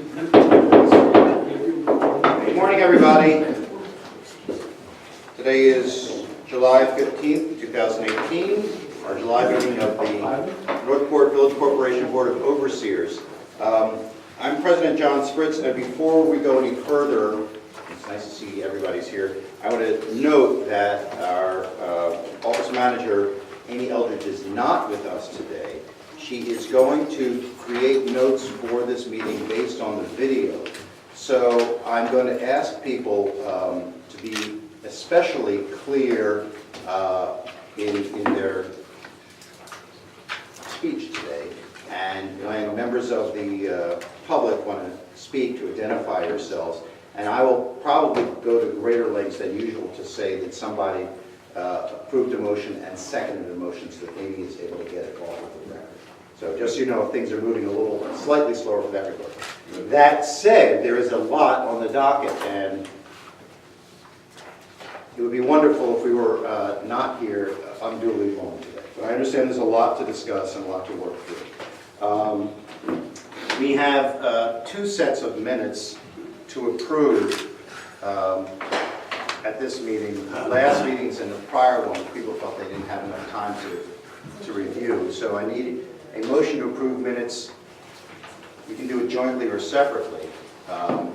Good morning, everybody. Today is July 15th, 2018, our July meeting of the Northport Village Corporation Board of Overseers. I'm President John Spritz, and before we go any further, it's nice to see everybody's here. I want to note that our office manager, Amy Eldridge, is not with us today. She is going to create notes for this meeting based on the video. So I'm going to ask people to be especially clear in their speech today. And when members of the public want to speak, to identify yourselves. And I will probably go to greater lengths than usual to say that somebody approved a motion and seconded a motion so that Amy is able to get it all of the record. So just so you know, if things are moving a little slightly slower for that regard. That said, there is a lot on the docket, and it would be wonderful if we were not here unduly long today. But I understand there's a lot to discuss and a lot to work through. We have two sets of minutes to approve at this meeting. Last meetings and the prior one, people felt they didn't have enough time to review. So I need a motion to approve minutes. You can do it jointly or separately. I'll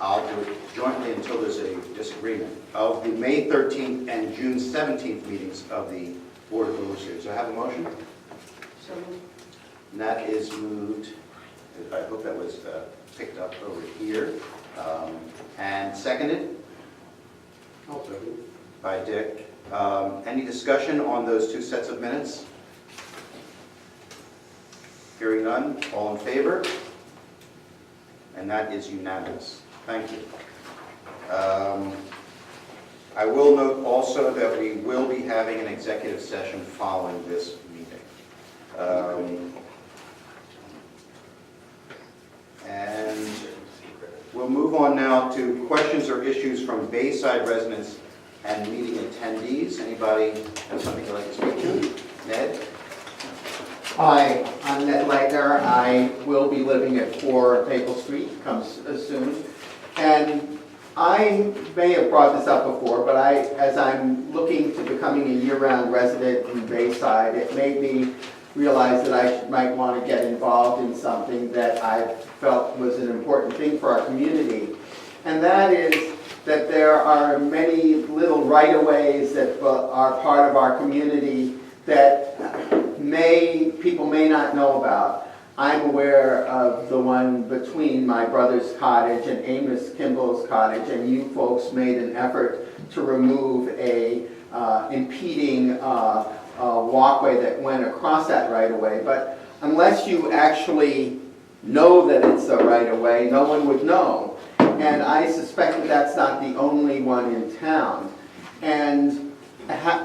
do it jointly until there's a disagreement. Of the May 13th and June 17th meetings of the Board of Overseers. Do I have a motion? So moved. And that is moved. I hope that was picked up over here. And seconded? I'll second. By Dick. Any discussion on those two sets of minutes? Hearing none, all in favor? And that is unanimous. Thank you. I will note also that we will be having an executive session following this meeting. And we'll move on now to questions or issues from Bayside residents and meeting attendees. Anybody have something they'd like to speak to? Ned? Hi, I'm Ned Leitner. I will be living at 4 Maple Street, comes soon. And I may have brought this up before, but as I'm looking to becoming a year-round resident in Bayside, it made me realize that I might want to get involved in something that I felt was an important thing for our community. And that is that there are many little right-of-ways that are part of our community that people may not know about. I'm aware of the one between my brother's cottage and Amos Kimball's cottage, and you folks made an effort to remove a impeding walkway that went across that right-of-way. But unless you actually know that it's a right-of-way, no one would know. And I suspect that that's not the only one in town. And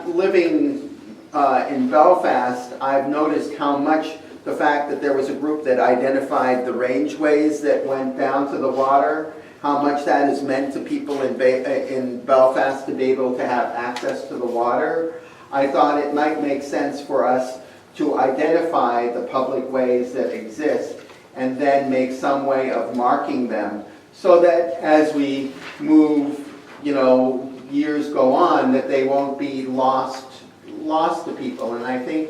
living in Belfast, I've noticed how much the fact that there was a group that identified the rangeways that went down to the water, how much that has meant to people in Belfast to be able to have access to the water. I thought it might make sense for us to identify the public ways that exist and then make some way of marking them so that as we move, years go on, that they won't be lost to people. And I think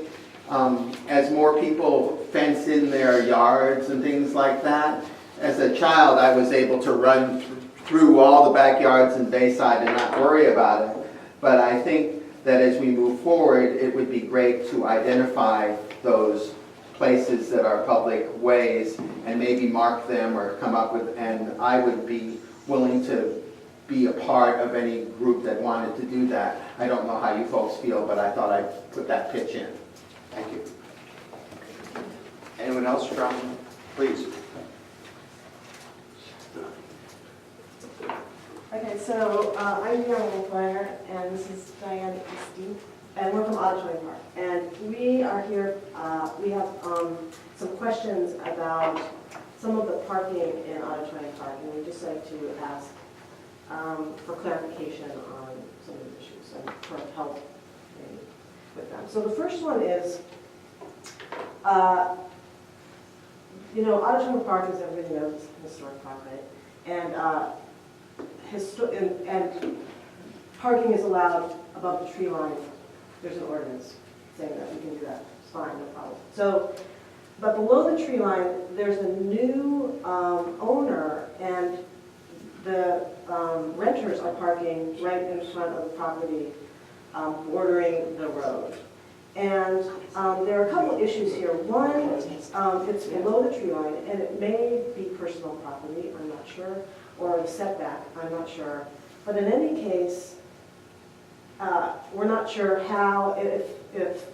as more people fence in their yards and things like that, as a child I was able to run through all the backyards in Bayside and not worry about it. But I think that as we move forward, it would be great to identify those places that are public ways and maybe mark them or come up with, and I would be willing to be a part of any group that wanted to do that. I don't know how you folks feel, but I thought I'd put that pitch in. Thank you. Anyone else from, please? Okay, so I'm Deanna Wolfmeyer, and this is Diane Easty, and we're from Auditorium Park. And we are here, we have some questions about some of the parking in Auditorium Park, and we'd just like to ask for clarification on some of the issues and for help with them. So the first one is, You know, Auditorium Park, as everybody knows, is a historic park, right? And, and parking is allowed above the tree line. There's an ordinance saying that we can do that. It's fine, no problem. So, but below the tree line, there's a new owner, and the renters are parking right in front of the property, bordering the road. And there are a couple of issues here. One, it's below the tree line, and it may be personal property, I'm not sure, or a setback, I'm not sure. But in any case, we're not sure how, if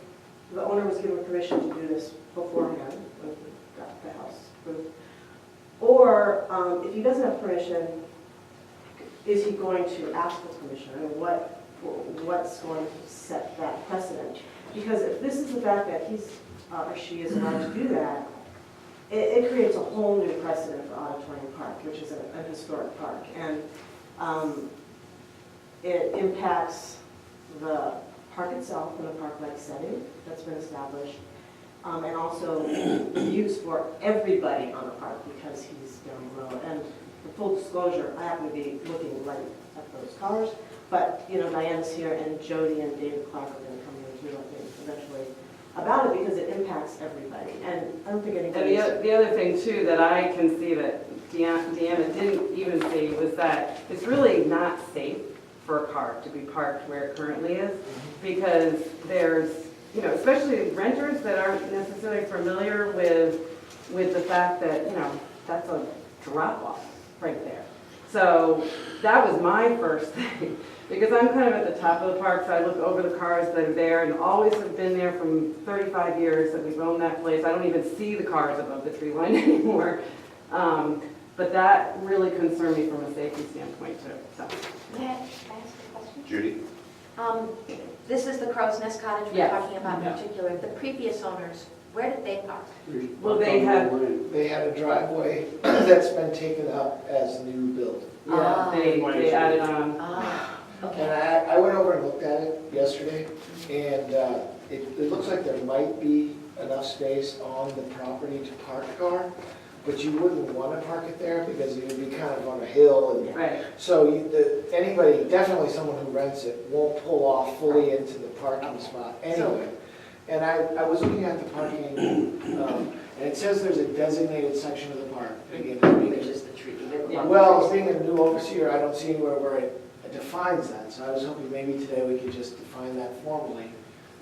the owner was given permission to do this beforehand, when he got the house approved. Or if he doesn't have permission, is he going to ask for permission? I mean, what's going to set that precedent? Because if this is the fact that he's or she is allowed to do that, it creates a whole new precedent for Auditorium Park, which is a historic park. And it impacts the park itself in a park-like setting that's been established, and also use for everybody on the park because he's down the road. And for full disclosure, I happen to be looking right at those cars, but you know, Diana's here, and Jody and David Clark are going to come here too, I think, eventually, about it because it impacts everybody. And I don't think anybody. And the other thing too that I can see that Deanna didn't even see was that it's really not safe for a car to be parked where it currently is, because there's, you know, especially renters that aren't necessarily familiar with the fact that, you know, that's a drop off right there. So that was my first thing, because I'm kind of at the top of the park, so I look over the cars that are there and always have been there from 35 years that we've owned that place. I don't even see the cars above the tree line anymore. But that really concerned me from a safety standpoint too. So. May I ask a question? Judy? This is the Crow's Nest Cottage we're Yes. talking about in Yeah. particular. The previous owners, where did they park? Well, they have, They had a driveway that's been taken up as new build. yeah, they added on. And Okay. I went over and looked at it yesterday, and it looks like there might be enough space on the property to park a car, but you wouldn't want to park it there because it would be kind of on a hill. And Right. so anybody, definitely someone who rents it, won't pull off fully into the parking spot anyway. And I was looking at the parking, and it says there's a designated section of the park. Again, Which is the tree. well, as being a new overseer, I don't see anywhere where it defines that, so I was hoping maybe today we could just define that formally,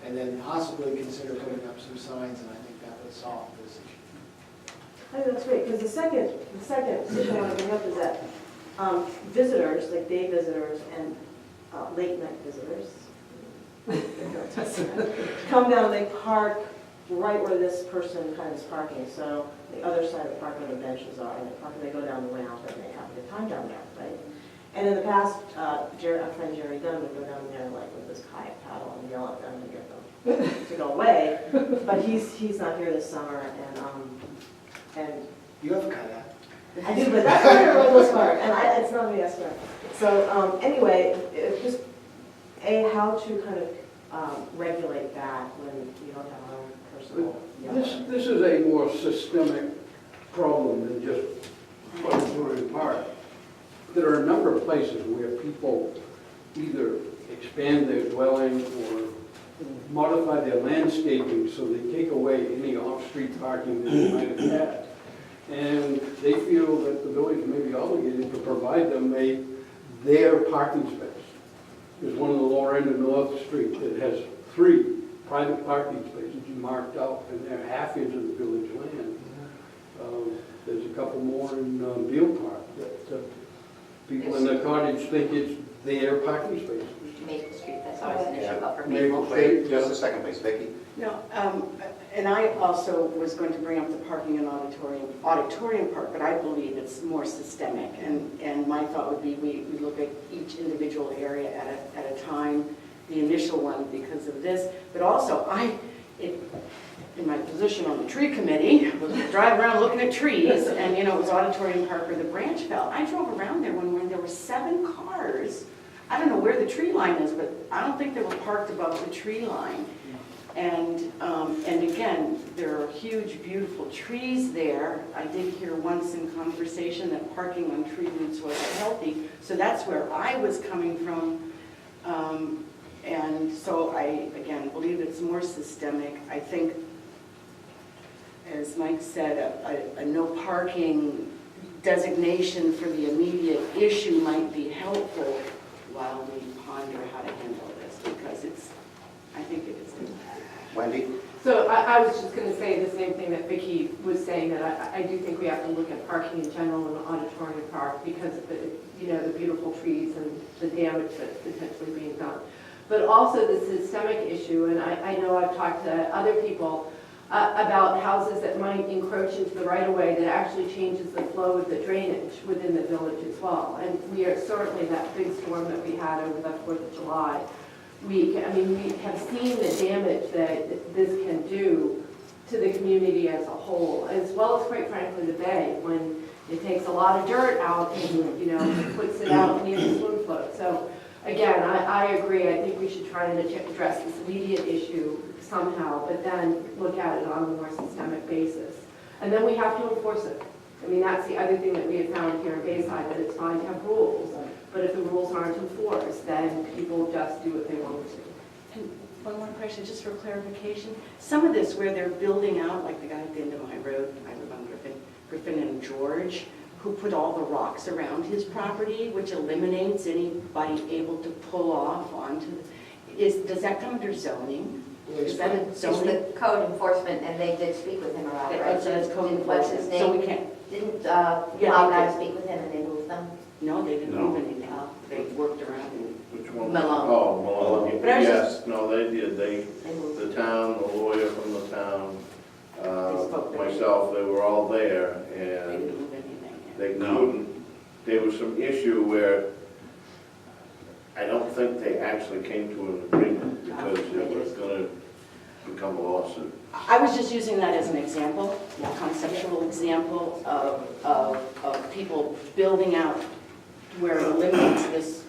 and then possibly consider putting up some signs, and I think that would solve this issue. I think that's great, because the second issue I want to bring up is that visitors, like day visitors and late night visitors, come down, they park right where this person kind of is parking. So the other side of the park where the benches are, and they go down the ramp and they have a good time down there, right? And in the past, our friend Jerry Dunn would go down there like with his kayak paddle and yell at them to get them to go away. But he's not here this summer, and You have a kayak. I do, but that's not a roadless park, and it's not a yes park. So anyway, just how to kind of regulate that when you don't have our own personal. This is a more systemic problem than just Auditorium Park. There are a number of places where people either expand their dwelling or modify their landscaping so they take away any off-street parking that they might have had. And they feel that the village may be obligated to provide them their parking space. There's one on the lower end of North Street that has 3 private parking spaces marked out, and they're half into the village land. There's a couple more in Beale Park that people in the cottage think it's their parking spaces. Maple Street, that's always an issue up for Maple Maple. Street. Just a second, please, Vicki. No, and I also was going to bring up the parking in Auditorium Park, but I believe it's more systemic. And my thought would be we look at each individual area at a time, the initial one because of this. But also, in my position on the tree committee, was driving around looking at trees, and it was Auditorium Park where the branch fell. I drove around there when there were 7 cars. I don't know where the tree line is, but I don't think they were parked above the tree line. And again, there are huge, beautiful trees there. I did hear once in conversation that parking on tree roots was healthy, so that's where I was coming from. And so I, again, believe it's more systemic. I think, as Mike said, a no parking designation for the immediate issue might be helpful while we ponder how to handle this, because I think it is. Wendy? So I was just going to say the same thing that Vicki was saying, that I do think we have to look at parking in general in the auditorium park because of the, the beautiful trees and the damage that's potentially being done. But also the systemic issue, and I know I've talked to other people about houses that might encroach into the right-of-way that actually changes the flow of the drainage within the village as well. And we are certainly, that big storm that we had over the 4th of July week, I mean, we have seen the damage that this can do to the community as a whole, as well as, quite frankly, the bay, when it takes a lot of dirt out and, puts it out near the swim float. So, again, I agree. I think we should try to address this immediate issue somehow, but then look at it on a more systemic basis. And then we have to enforce it. I mean, that's the other thing that we have found here in Bayside, that it's fine to have rules, but if the rules aren't enforced, then people just do what they want to. And one more question, just for clarification. Some of this where they're building out, like the guy at the end of my road, I live on Griffin and George, who put all the rocks around his property, which eliminates anybody able to pull off onto, does that come under zoning? Is that a It's zoning? the code enforcement, and they did speak with him about it, right? So it's code What's his enforcement, so we name? can't, Didn't Yeah, Bob they guys did. speak with him and they moved them? no, they didn't No. move anything. They worked around it. Which one? Malone. Oh, Malone. But I was Yes, no, they did. They moved. The town, the lawyer from the town, They spoke there. myself, they were all there, They and didn't move anything. they No. couldn't, there was some issue where I don't think they actually came to an agreement because it was gonna become a lawsuit. I was just using that as an example, a conceptual example of people building out where it eliminates this,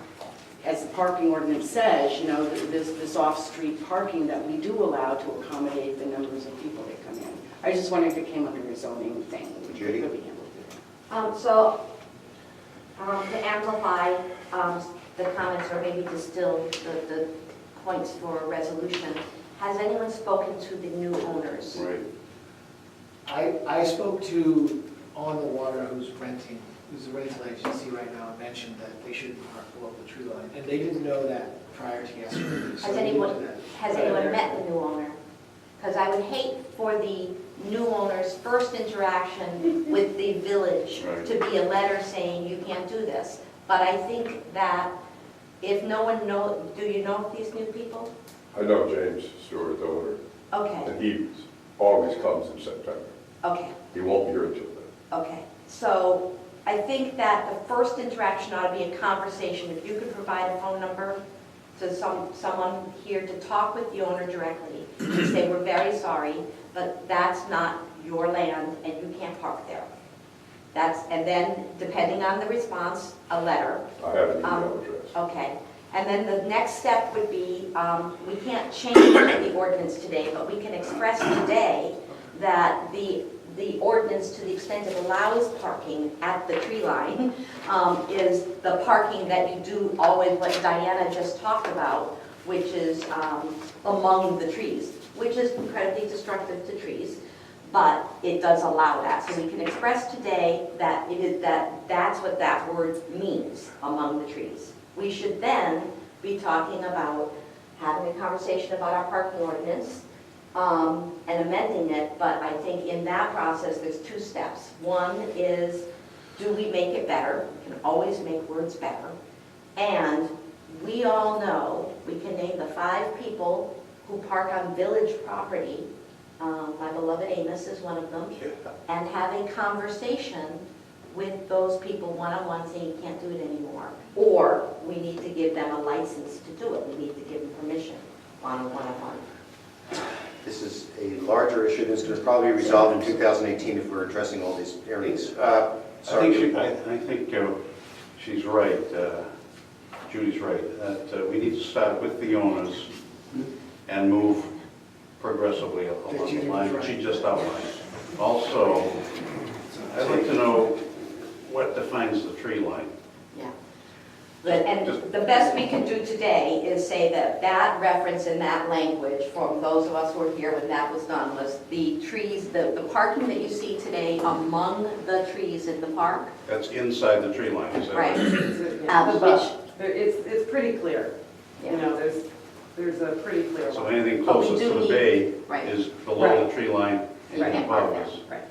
as the parking ordinance says, this off-street parking that we do allow to accommodate the numbers of people that come in. I was just wondering if it came under a zoning thing, which could be Judy? handled. To amplify the comments, or maybe distill the points for a resolution, has anyone spoken to the new owners? Right. I spoke to On the Water, who's a rental agency right now, and mentioned that they shouldn't park below the tree line. And they didn't know that prior to yesterday. so Has we anyone, looked at that. has anyone met the new owner? Because I would hate for the new owner's first interaction with the village Right. to be a letter saying you can't do this. But I think that if no one do you know these new people? I know James Stewart, the owner, Okay, and he always comes in September. okay. He won't be here until then. Okay, so I think that the first interaction ought to be a conversation. If you could provide a phone number to someone here to talk with the owner directly, to say, we're very sorry, but that's not your land and you can't park there. And then, depending on the response, a letter. I have an email address. Okay, and then the next step would be, we can't change the ordinance today, but we can express today that the ordinance, to the extent it allows parking at the tree line, is the parking that you do always, what Diana just talked about, which is among the trees, which is incredibly destructive to trees, but it does allow that. So we can express today that that's what that word means, among the trees. We should then be talking about having a conversation about our parking ordinance, and amending it, but I think in that process, there's two steps. One is, do we make it better? We can always make words better. And we all know, we can name the 5 people who park on village property. My beloved Amos is one of them. And have a conversation with those people one-on-one saying you can't do it anymore. Or we need to give them a license to do it. We need to give them permission on a one-on-one. This is a larger issue that's going to probably be resolved in 2018 if we're addressing all these areas. Sorry. I think she's right, Judy's right, that we need to start with the owners and move progressively along That you the do line right. she just outlined. Also, I'd like to know what defines the tree line. Yeah. And the best we can do today is say that that reference in that language, from those of us who were here when that was done, was the trees, the parking that you see today among the trees in the park. That's inside the tree line, is that Right. Which, it's pretty clear, you Yeah. know, there's a pretty clear So line. anything But we closest do to the need- bay Right. is below the tree line and Right. above us. Right.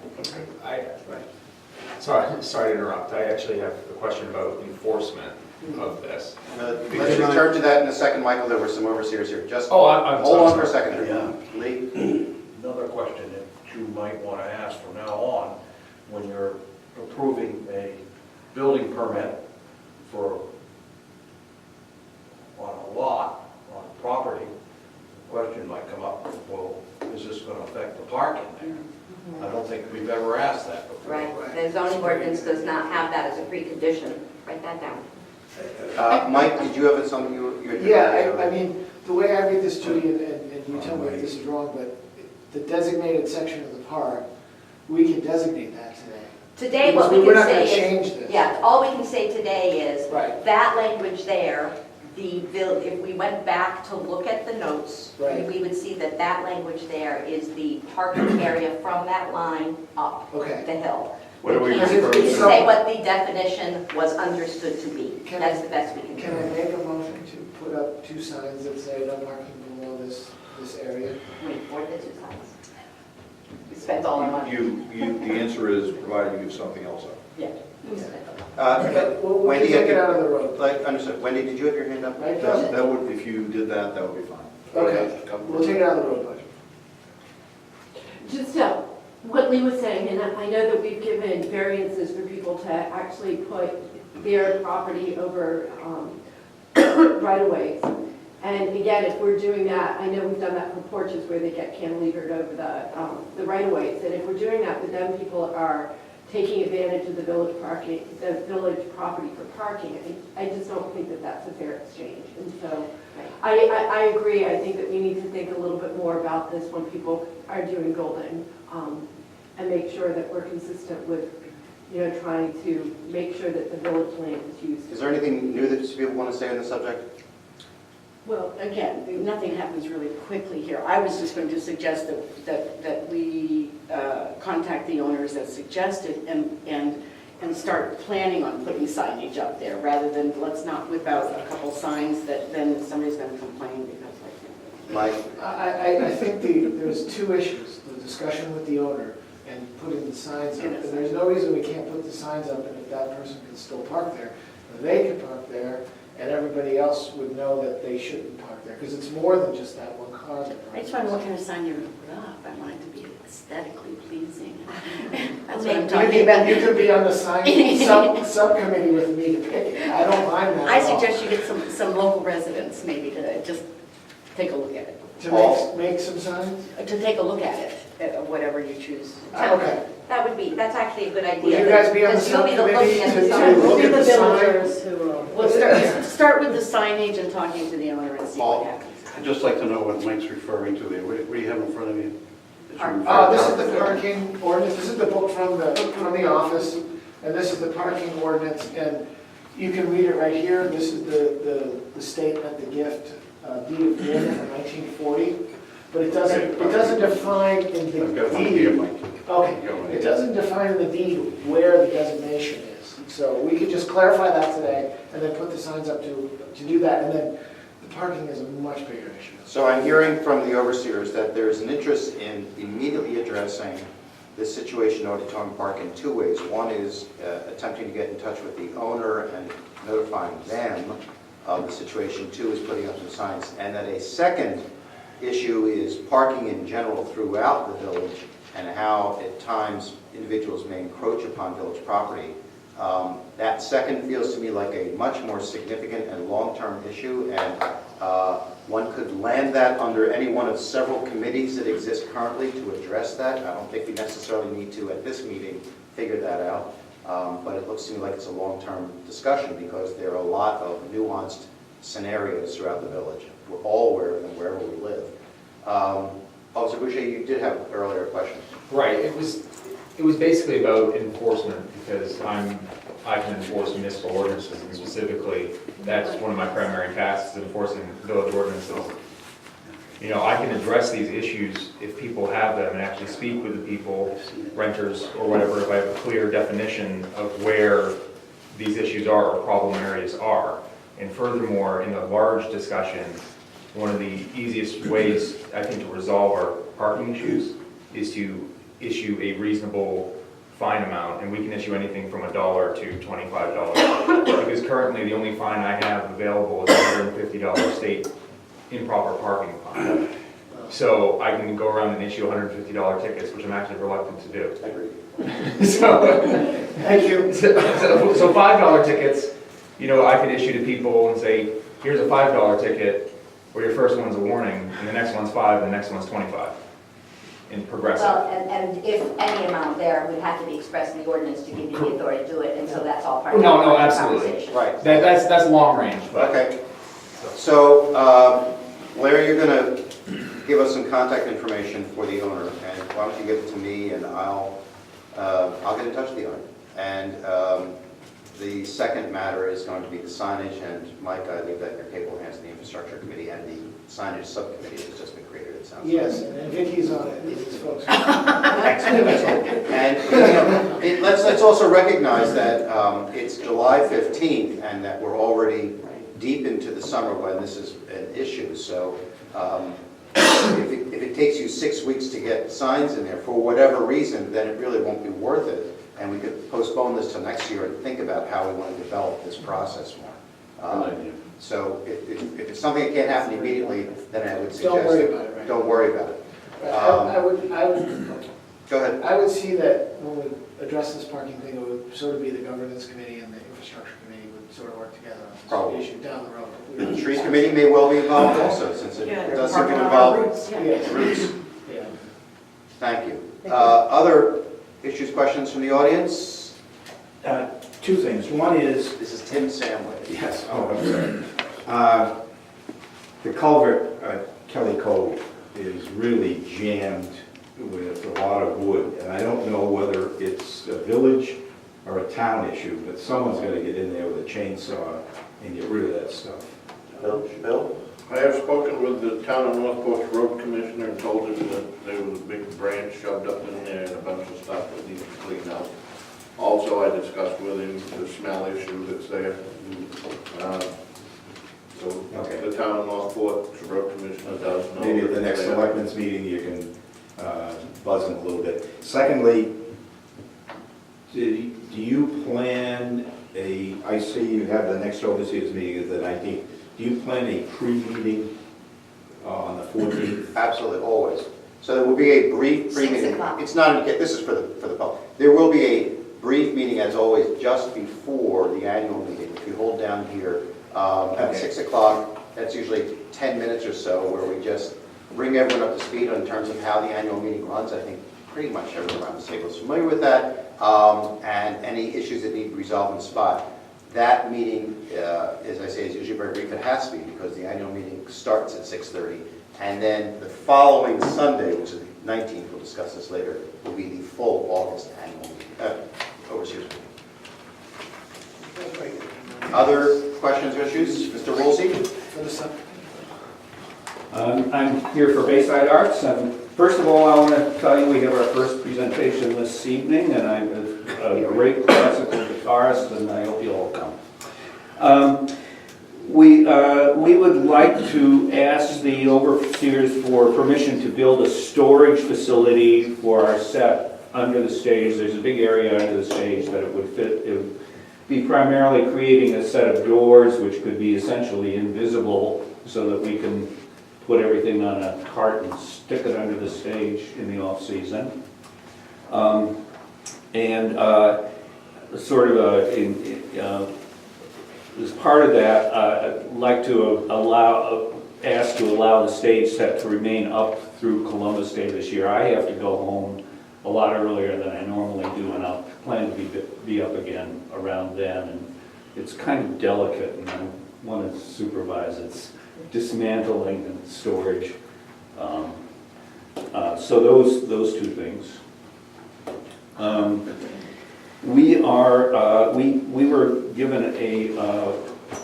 Sorry to interrupt. I actually have a question about enforcement of this. Let's return to that in a second, Michael. There were some overseers here. Just Oh, I'm hold so on for a sorry. second. Yeah. Lee? Another question that you might want to ask from now on, when you're approving a building permit for, on a lot, on a property, the question might come up, well, is this going to affect the parking there? I don't think we've ever asked that before. Right. The zoning ordinance does not have that as a precondition. Write that down. Mike, did you have something you were? Yeah, I mean, the way I read this, Judy, and you tell me if this is wrong, but the designated section of the park, we can designate that today. Today, what we Because we're can not gonna say change is, this. yeah, all we can say today is, Right. that language there, if we went back to look at the notes, Right. we would see that that language there is the parking area from that line up Okay. the hill. What are we can't referring to? say what the definition was understood to be. Can That's I- the best we can Can do. I make a motion to put up 2 signs that say no parking below this area? Wait, for the 2 signs. We spent all our money. The answer is provided you give something else up. Yeah. we spent all- We'll Wendy, take it have out you- of the road. Like, understood. Wendy, did you have your hand up? Right, That would, if you did that, that would be fine. Okay, we'll take it out of the road budget. Just what Lee was saying, and I know that we've given variances for people to actually put their property over right-of-ways. And again, if we're doing that, I know we've done that for porches where they get cantilevered over the right-of-ways. And if we're doing that, but then people are taking advantage of the village parking, the village property for parking, I just don't think that that's a fair exchange. And so I agree, I think that we need to think a little bit more about this when people are doing building, and make sure that we're consistent with, trying to make sure that the village land is used. Is there anything new that people want to say on the subject? Well, again, nothing happens really quickly here. I was just going to suggest that we contact the owners as suggested and start planning on putting signage up there, rather than let's not whip out a couple signs that then somebody's going to complain because Mike? I think there's 2 issues, the discussion with the owner and putting the signs up. And there's no reason we can't put the signs up, and if that person can still park there, they can park there, and everybody else would know that they shouldn't park there, because it's more than just that one car that I parks. just wonder what kind of sign you're going to put up. I want it to be aesthetically pleasing. That's what I'm You talking about. could be on the sign subcommittee with me to pick it. I don't mind that I at all. suggest you get some local residents maybe to just take a look at it, To make some signs? to take a look at it, at whatever you choose. Okay. That's actually a good idea. Will you guys be on the Because you'll be subcommittee looking at the to sign. look at the sign? villagers who will. We'll start with the signage and talking to the owner and see what happens. I'd just like to know what Mike's referring to there. What do you have in front of you? This is the parking ordinance, this is the book from the office, and this is the parking ordinance, and you can read it right here. This is the statement, the gift, deed of gift from 1940, but it doesn't define in the I've got one here, deed. Mike. Okay, it doesn't define in the deed where the designation is. So we could just clarify that today, and then put the signs up to do that, and then the parking is a much bigger issue. So I'm hearing from the overseers that there's an interest in immediately addressing this situation in Auditorium Park in 2 ways. One is attempting to get in touch with the owner and notifying them of the situation. 2 is putting up some signs. And that a second issue is parking in general throughout the village and how at times individuals may encroach upon village property. That second feels to me like a much more significant and long-term issue, and one could land that under any one of several committees that exist currently to address that. I don't think we necessarily need to, at this meeting, figure that out, but it looks to me like it's a long-term discussion because there are a lot of nuanced scenarios throughout the village. We're all aware of them wherever we live. Officer Boucher, you did have earlier questions. Right, it was basically about enforcement, because I can enforce municipal ordinances, and specifically, that's one of my primary tasks, is enforcing village ordinances. You know, I can address these issues if people have them and actually speak with the people, renters or whatever, if I have a clear definition of where these issues are or problem areas are. And furthermore, in a large discussion, one of the easiest ways, I think, to resolve our parking issues is to issue a reasonable fine amount, and we can issue anything from $1 to $25. Because currently, the only fine I have available is $150 state improper parking fine. So I can go around and issue $150 tickets, which I'm actually reluctant to do. I agree. Thank you. So $5 tickets, you know, I could issue to people and say, here's a $5 ticket, where your first one's a warning, and the next one's 5, and the next one's 25, in progressive. Well, and if any amount there would have to be expressed in the ordinance to give you the authority to do it, and so that's all part of the No, absolutely. conversation. Right. That's long range, but. Okay. So, Larry, you're going to give us some contact information for the owner, and why don't you give it to me, and I'll get in touch with the owner. And the second matter is going to be the signage, and Mike, I leave that in your capable hands of the infrastructure committee and the signage subcommittee that's just been created, it sounds like. Yes, and Vicky's on it, these folks. Excellent, excellent. And you know, let's also recognize that it's July 15th, and that we're already deep into the summer when this is an issue. So if it takes you 6 weeks to get signs in there for whatever reason, then it really won't be worth it. And we could postpone this till next year and think about how we want to develop this process more. So if it's something that can't happen immediately, then I would suggest. Don't worry about it, right? Don't worry about it. I would Go ahead. I would see that when we address this parking thing, it would sort of be the governance committee and the infrastructure committee would sort of work together on Probably. this issue down the road. The tree committee may well be involved also, since it does seem to involve roots. Yeah. Thank you. Other issues, questions from the audience? Two things. One is, This is Tim Samway. yes, I'm sorry. The culvert at Kelly Cove is really jammed with a lot of wood, and I don't know whether it's a village or a town issue, but someone's gonna get in there with a chainsaw and get rid of that stuff. Bill? I have spoken with the town of Northport's road commissioner and told him that there was a big branch shoved up in there and a bunch of stuff that needs to clean out. Also, I discussed with him the smell issue that's there. So Okay. the town of Northport's road commissioner does know. Maybe at the that next it's there. selectmen's meeting, you can buzz them a little bit. Secondly, do you plan I see you have the next overseers meeting is the 19th. Do you plan a pre-meeting on the 14th? Absolutely, always. So there will be a brief 6 meeting. o'clock. It's not, this is for the public. There will be a brief meeting, as always, just before the annual meeting. If you hold down here at Okay. 6 o'clock, that's usually 10 minutes or so, where we just bring everyone up to speed in terms of how the annual meeting runs. I think pretty much everyone around the table is familiar with that, and any issues that need to be resolved on the spot. That meeting, as I say, is usually very brief. It has to be, because the annual meeting starts at 6:30. And then the following Sunday, which is the 19th, we'll discuss this later, will be the full August annual meeting, overseers meeting. Other questions or issues? Mr. Woolsey? For the sub. I'm here for Bayside Arts. First of all, I want to tell you we have our first presentation this evening, and I'm a great classical guitarist, and I hope you'll all come. We would like to ask the overseers for permission to build a storage facility for our set under the stage. There's a big area under the stage that it would fit. It would be primarily creating a set of doors which could be essentially invisible so that we can put everything on a cart and stick it under the stage in the off-season. As part of that, I'd like to ask to allow the stage set to remain up through Columbus Day this year. I have to go home a lot earlier than I normally do, and I'll plan to be up again around then. And it's kind of delicate, and I want to supervise its dismantling and storage. So those two things. We were given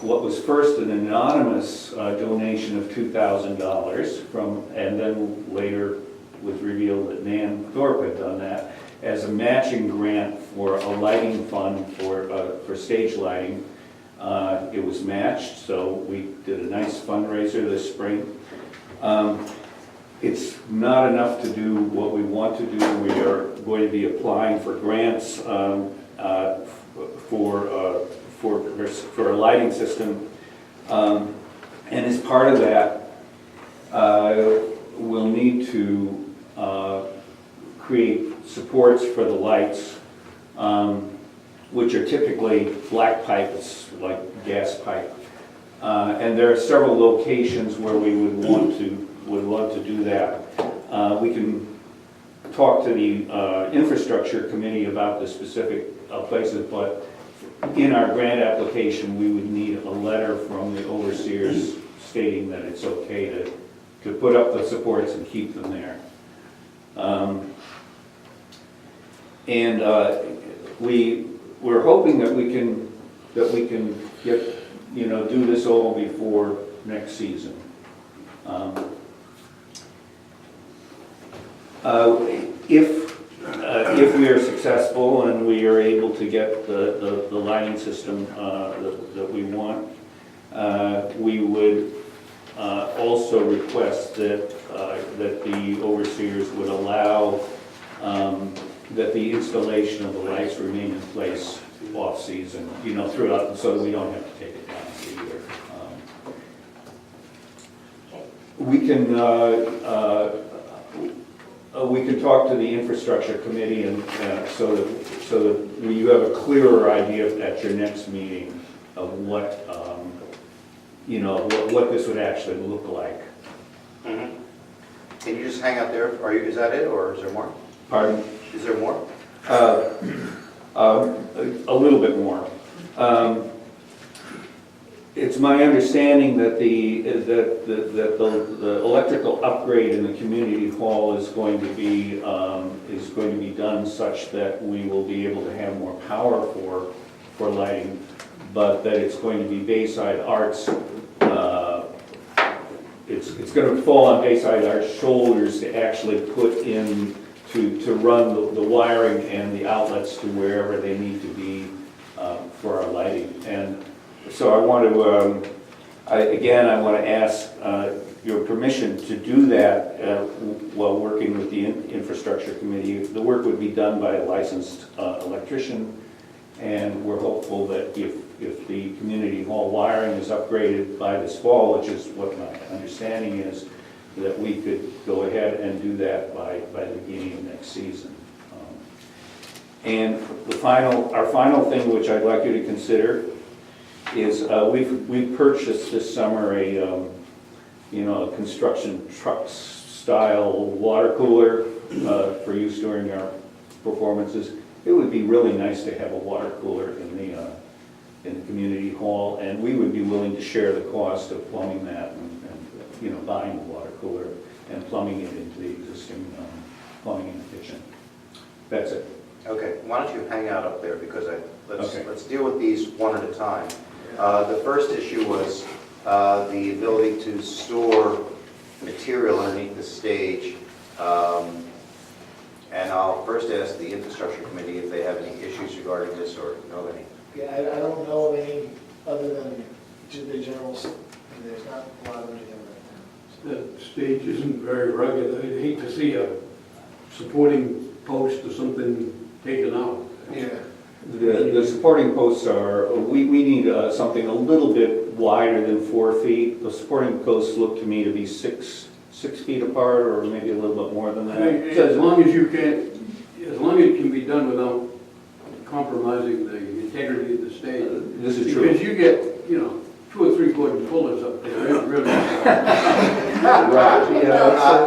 what was first an anonymous donation of $2,000 from, and then later was revealed that Nan Thorpe had done that as a matching grant for a lighting fund for stage lighting. It was matched, so we did a nice fundraiser this spring. It's not enough to do what we want to do. We are going to be applying for grants for a lighting system. And as part of that, we'll need to create supports for the lights, which are typically black pipe, it's like gas pipe. And there are several locations where we would love to do that. We can talk to the infrastructure committee about the specific places, but in our grant application, we would need a letter from the overseers stating that it's okay to put up the supports and keep them there. We're hoping that we can get, do this all before next season. If we are successful and we are able to get the lighting system that we want, we would also request that the overseers would allow that the installation of the lights remain in place off-season, throughout, so that we don't have to take it down for a year. We can talk to the infrastructure committee and so that you have a clearer idea at your next meeting of what what this would actually look like. Mm-hmm. Can you just hang out there? Is that it, or is there more? Pardon? Is there more? A little bit more. It's my understanding that the electrical upgrade in the community hall is going to be done such that we will be able to have more power for lighting, but that it's going to be Bayside Arts. It's going to fall on Bayside Arts' shoulders to actually put in to run the wiring and the outlets to wherever they need to be for our lighting. And so I want to, I want to ask your permission to do that while working with the infrastructure committee. The work would be done by a licensed electrician, and we're hopeful that if the community hall wiring is upgraded by this fall, which is what my understanding is, that we could go ahead and do that by the beginning of next season. And our final thing, which I'd like you to consider, is we've purchased this summer a construction truck style water cooler for use during our performances. It would be really nice to have a water cooler in the community hall, and we would be willing to share the cost of plumbing that and buying the water cooler and plumbing it into the existing plumbing in the kitchen. That's it. Okay, why don't you hang out up there, because let's deal with these one at a time. The first issue was the ability to store material underneath the stage. And I'll first ask the infrastructure committee if they have any issues regarding this or know of any. Yeah, I don't know of any other than the generals. There's not a lot of them together right now. The stage isn't very rugged. I'd hate to see a supporting post or something taken out. Yeah. The supporting posts we need something a little bit wider than 4 feet. The supporting posts look to me to be 6 feet apart, or maybe a little bit more than that. As long as it can be done without compromising the integrity of the stage. This is true. Because you get, 2 or 3 foot pullers up there, it really. Right.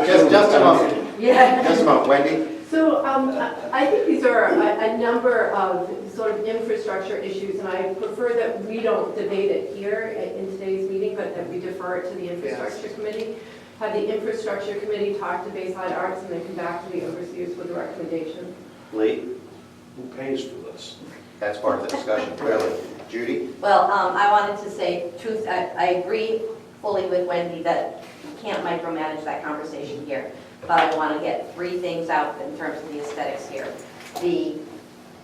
Just a moment. Yeah. Just a moment, Wendy. So I think these are a number of sort of infrastructure issues, and I prefer that we don't debate it here in today's meeting, but that we defer it to the infrastructure committee. Had the infrastructure committee talked to Bayside Arts and they come back to the overseers with a recommendation? Lee, Who pays for this? that's part of the discussion, clearly. Judy? Well, I wanted to say, I agree fully with Wendy that you can't micromanage that conversation here, but I want to get three things out in terms of the aesthetics here.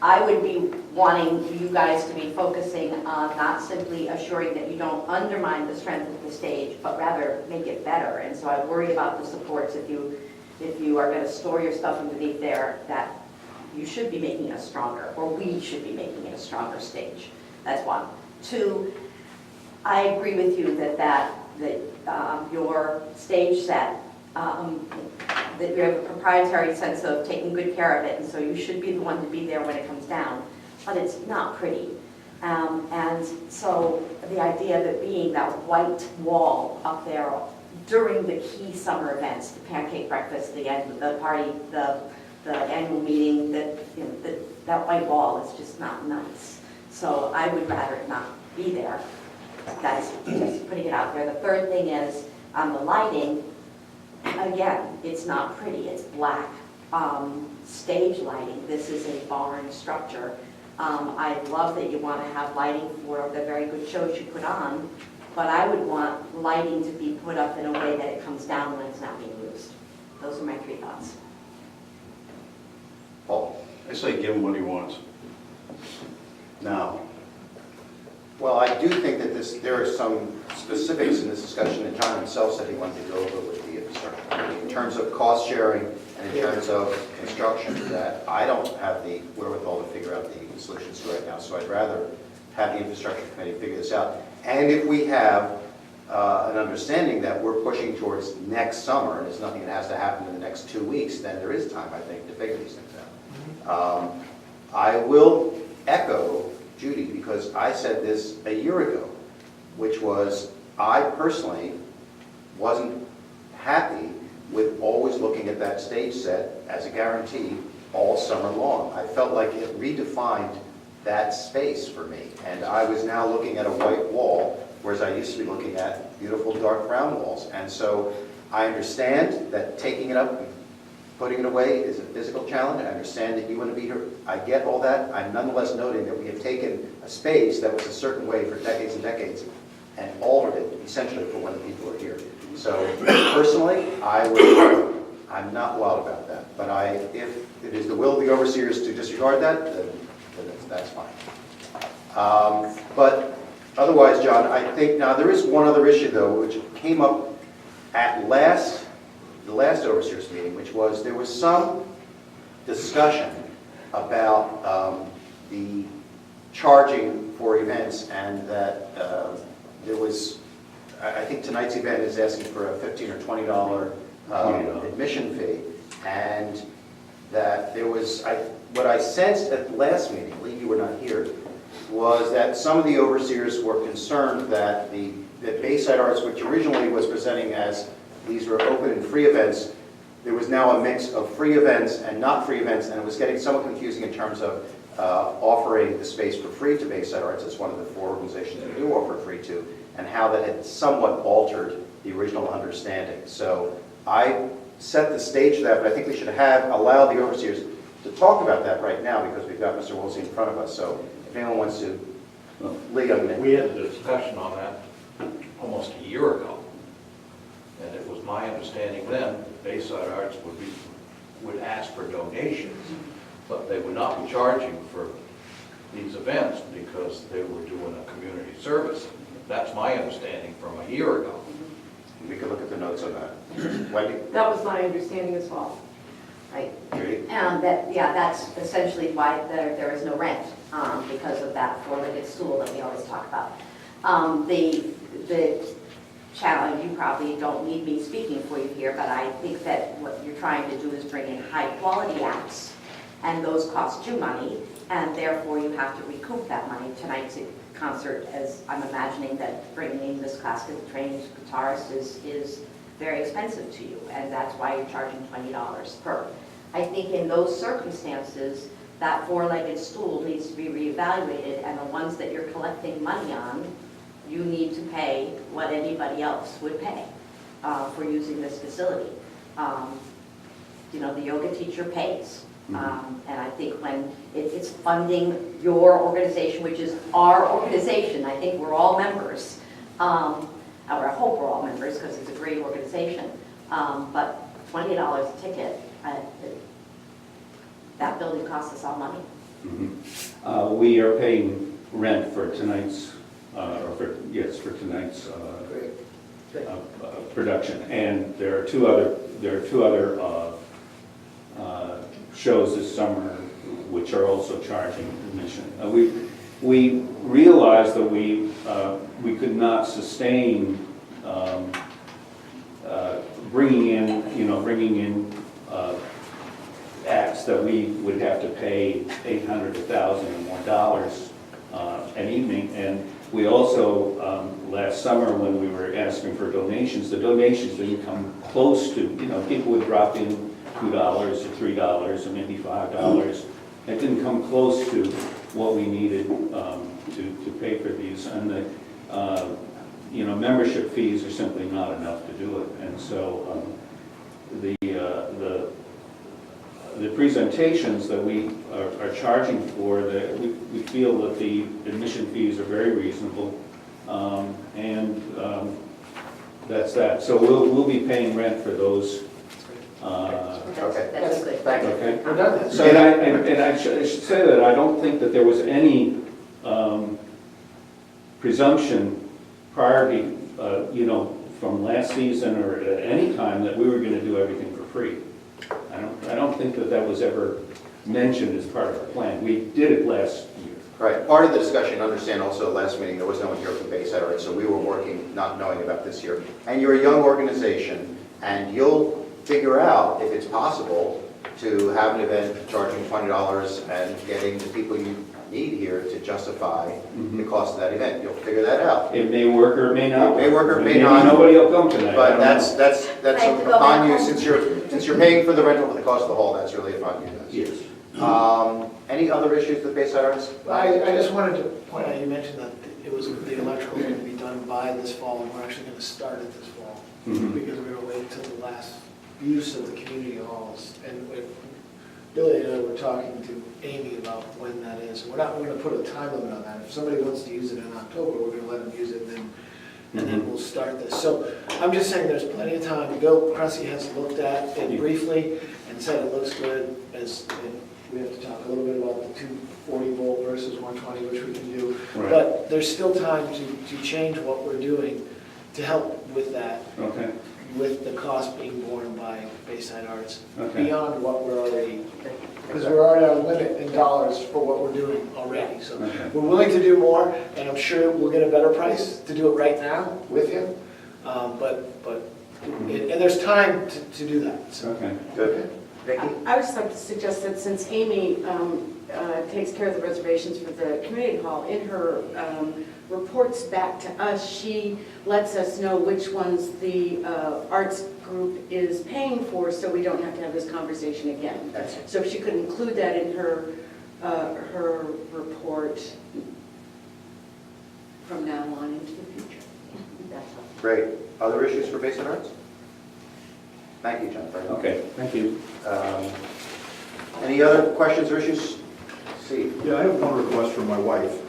I would be wanting you guys to be focusing on not simply assuring that you don't undermine the strength of the stage, but rather make it better. And so I worry about the supports if you are going to store your stuff underneath there, that you should be making it stronger, or we should be making it a stronger stage. That's one. Two, I agree with you that your stage set, that you have a proprietary sense of taking good care of it, and so you should be the one to be there when it comes down, but it's not pretty. And so the idea of it being that white wall up there during the key summer events, the pancake breakfast, the party, the annual meeting, that white wall is just not nice. So I would rather it not be there. That's just putting it out there. The third thing is, on the lighting, again, it's not pretty. It's black stage lighting. This is a barn structure. I love that you want to have lighting for the very good shows you put on, but I would want lighting to be put up in a way that it comes down when it's not being used. Those are my three thoughts. Paul? I say give him what he wants. No. Well, I do think that there are some specifics in this discussion that John himself said he wanted to go over with the infrastructure. In terms of cost sharing and in terms of construction, that I don't have the wherewithal to figure out the solutions to right now. So I'd rather have the infrastructure committee figure this out. And if we have an understanding that we're pushing towards next summer, and there's nothing that has to happen in the next 2 weeks, then there is time, I think, to figure these things out. I will echo Judy, because I said this a year ago, which was I personally wasn't happy with always looking at that stage set as a guarantee all summer long. I felt like it redefined that space for me, and I was now looking at a white wall, whereas I used to be looking at beautiful dark brown walls. And so I understand that taking it up, putting it away is a physical challenge. I understand that you want to be here. I get all that. I'm nonetheless noting that we have taken a space that was a certain way for decades and decades and altered it essentially for when the people are here. So personally, I'm not wild about that. But if it is the will of the overseers to disregard that, then that's fine. But otherwise, John, I think now there is one other issue though, which came up at the last overseers meeting, which was there was some discussion about the charging for events, and that there was, I think tonight's event is asking for a $15 or $20 admission fee, and that there was, what I sensed at the last meeting, Lee, you were not here, was that some of the overseers were concerned that that Bayside Arts, which originally was presenting as these were open and free events, there was now a mix of free events and not free events, and it was getting somewhat confusing in terms of offering the space for free to Bayside Arts. It's one of the 4 organizations we do offer free to, and how that had somewhat altered the original understanding. So I set the stage for that, but I think we should allow the overseers to talk about that right now, because we've got Mr. Woolsey in front of us. So if anyone wants to, Lee, I'm going to... We had a discussion on that almost a year ago. And it was my understanding then that Bayside Arts would ask for donations, but they would not be charging for these events because they were doing a community service. That's my understanding from a year ago. We can look at the notes on that. Wendy? That was my understanding as well. Right. Judy? That's essentially why there is no rent, because of that 4-legged stool that we always talk about. The challenge, you probably don't need me speaking for you here, but I think that what you're trying to do is bring in high-quality acts, and those cost you money, and therefore you have to recoup that money. Tonight's concert, as I'm imagining that bringing in this classically trained guitarist is very expensive to you, and that's why you're charging $20 per. I think in those circumstances, that 4-legged stool needs to be reevaluated, and the ones that you're collecting money on, you need to pay what anybody else would pay. for using this facility. You know, the yoga teacher pays. And I think when it's funding your organization, which is our organization, I think we're all members, or I hope we're all members because it's a great organization, but $20 a ticket, that building costs us all money. We are paying rent for tonight's, for tonight's production. And there are two other shows this summer which are also charging admission. We realized that we could not sustain bringing in acts that we would have to pay $800 to $1,000 or more dollars an evening. And we also, last summer when we were asking for donations, the donations didn't come close to, people would drop in $2 or $3 or maybe $5. It didn't come close to what we needed to pay for these. And the, membership fees are simply not enough to do it. And so the presentations that we are charging for, we feel that the admission fees are very reasonable, and that's that. So we'll be paying rent for those. That's good. Thank you. Okay. And I should say that I don't think that there was any presumption prior to, from last season or at any time that we were going to do everything for free. I don't think that was ever mentioned as part of our plan. We did it last year. Right, part of the discussion, understand also last meeting, there was no one here from Bayside, right? So we were working, not knowing about this year. And you're a young organization, and you'll figure out if it's possible to have an event charging $20 and getting the people you need here to justify the cost of that event. You'll figure that out. It may work or it may not. It may work or it may Maybe not. Nobody will come tonight. But that's have to go upon you, back home. since you're paying for the rental for the cost of the hall, that's really upon you. Yes. Any other issues with Bayside Arts? I just wanted to point out, you mentioned that it was the electrical going to be done by this fall, and we're actually going to start it this fall, because we're going to wait until the last use of the community halls. And Billy and I were talking to Amy about when that is. We're not going to put a time limit on that. If somebody wants to use it in October, we're going to let them use it, and then we'll start this. So I'm just saying there's plenty of time. Bill Cressy has looked at it briefly and said it looks good. We have to talk a little bit about the 240 volt versus 120, which we can do. Right. But there's still time to change what we're doing to help with that. Okay. With the cost being borne by Bayside Arts, Okay. beyond what we're already, because we're already at a limit in dollars for what we're doing already. So Okay. we're willing to do more, and I'm sure we'll get a better price to do it right now with him. And there's time to do that. So. Okay. Good. Vicki? I would just like to suggest that since Amy takes care of the reservations for the community hall, in her reports back to us, she lets us know which ones the arts group is paying for, so we don't have to have this conversation again. So if she could include that in her report from now on into the future. That's all. Great. Other issues for Bayside Arts? Thank you, Jennifer. Okay, thank you. Any other questions or issues? See. Yeah, I have one request from my wife,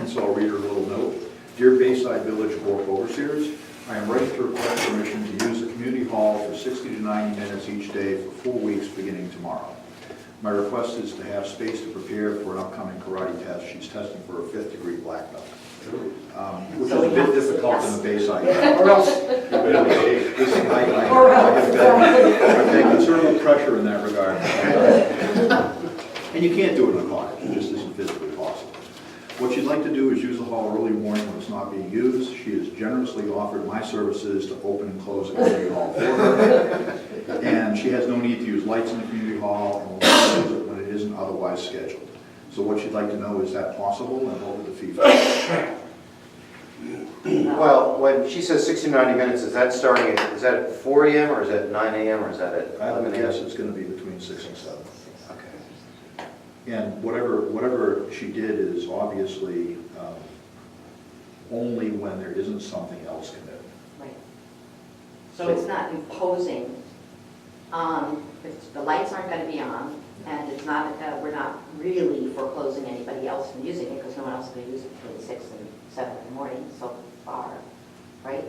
so I'll read her little note. Dear Bayside Village Board of Overseers, I am ready to request permission to use the community hall for 60 to 90 minutes each day for 4 weeks beginning tomorrow. My request is to have space to prepare for an upcoming karate test. She's testing for a 5th degree black belt, which is a bit difficult in the Bayside. Or else. I've had considerable pressure in that regard. And you can't do it in a cottage, it just isn't physically possible. What she'd like to do is use the hall early morning when it's not being used. She has generously offered my services to open and close the community hall for her. And she has no need to use lights in the community hall and will use it when it isn't otherwise scheduled. So what she'd like to know, is that possible, and what would the fee be? Well, when she says 60 to 90 minutes, is that starting at, is that at 4 a.m. or is that at 9 a.m. or is that at 11 I would a.m.? guess it's going to be between 6 and 7. Okay. And whatever she did is obviously only when there isn't something else committed. Right. So it's not imposing on, if the lights aren't going to be on, and it's not, we're not really foreclosing anybody else from using it, because no one else is going to use it between 6 and 7 in the morning so far, right?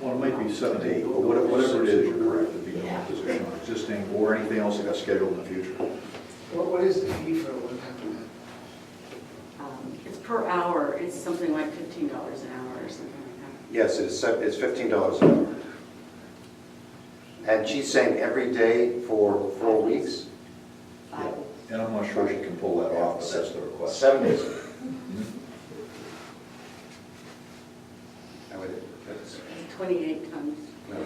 Well, it might be 7 to 8, but whatever it is, you're correct, it'd be no position on existing or anything else that got scheduled in the future. What is the fee for a one-time event? It's per hour, it's something like $15 an hour or something like Yes, it's $15 an hour. And she's saying every day for 4 weeks? Yeah. And I'm not sure she can pull that off, but that's the request. 7 days. I would- that's- that. 28 times. no,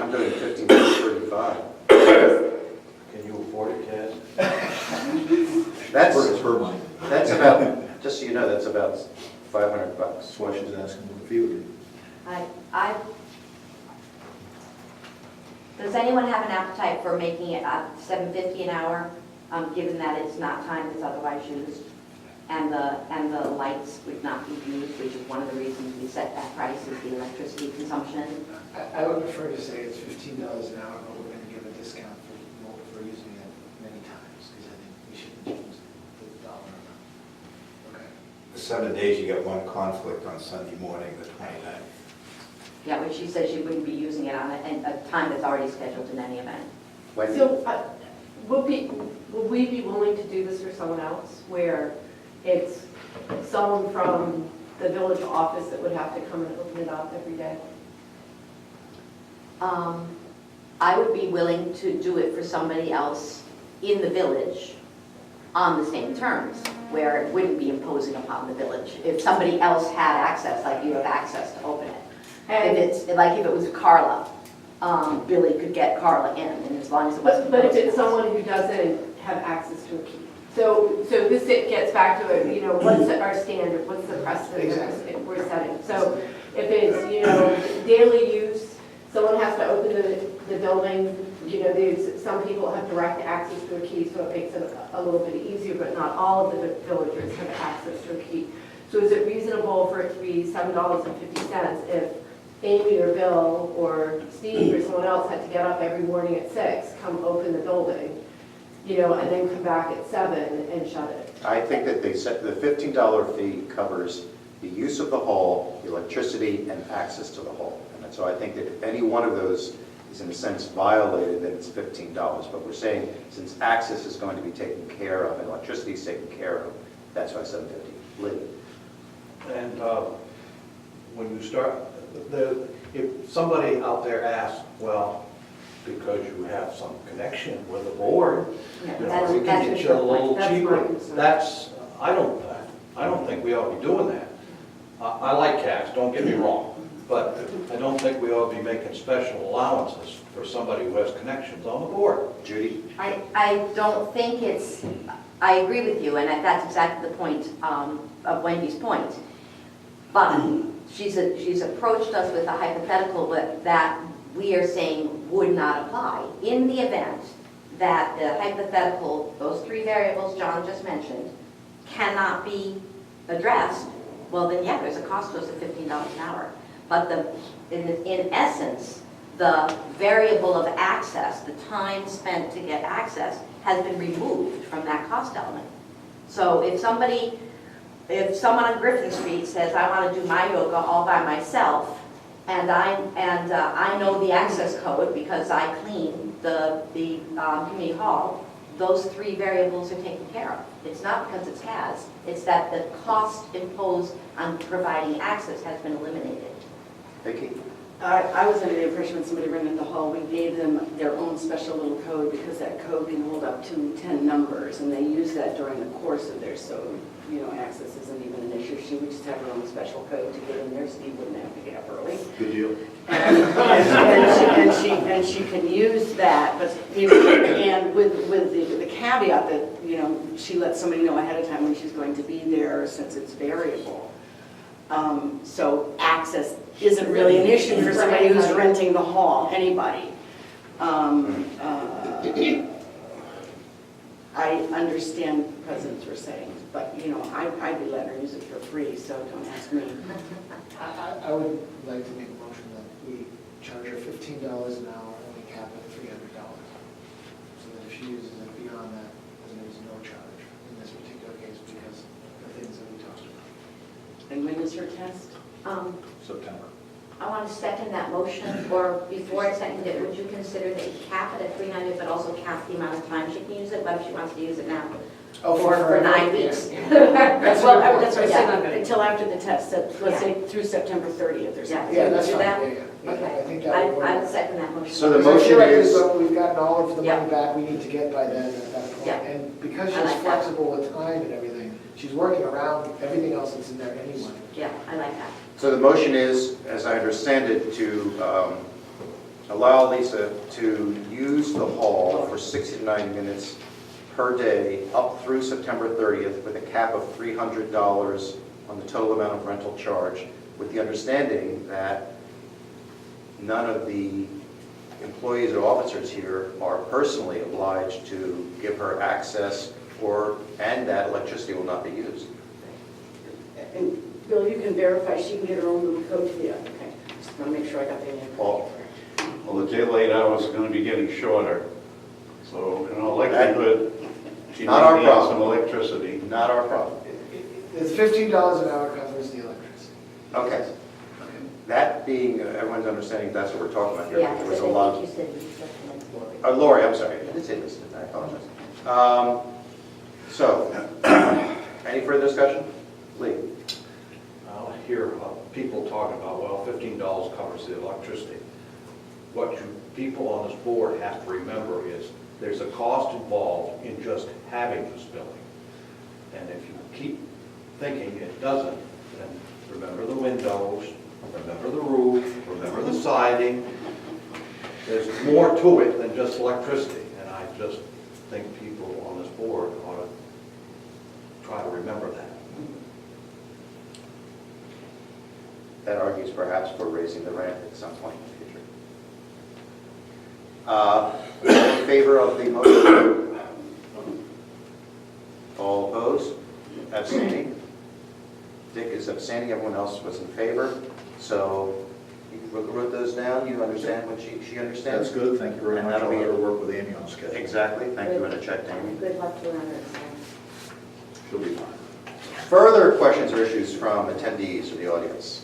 I'm doing 15 to 35. Can you afford it, Kaz? It's her money. That's about, just so you know, that's about $500. That's why she's asking what the fee would be. Does anyone have an appetite for making it $7.50 an hour, given that it's not time that's otherwise used, and the lights would not be used, which is one of the reasons we set that price, is the electricity consumption? I would prefer to say it's $15 an hour, but we're going to give a discount for using it many times, because I think we shouldn't change the dollar amount. Okay. The 7 days, you got one conflict on Sunday morning, the 29th. Yeah, which she says she wouldn't be using it on a time that's already scheduled in any event. Wendy? So, would we be willing to do this for someone else, where it's someone from the village office that would have to come and open it up every day? I would be willing to do it for somebody else in the village on the same terms, where it wouldn't be imposing upon the village. If somebody else had access, like you have access to open it. And If it was Carla, Billy could get Carla in, and as long as it wasn't. But if it's someone who doesn't have access to a key. So this it gets back to it, what's our standard, what's the precedent that we're setting? So if it's, daily use, someone has to open the building, some people have direct access to a key, so it makes it a little bit easier, but not all of the villagers have access to a key. So is it reasonable for it to be $7.50 if Amy or Bill or Steve or someone else had to get up every morning at 6, come open the building, and then come back at 7 and shut it? I think that they set, the $15 fee covers the use of the hall, the electricity, and access to the hall. And so I think that if any one of those is in a sense violated, then it's $15. But we're saying since access is going to be taken care of and electricity is taken care of, that's why $7.50. Lee? And when you start, if somebody out there asks, well, because you have some connection with the board, we can get you a little cheaper. I don't think we ought to be doing that. I like Cass, don't get me wrong, but I don't think we ought to be making special allowances for somebody who has connections on the board. Judy? I don't think I agree with you, and that's exactly the point of Wendy's point. But she's approached us with a hypothetical that we are saying would not apply. In the event that the hypothetical, those 3 variables John just mentioned, cannot be addressed, well then yeah, there's a cost to us of $15 an hour. But in essence, the variable of access, the time spent to get access, has been removed from that cost element. So if someone on Griffin Street says, I want to do my yoga all by myself, and I know the access code because I clean the community hall, those 3 variables are taken care of. It's not because it's Kaz, it's that the cost imposed on providing access has been eliminated. Vicki? I was under the impression when somebody rented the hall, we gave them their own special little code because that code can hold up to 10 numbers, and they use that during the course of their, so, access isn't even an issue. She would just have her own special code to get in there. Steve wouldn't have to get up early. Good deal. And she can use that, but, and with the caveat that, she lets somebody know ahead of time when she's going to be there since it's variable. So access isn't really an issue for somebody who's renting the hall, anybody. I understand what presidents were saying, but, I'd be letting her use it for free, so don't ask me. I would like to make a motion that we charge her $15 an hour and we cap it at $300. So that if she uses it beyond that, then there's no charge in this particular case because of the things that we talked about. And when is her test? September. I want to second that motion, or before I second it, would you consider that you cap it at 300, but also cap the amount of time she can use it? What if she wants to use it now? For 9 weeks? Well, that's what I Yeah. said, until after the test, so let's Yeah. say through September 30th or something. Yeah, that's Do fine. that? Yeah. I Okay. think that would work. I would second that motion. So the Because I feel motion like is, we've gotten all of the Yeah. money back we need to get by then at that point. Yeah. And because I she's like that. flexible with time and everything, she's working around everything else that's in there anyway. Yeah, I like that. so the motion is, as I understand it, to allow Lisa to use the hall for 60 to 90 minutes per day up through September 30th with a cap of $300 on the total amount of rental charge, with the understanding that none of the employees or officers here are personally obliged to give her access and that electricity will not be used. And Bill, you can verify she can get her own little code to the, okay, just want to make sure I got the name. Paul? Well, the daylight hours are gonna be getting shorter, so in all likelihood, she Not our might need some problem. electricity. Not our problem. The $15 an hour covers the electricity. Okay. That being everyone's understanding, that's what we're talking about here. Yeah, There because was a I lot. think you said Lisa and then Lori. Lori, I'm sorry. I did say this, didn't I? I apologize. So, any further discussion? Lee? I'll hear people talking about, well, $15 covers the electricity. What you people on this board have to remember is there's a cost involved in just having this building. And if you keep thinking it doesn't, then remember the windows, remember the roof, remember the siding. There's more to it than just electricity, and I just think people on this board ought to try to remember that. That argues perhaps for raising the rent at some point in the future. All in favor of the motion? All opposed? Abstaining? Dick is abstaining, everyone else was in favor. So you wrote those down, you understand what she understands? That's good, thank you very And much. that'll I'll be- let her work with Amy on the schedule. Exactly, thank you, and a check to Amy. Good luck to her. She'll be fine. Further questions or issues from attendees or the audience?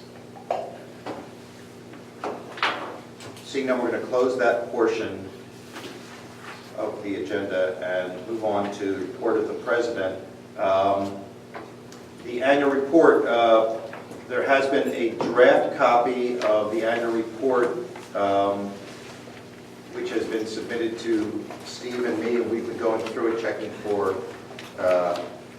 Seeing none, we're going to close that portion of the agenda and move on to the report of the president. The annual report, there has been a draft copy of the annual report which has been submitted to Steve and me, and we've been going through it, checking for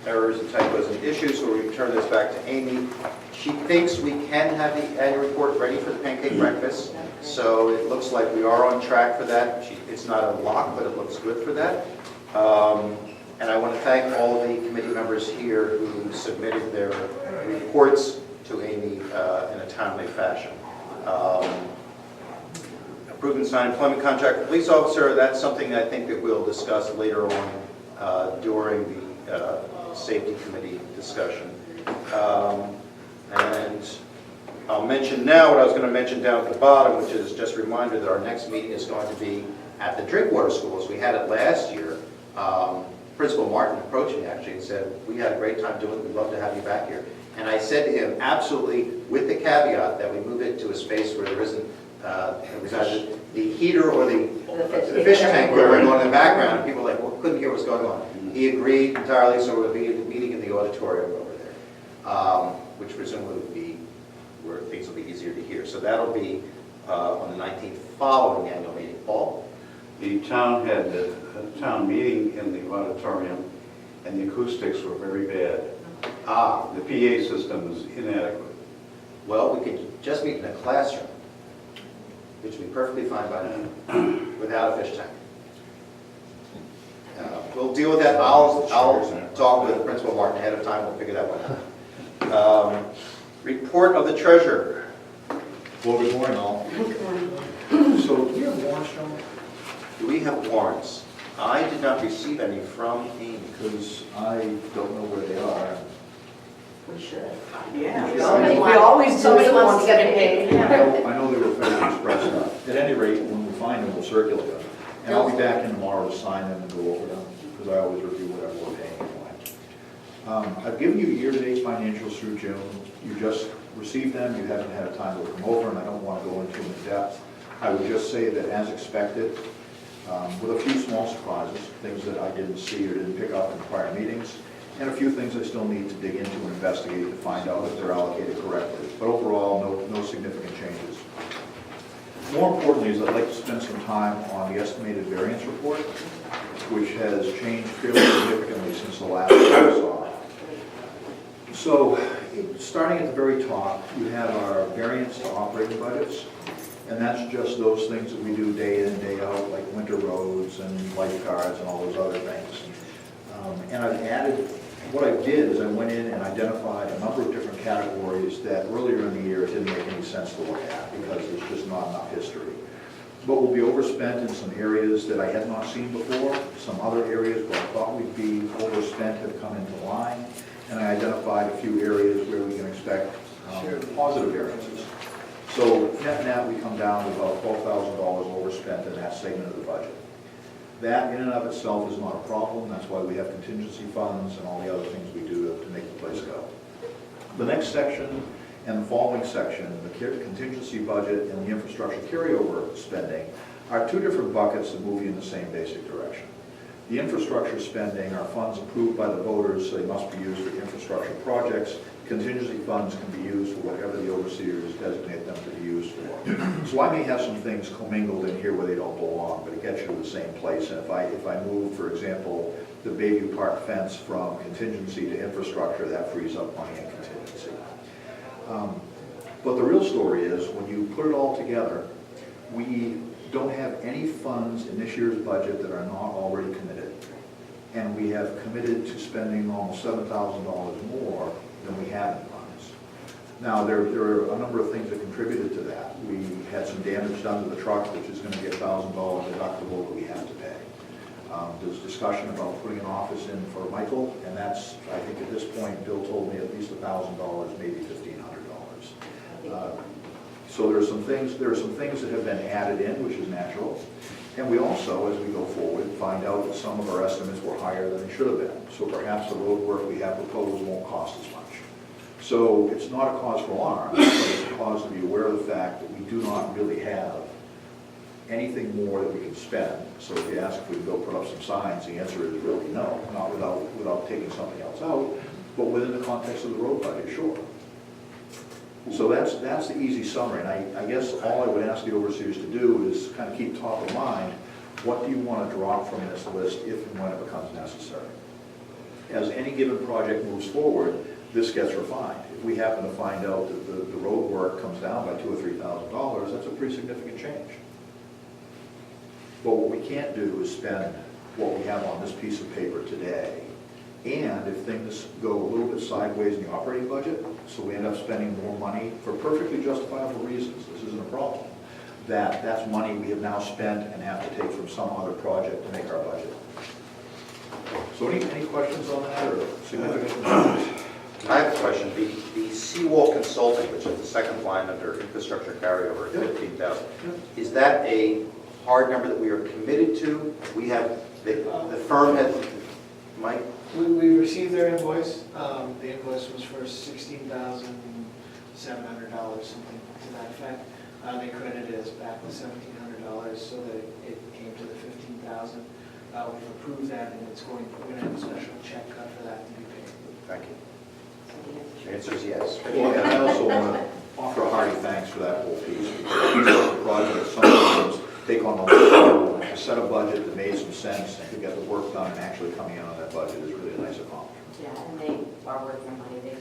errors and typos and issues, so we return this back to Amy. She thinks we can have the annual report ready for the pancake breakfast, so it looks like we are on track for that. It's not a lock, but it looks good for that. And I want to thank all of the committee members here who submitted their reports to Amy in a timely fashion. Approve and sign employment contract for police officer, that's something I think that we'll discuss later on during the safety committee discussion. And I'll mention now what I was going to mention down at the bottom, which is just a reminder that our next meeting is going to be at the Drinkwater School, as we had it last year. Principal Martin approached me actually and said, we had a great time doing it, we'd love to have you back here. And I said to him, absolutely, with the caveat that we move it to a space where there isn't the heater or the fish tank going on in the background, and people are like, well, couldn't hear what's going on. He agreed entirely, so we'll be meeting in the auditorium over there, which presumably would be where things will be easier to hear. So that'll be on the 19th, following the annual meeting. Paul? The town had a town meeting in the auditorium, and the acoustics were very bad. The PA system is inadequate. Well, we could just meet in a classroom, which would be perfectly fine by now, without a fish tank. We'll deal with that. I'll talk with Principal Martin ahead of time. We'll figure that one out. Report of the treasurer. Well, good morning, all. So, do you have warrants, John? Do we have warrants? I did not receive any from Amy. Because I don't know where they are. We should. Yeah, Somebody we always do. Somebody if wants to someone get paid. I know they were Federal Express stuff. At any rate, when we find them, we'll circulate them. And I'll be back in tomorrow to sign them and go over them, because I always review whatever we're paying anyway. I've given you year-to-date financials through June. You just received them, you haven't had time to look them over, and I don't want to go into them in depth. I would just say that as expected, with a few small surprises, things that I didn't see or didn't pick up in prior meetings, and a few things I still need to dig into and investigate to find out if they're allocated correctly. But overall, no significant changes. More importantly is I'd like to spend some time on the estimated variance report, which has changed fairly significantly since the last time we saw it. So, starting at the very top, you have our variance to operating budgets, and that's just those things that we do day in, day out, like winter roads and lifeguards and all those other things. And I've added, what I did is I went in and identified a number of different categories that earlier in the year it didn't make any sense to look at because there's just not enough history. But we'll be overspent in some areas that I had not seen before. Some other areas where I thought we'd be overspent have come into line. And I identified a few areas where we can expect positive variances. So net, we come down to about $12,000 overspent in that segment of the budget. That in and of itself is not a problem. That's why we have contingency funds and all the other things we do to make the place go. The next section and the following section, the contingency budget and the infrastructure carryover spending, are two different buckets that move you in the same basic direction. The infrastructure spending are funds approved by the voters, so they must be used for infrastructure projects. Contingency funds can be used for whatever the overseers designate them to be used for. So I may have some things commingled in here where they don't belong, but it gets you to the same place. And if I move, for example, the Bayview Park fence from contingency to infrastructure, that frees up money in contingency. But the real story is, when you put it all together, we don't have any funds in this year's budget that are not already committed. And we have committed to spending almost $7,000 more than we have in funds. Now, there are a number of things that contributed to that. We had some damage done to the truck, which is going to get $1,000 deductible that we have to pay. There's discussion about putting an office in for Michael, and that's, I think at this point, Bill told me at least $1,000, maybe $1,500. So there are some things that have been added in, which is natural. And we also, as we go forward, find out that some of our estimates were higher than they should have been. So perhaps the road work we have proposed won't cost as much. So it's not a cause for alarm, but it's a cause to be aware of the fact that we do not really have anything more that we can spend. So if you ask if we can go put up some signs, the answer is really no, not without taking something else out, but within the context of the road budget, sure. So that's the easy summary, and I guess all I would ask the overseers to do is kind of keep top of mind, what do you want to drop from this list if and when it becomes necessary? As any given project moves forward, this gets refined. If we happen to find out that the road work comes down by $2,000 or $3,000, that's a pretty significant change. But what we can't do is spend what we have on this piece of paper today. And if things go a little bit sideways in the operating budget, so we end up spending more money for perfectly justifiable reasons, this isn't a problem, that's money we have now spent and have to take from some other project to make our budget. So any questions on that or significant concerns? I have a question. The seawall consulting, which is the second line under infrastructure carryover at 15,000, is that a hard number that we are committed to? We have, the firm has, Mike? We received their invoice. The invoice was for $16,700, something to that effect. They credited us back with $1,700 so that it came to the $15,000. We've approved that, and we're going to have a special check cut for that to be paid. Thank you. The answer is yes. Well, and I also want to offer a hearty thanks for that whole piece. Because these projects sometimes take on a set of budget that made some sense and to get the work done and actually coming in on that budget is really a nice accomplishment. Yeah, and they are worth their money. They're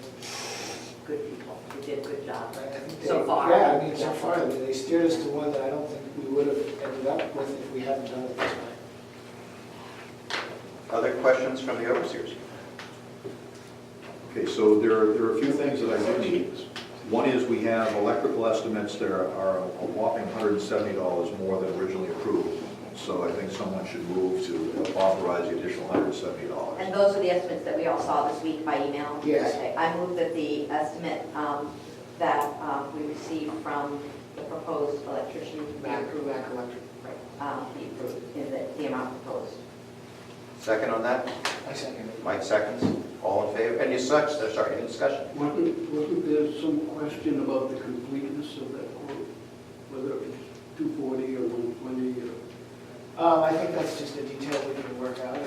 good people. They did a good job I think so far. Yeah, I mean, so far, they steered us to one that I don't think we would have ended up with if we hadn't done it this way. Other questions from the overseers? Okay, so there are a few things that I do need. One is we have electrical estimates that are a whopping $170 more than originally approved. So I think someone should move to authorize the additional $170. And those are the estimates that we all saw this week by email? Yes. Okay, I move that the estimate that we received from the proposed electrician. Mac Electric. Be approved in the amount proposed. Second on that? I second it. Mike seconds. All in favor? Any discussion? Wasn't there some question about the completeness of that quote? Whether it was 240 or 120 or? I think that's just a detail we can work out.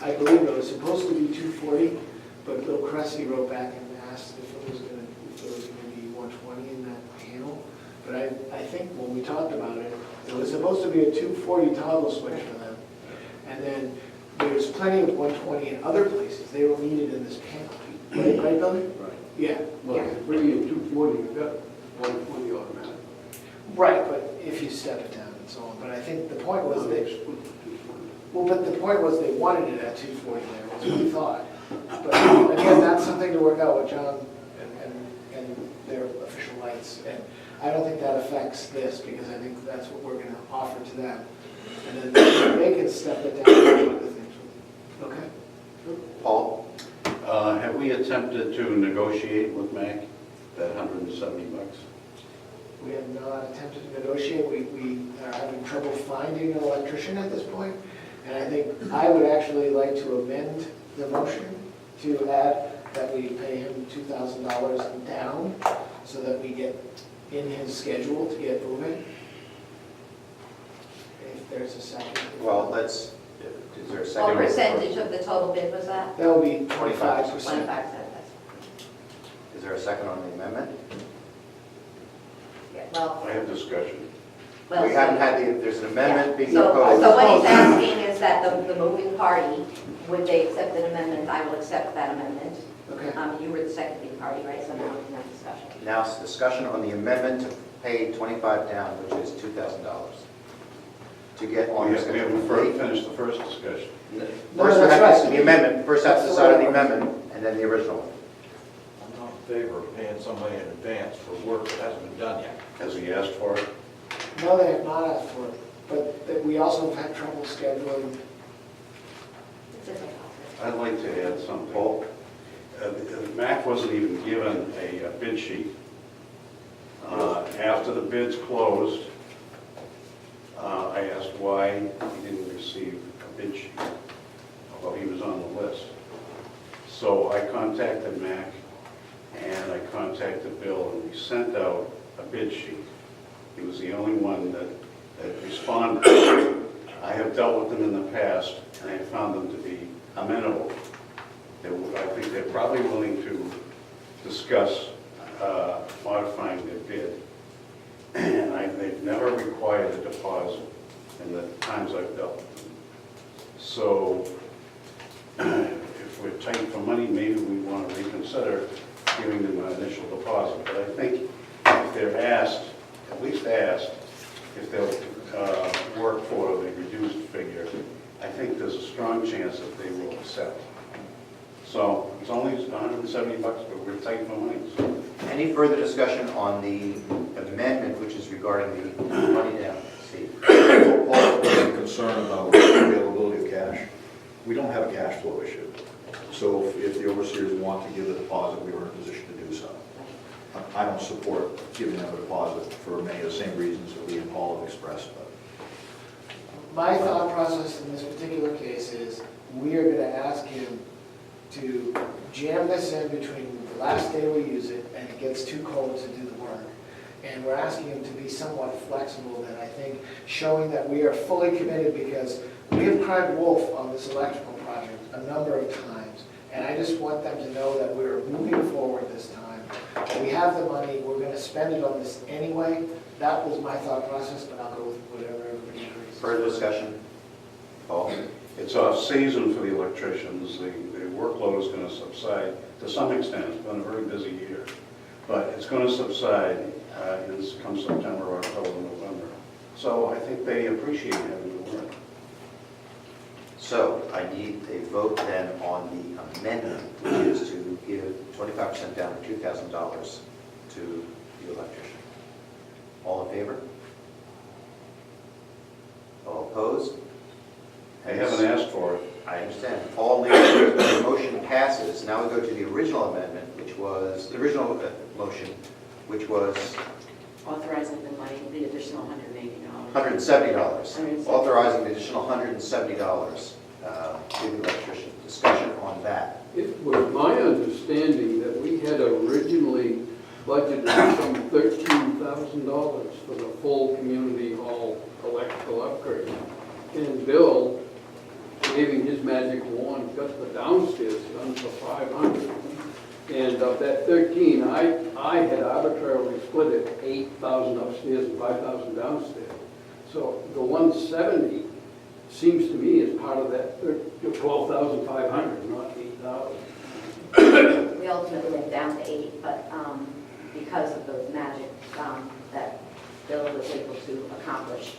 I believe it was supposed to be 240, but Bill Cressy wrote back and asked if it was going to be 120 in that panel. But I think when we talked about it, it was supposed to be a 240 toggle switch for them. And then there's plenty of 120 in other places. They were needed in this panel. Right, Billy? Right. Yeah. Well, if you bring in 240, you've got 120 automatic. Right, but if you step it down and so on. But I think the point was but the point was they wanted it at 240 there, was what we thought. But again, that's something to work out with John and their official lights. And I don't think that affects this, because I think that's what we're going to offer to them. And then they can step it down and do other things with it. Okay? Paul? Have we attempted to negotiate with MAC that $170? We have not attempted to negotiate. We are having trouble finding an electrician at this point. And I think I would actually like to amend the motion to add that we pay him $2,000 down so that we get in his schedule to get moving. If there's a second. Well, is there a second? What percentage of the total bid was that? That will be 25%. 25%. That's Is there a second on the amendment? yeah, well. I have discussion. Well, We haven't had there's an amendment being So proposed. what he's asking is that the moving party, would they accept an amendment? I will accept that amendment. Okay. You were the seconding party, right? So now we can have discussion. Now, discussion on the amendment to pay 25 down, which is $2,000. To get on We your schedule. haven't finished the first discussion. First, we that's have right. the amendment, first have to That's decide on the the way it amendment, and then the original one. I'm not in favor of paying somebody in advance for work that hasn't been done yet. Has he asked for it? No, they have not asked for it. But we also have had trouble scheduling. It's difficult. I'd like to add something. Paul, MAC wasn't even given a bid sheet. After the bids closed, I asked why he didn't receive a bid sheet, although he was on the list. So I contacted MAC and I contacted Bill, and we sent out a bid sheet. He was the only one that responded. I have dealt with them in the past, and I found them to be amenable. I think they're probably willing to discuss modifying their bid. And they've never required a deposit in the times I've dealt with them. So if we're tight for money, maybe we want to reconsider giving them an initial deposit. But I think if they're asked, at least asked, if they'll work for the reduced figure, I think there's a strong chance that they will accept. So it's only $170, but we're tight for money. So. Any further discussion on the amendment, which is regarding the money down? Steve? Paul, there's a concern about availability of cash. We don't have a cash flow issue. So if the overseers want to give a deposit, we are in a position to do so. I don't support giving them a deposit for many of the same reasons that Lee and Paul have expressed. But My thought process in this particular case is we are going to ask him to jam this in between the last day we use it and it gets too cold to do the work. And we're asking him to be somewhat flexible, that I think showing that we are fully committed, because we have cried wolf on this electrical project a number of times. And I just want them to know that we're moving forward this time. We have the money, we're going to spend it on this anyway. That was my thought process, but I'll go with whatever everybody agrees. Further discussion? Paul? It's off-season for the electricians. The workload is going to subside to some extent. It's been a very busy year. But it's going to subside come September, October, November. So I think they appreciate having the work. So I need a vote then on the amendment, which is to give 25% down to $2,000 to the electrician. All in favor? All opposed? They haven't asked for it. I understand. All in favor, the motion passes. Now we go to the original amendment, which which was, the original motion, which was Authorizing the money, the additional $180. $170. Authorizing the additional $170 to the electrician. Discussion on that. It was my understanding that we had originally budgeted some $13,000 for the full community hall electrical upgrade. And Bill, waving his magic wand, got the downstairs done for $500. And of that 13, I had arbitrarily split it, 8,000 upstairs and 5,000 downstairs. So the 170 seems to me is part of that 12,500, not 8,000. We ultimately went down to 8, but because of the magic that Bill was able to accomplish.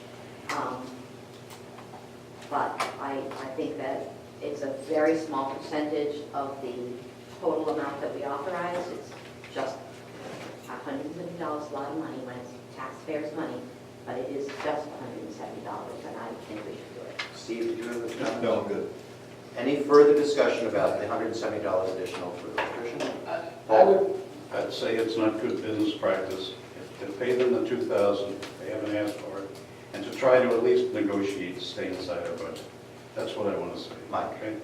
But I think that it's a very small percentage of the total amount that we authorize. It's just $170, a lot of money when it's taxpayers' money, but it is just $170, and I think we should do it. Steve, did you have a comment? No, I'm good. Any further discussion about the $170 additional for the electrician? I'd say it's not good business practice to pay them the $2,000, they haven't asked for it, and to try to at least negotiate to stay inside our budget. That's what I want to say. Mike? Okay?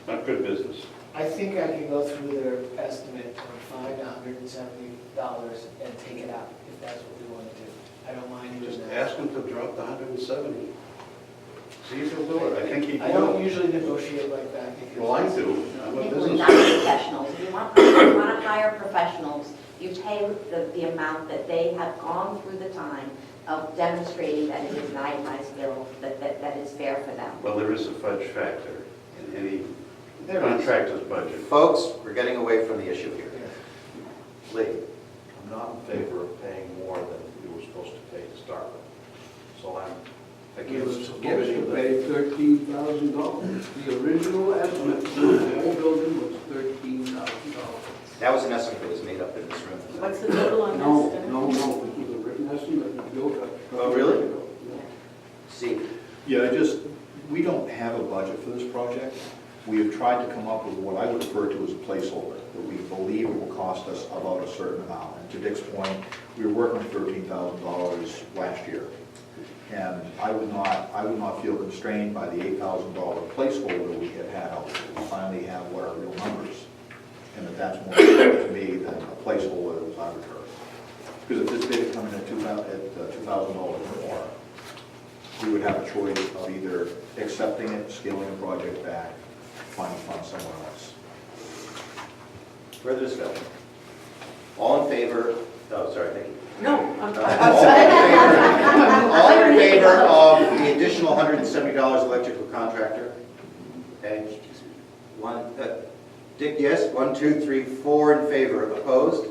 Not good business. I think I can go through their estimate and find $170 and take it out, if that's what we want to do. I don't mind Just doing that. ask them to drop the 170. See if he'll do it. I think he I don't will. usually negotiate like that. Well, I do. I'm a We're business not person. professionals. If you want to hire professionals, you pay the amount that they have gone through the time of demonstrating that it is an itemized bill, that is fair for them. Well, there is a fudge factor in any There is. contractor's budget. Folks, we're getting away from the issue here. Lee? I'm not in favor of paying more than you were supposed to pay to start with. So I'm We were against supposed giving you to the... pay $13,000. The original estimate for the whole building was $13,000. That was an estimate that was made up in this room. What's the total on this? No, this was a written estimate that Bill got. Oh, really? Yeah. Steve? Yeah, we don't have a budget for this project. We have tried to come up with what I would refer to as a placeholder, that we believe it will cost us about a certain amount. And to Dick's point, we were working with $13,000 last year. And I would not feel constrained by the $8,000 placeholder we had out there. We finally have what are real numbers. And that's more important to me than a placeholder that was arbitrary. Because if this bid had come in at $2,000 more, we would have a choice of either accepting it, scaling the project back, finding funds somewhere else. Further discussion? All in favor, oh, sorry, thank you. No, All in favor of the additional $170 electrical contractor? Okay. Dick, yes? 1, 2, 3, 4 in favor. Opposed?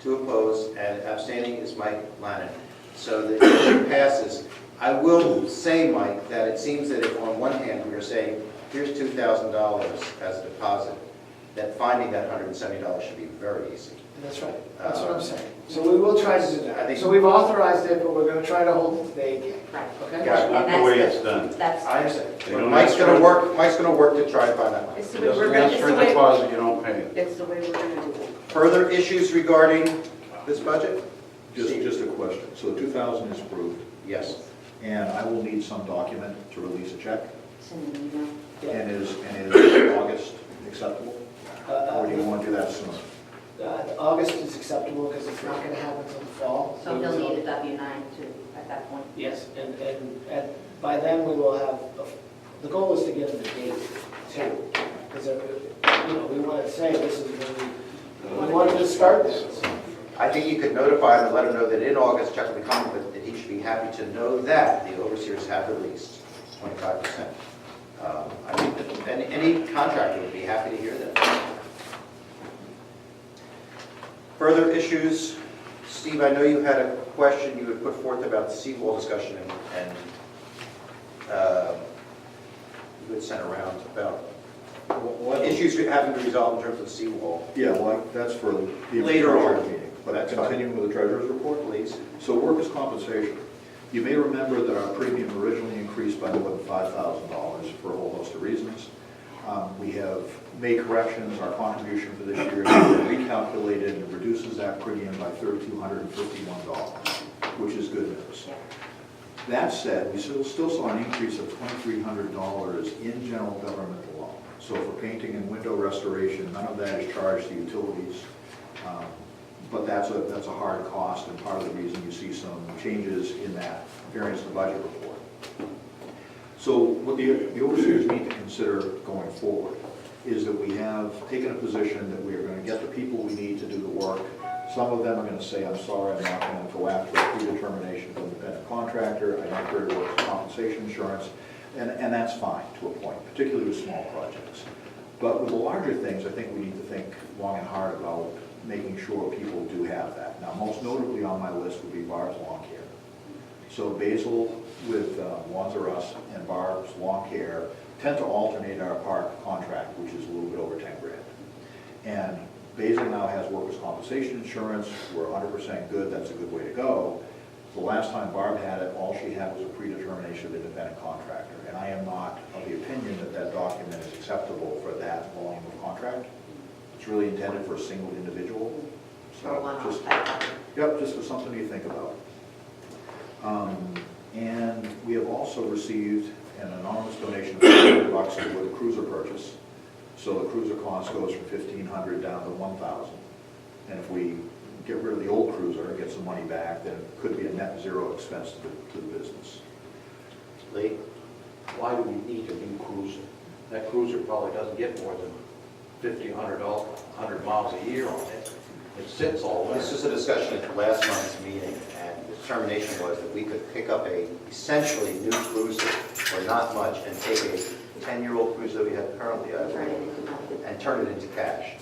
2 opposed, and abstaining is Mike Lannon. So the issue passes. I will say, Mike, that it seems that if on one hand we are saying, here's $2,000 as a deposit, that finding that $170 should be very easy. That's right. That's what I'm saying. So we will try to do I that. think- So we've authorized it, but we're going to try to hold it to the 8K. Right. Okay? Got it. Not the way it's done. That's, I understand. They don't Mike's ask going to for- work. Mike's going to work to try to find that money. it's the It way doesn't we're ask going for a deposit, you don't pay it. It's the way we're going to do it. Further issues regarding this budget? Just a question. So the 2,000 is approved, Yes. and I will need some document to release a check. send an email. And is August acceptable? Or do you want to do that sooner? August is acceptable because it's not going to happen until the fall. So he'll need a W-9 too at that point. Yes, and by then we will have, the goal is to get them the date too. Because, we want to say this is when we wanted to start this. I think you could notify him and let him know that in August, check will be coming, but that he should be happy to know that the overseers have released 25%. I think that any contractor would be happy to hear that. Further issues? Steve, I know you had a question you had put forth about the seawall discussion and you had sent around about what issues having to be resolved in terms of the seawall. Yeah, well, that's for the Later on. treasurer's meeting. But That's fine. continuing with the treasurer's report, Please. So workers' compensation. You may remember that our premium originally increased by more than $5,000 for a whole host of reasons. We have made corrections, our contribution for this year has been recalculated and reduces that premium by $3,251, which is good news. That said, we still saw an increase of $2,300 in general government alone. So for painting and window restoration, none of that is charged to utilities. But that's a hard cost, and part of the reason you see some changes in that variance to budget report. So what the overseers need to consider going forward is that we have taken a position that we are going to get the people we need to do the work. Some of them are going to say, I'm sorry, I'm not going to go after a predetermination from the independent contractor. I don't care to work compensation insurance, and that's fine to a point, particularly with small projects. But with the larger things, I think we need to think long and hard about making sure people do have that. Now, most notably on my list would be Barb's Lawn Care. So Basil with Lawns R Us and Barb's Lawn Care tend to alternate our park contract, which is a little bit over 10 grand. And Basil now has workers' compensation insurance. We're 100% good. That's a good way to go. The last time Barb had it, all she had was a predetermination of independent contractor. And I am not of the opinion that that document is acceptable for that volume of contract. It's really intended for a single individual. So just, yep, just for something you think about. And we have also received an anonymous donation of $500 for the cruiser purchase. So the cruiser cost goes from $1,500 down to $1,000. And if we get rid of the old cruiser and get some money back, then it could be a net zero expense to the business. Lee? Why do we need a new cruiser? That cruiser probably doesn't get more than 50, 100 miles a year on it. It sits all winter. This was a discussion at last month's meeting, and the determination was that we could pick up a essentially new cruiser for not much and take a 10-year-old cruiser we have currently, and turn it into cash.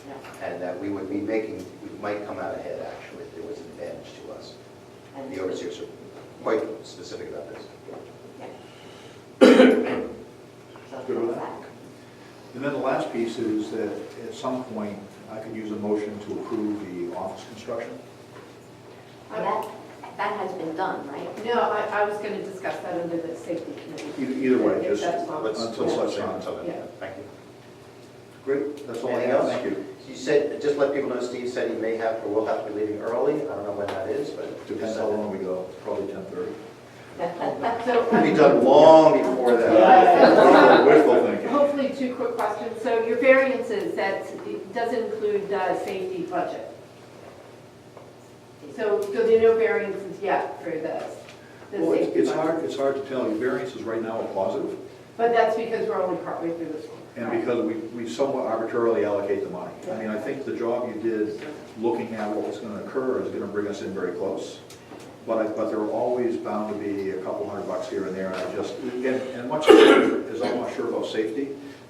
And that we would be making, we might come out ahead actually. There was an advantage to us. And the overseers are quite specific about this. Good with that? And then the last piece is that at some point, I could use a motion to approve the office construction. That has been done, right? No, I was going to discuss that under the safety committee. Either way, If just that's fine. until such time. Until then. Yeah. Thank you. Great, that's all I Anything have, else? thank you. You said, just let people know, Steve said he may have, or will have to be leaving early. I don't know when that is, but. Depends how long we go, probably 10:30. So, It'll be done long before that. Wishful thinking. hopefully 2 quick questions. So your variances, that doesn't include safety budget. So there are no variances yet for this? Well, safety it's budget. hard to tell. Your variances right now are positive, But that's because we're only partway through this one. and because we somewhat arbitrarily allocate the money. I mean, I think the job you did looking at what was going to occur is going to bring us in very close. But there are always bound to be a couple $100 here and there, and I just, and much as I'm not sure about safety,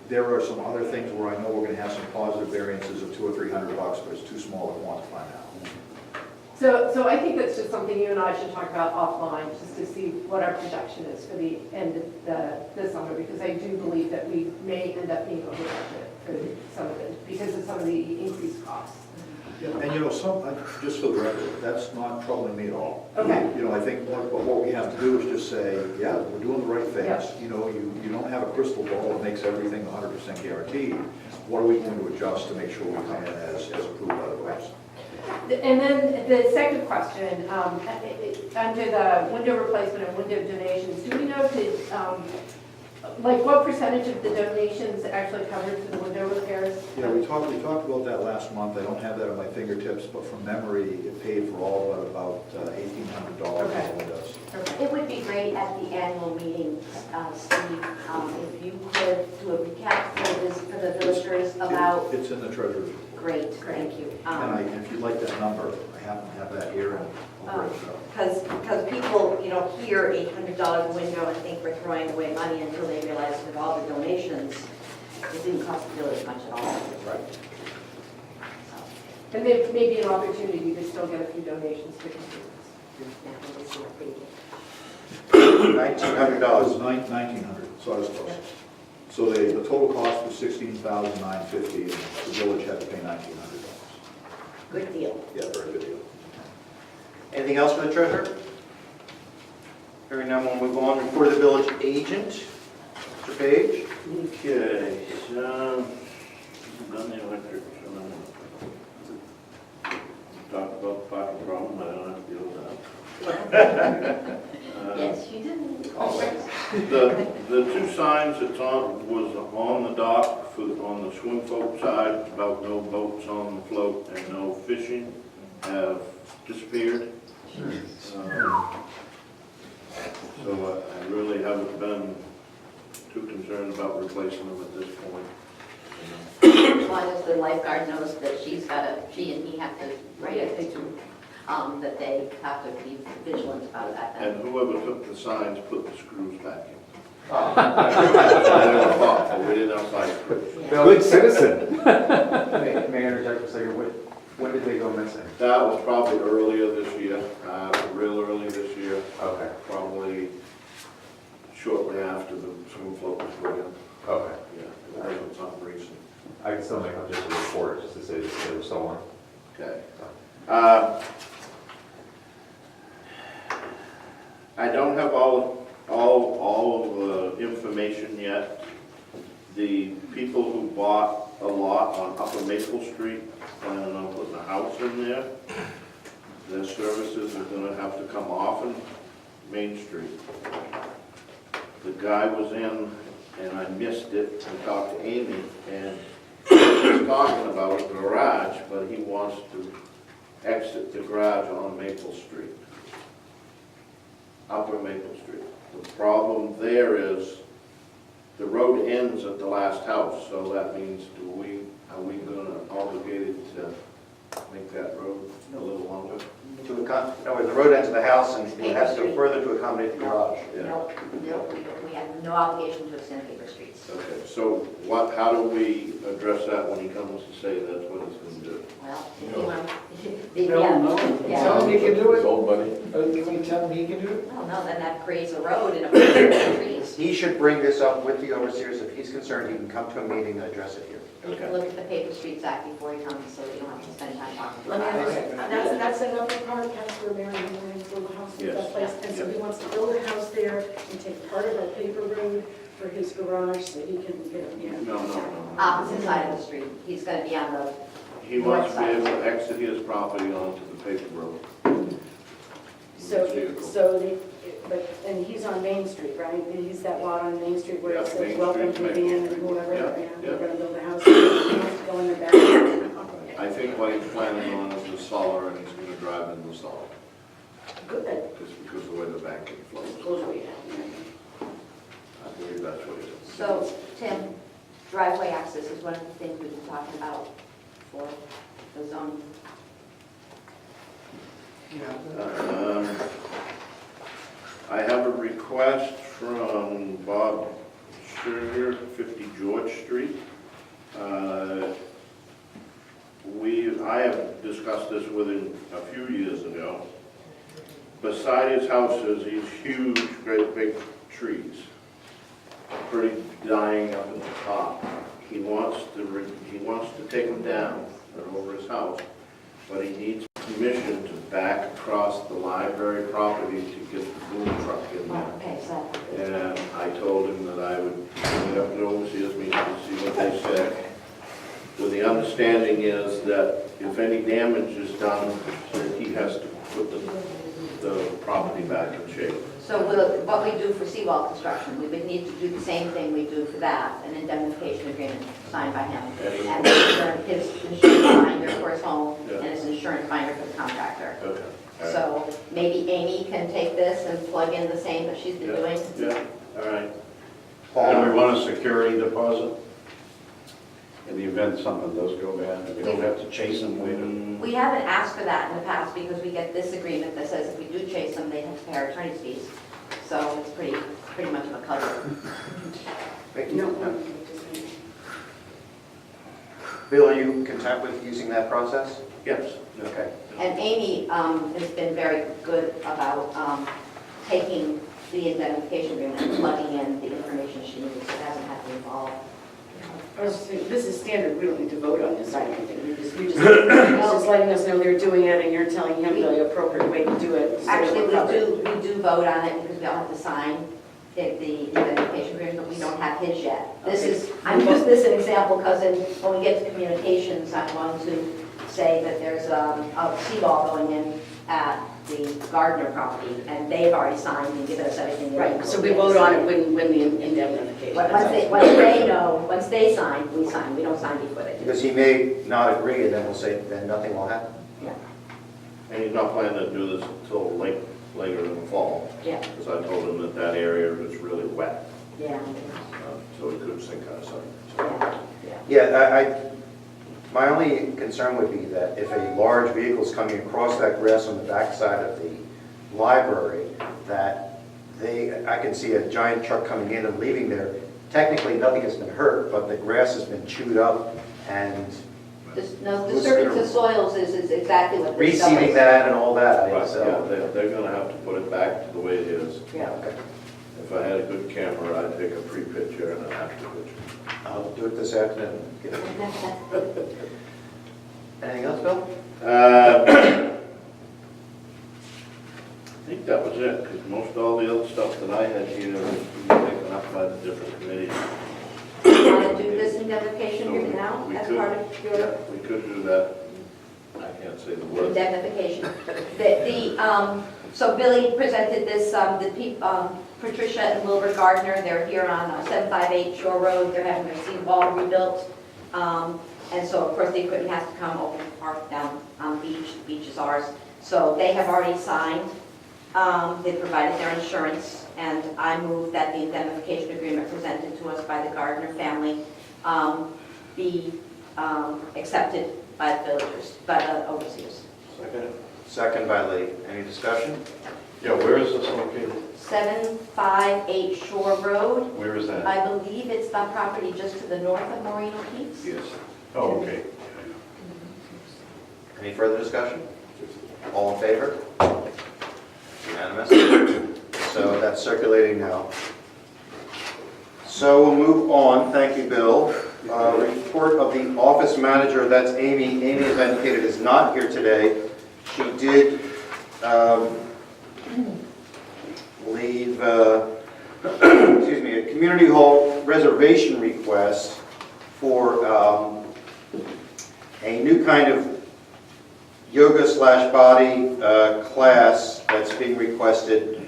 there are some other things where I know we're going to have some positive variances of $200 or $300, but it's too small to quantify now. So I think that's just something you and I should talk about offline, just to see what our projection is for the end of the summer, because I do believe that we may end up being over budget for some of it, because of some of the increased costs. And you know, just for the record, that's not troubling me at all. Okay. You know, I think what we have to do is just say, yeah, we're doing the right things. Yeah. You know, you don't have a crystal ball that makes everything 100% guaranteed. What are we going to adjust to make sure we come in as approved by the boards? And then the second question, under the window replacement and window donations, do we know like what percentage of the donations actually covered for the window repairs? Yeah, we talked about that last month. I don't have that at my fingertips, but from memory, it paid for all but about $1,800 Okay. in windows. It would be great at the annual meeting, Steve, if you could do a recap for the villagers about, It's in the treasurer's report. great, thank you. And if you'd like that number, I happen to have that here, and I'll break it up. Because people, you know, hear $800 a window and think we're throwing away money until they realize with all the donations, it didn't cost the village much at all. Right. And there may be an opportunity to still get a few donations to complete this. Yeah, it was pretty good. It was $1,900. $1,900, so I was close. So the total cost was $16,950, and the village had to pay $1,900. Good deal. Yeah, very good deal. Anything else for the treasurer? Hearing none, we'll move on. Report of the village agent, Mr. Page. Okay, so, done the electric, talk about the parking problem, I don't have to deal with that. Yes, you did. The two signs that's was on the dock on the swim folk side about no boats on the float and no fishing have disappeared. So I really haven't been too concerned about replacing them at this point. As long as the lifeguard knows that she and he have to write it to, that they have to be vigilant about that. And whoever took the signs put the screws back in. They were thoughtful, we didn't have side screws. Good citizen. May I interject for a second? When did they go missing? That was probably earlier this year, real early this year. Okay. Probably shortly after the swim float was put in. Okay. Yeah, it wasn't something recent. I can still make up just a report just to say that they were stolen. Okay. I don't have all of the information yet. The people who bought a lot on Upper Maple Street, planning on putting a house in there, their services are gonna have to come off in Main Street. The guy was in, and I missed it, and talked to Amy, and he was talking about a garage, but he wants to exit the garage on Maple Street. Upper Maple Street. The problem there is the road ends at the last house, so that means are we gonna obligated to make that road a little longer? No, the road ends at the house and it has to go further to accommodate the garage. Yeah. Nope, we have no obligation to extend paper streets. Okay, so how do we address that when he comes to say that's what he's gonna do? Well, if you want, Tell him he can do it. Old buddy. Can we tell him he can do it? well, no, then that creates a road and a bunch of trees. He should bring this up with the overseers. If he's concerned, he can come to a meeting and address it here. You can look at the paper streets act before he comes, so you don't have to spend time talking to Let me him. understand, that's another part of Councilor Marion, he wants to build a house in Yes. that place, and so he wants to build a house there and take part of our paper road for his garage so he can, No. Opposite side of the street. He's gonna be on the, He wants to be able to exit his property onto the paper road. and he's on Main Street, right? He's that lot on Main Street where Yeah, it says Main welcome Street, to Main Dan and whoever, Yeah, and yeah. we're gonna build a house, he wants to go in the back. I think what he's planning on is the solar, and he's gonna drive in the solar, Good, just because of the way the banking flows. goes way down. I believe that's what it is. so, Tim, driveway access is one of the things we've been talking about for the zone. I have a request from Bob Sugar, 50 George Street. I have discussed this with him a few years ago. Beside his house is these huge, great big trees, pretty dying up at the top. He wants to take them down. They're over his house, but he needs permission to back across the library property to get the boom truck in there. Okay, so, And I told him that I would bring it up to overseers meeting to see what they said. With the understanding is that if any damage is done, that he has to put the property back in shape. so what we do for seawall construction, we would need to do the same thing we do for that, an indemnification agreement signed by him. And his insurance binder for his home and his insurance binder for the contractor. Okay. All right. So maybe Amy can take this and plug in the same that she's been doing. Yeah, all right. And we want a security deposit in the event something does go bad, and we don't have to chase them later. We haven't asked for that in the past because we get this agreement that says if we do chase them, they have to pay our attorney's fees. So it's pretty much of a cover. Bill, are you content with using that process? Yes. Okay. And Amy has been very good about taking the indemnification agreement and plugging in the information she needs, so it hasn't had to involve. This is standard, we don't need to vote on this, I don't think. You're just letting us know they're doing it, and you're telling him the appropriate way to do it. Actually, we do vote on it because we all have to sign the indemnification agreement, but we don't have his yet. This is, I'm using this as an example because when we get to communications, I'm going to say that there's a seawall going in at the Gardner property, and they've already signed and given us everything. Right, so we vote on it when the indemnification. Once they sign, we sign. We don't sign before they do. Because he may not agree, and then we'll say, then nothing will happen. Yeah. And he's not planning to do this until later in the fall. Yeah. Because I told him that that area is really wet, Yeah. so it could sink out of sight. Yeah. My only concern would be that if a large vehicle is coming across that grass on the backside of the library, that I can see a giant truck coming in and leaving there. Technically, nothing has been hurt, but the grass has been chewed up and No, disturbance of soils is exactly what this stuff reseeding is. that and all that. Right, So, yeah, they're gonna have to put it back to the way it is. Yeah. okay. If I had a good camera, I'd take a pre-picture and an after picture. I'll do it this afternoon. Anything else, Bill? I think that was it, because most all the other stuff that I had here was taken up by the different committees. You want to do this indemnification So agreement now we as could- part of your Yeah, we could do that. I can't say the word. indemnification? So Billy presented this, Patricia and Wilbur Gardner, they're here on 758 Shore Road, they're having their seawall rebuilt. And so, of course, the equipment has to come over and park down on the beach. The beach is ours. So they have already signed. They provided their insurance, and I move that the indemnification agreement presented to us by the Gardner family be accepted by the villagers, by the overseers. Second? Second by Lee. Any discussion? Yeah, where is this located? 758 Shore Road. Where is that? I believe it's the property just to the north of Moreno Keats. Yes. Oh, okay. Any further discussion? All in favor? Unanimous? So that's circulating now. So we'll move on. Thank you, Bill. Report of the office manager, that's Amy. Amy, as indicated, is not here today. She did leave excuse me, a community hall reservation request for a new kind of yoga / body class that's being requested.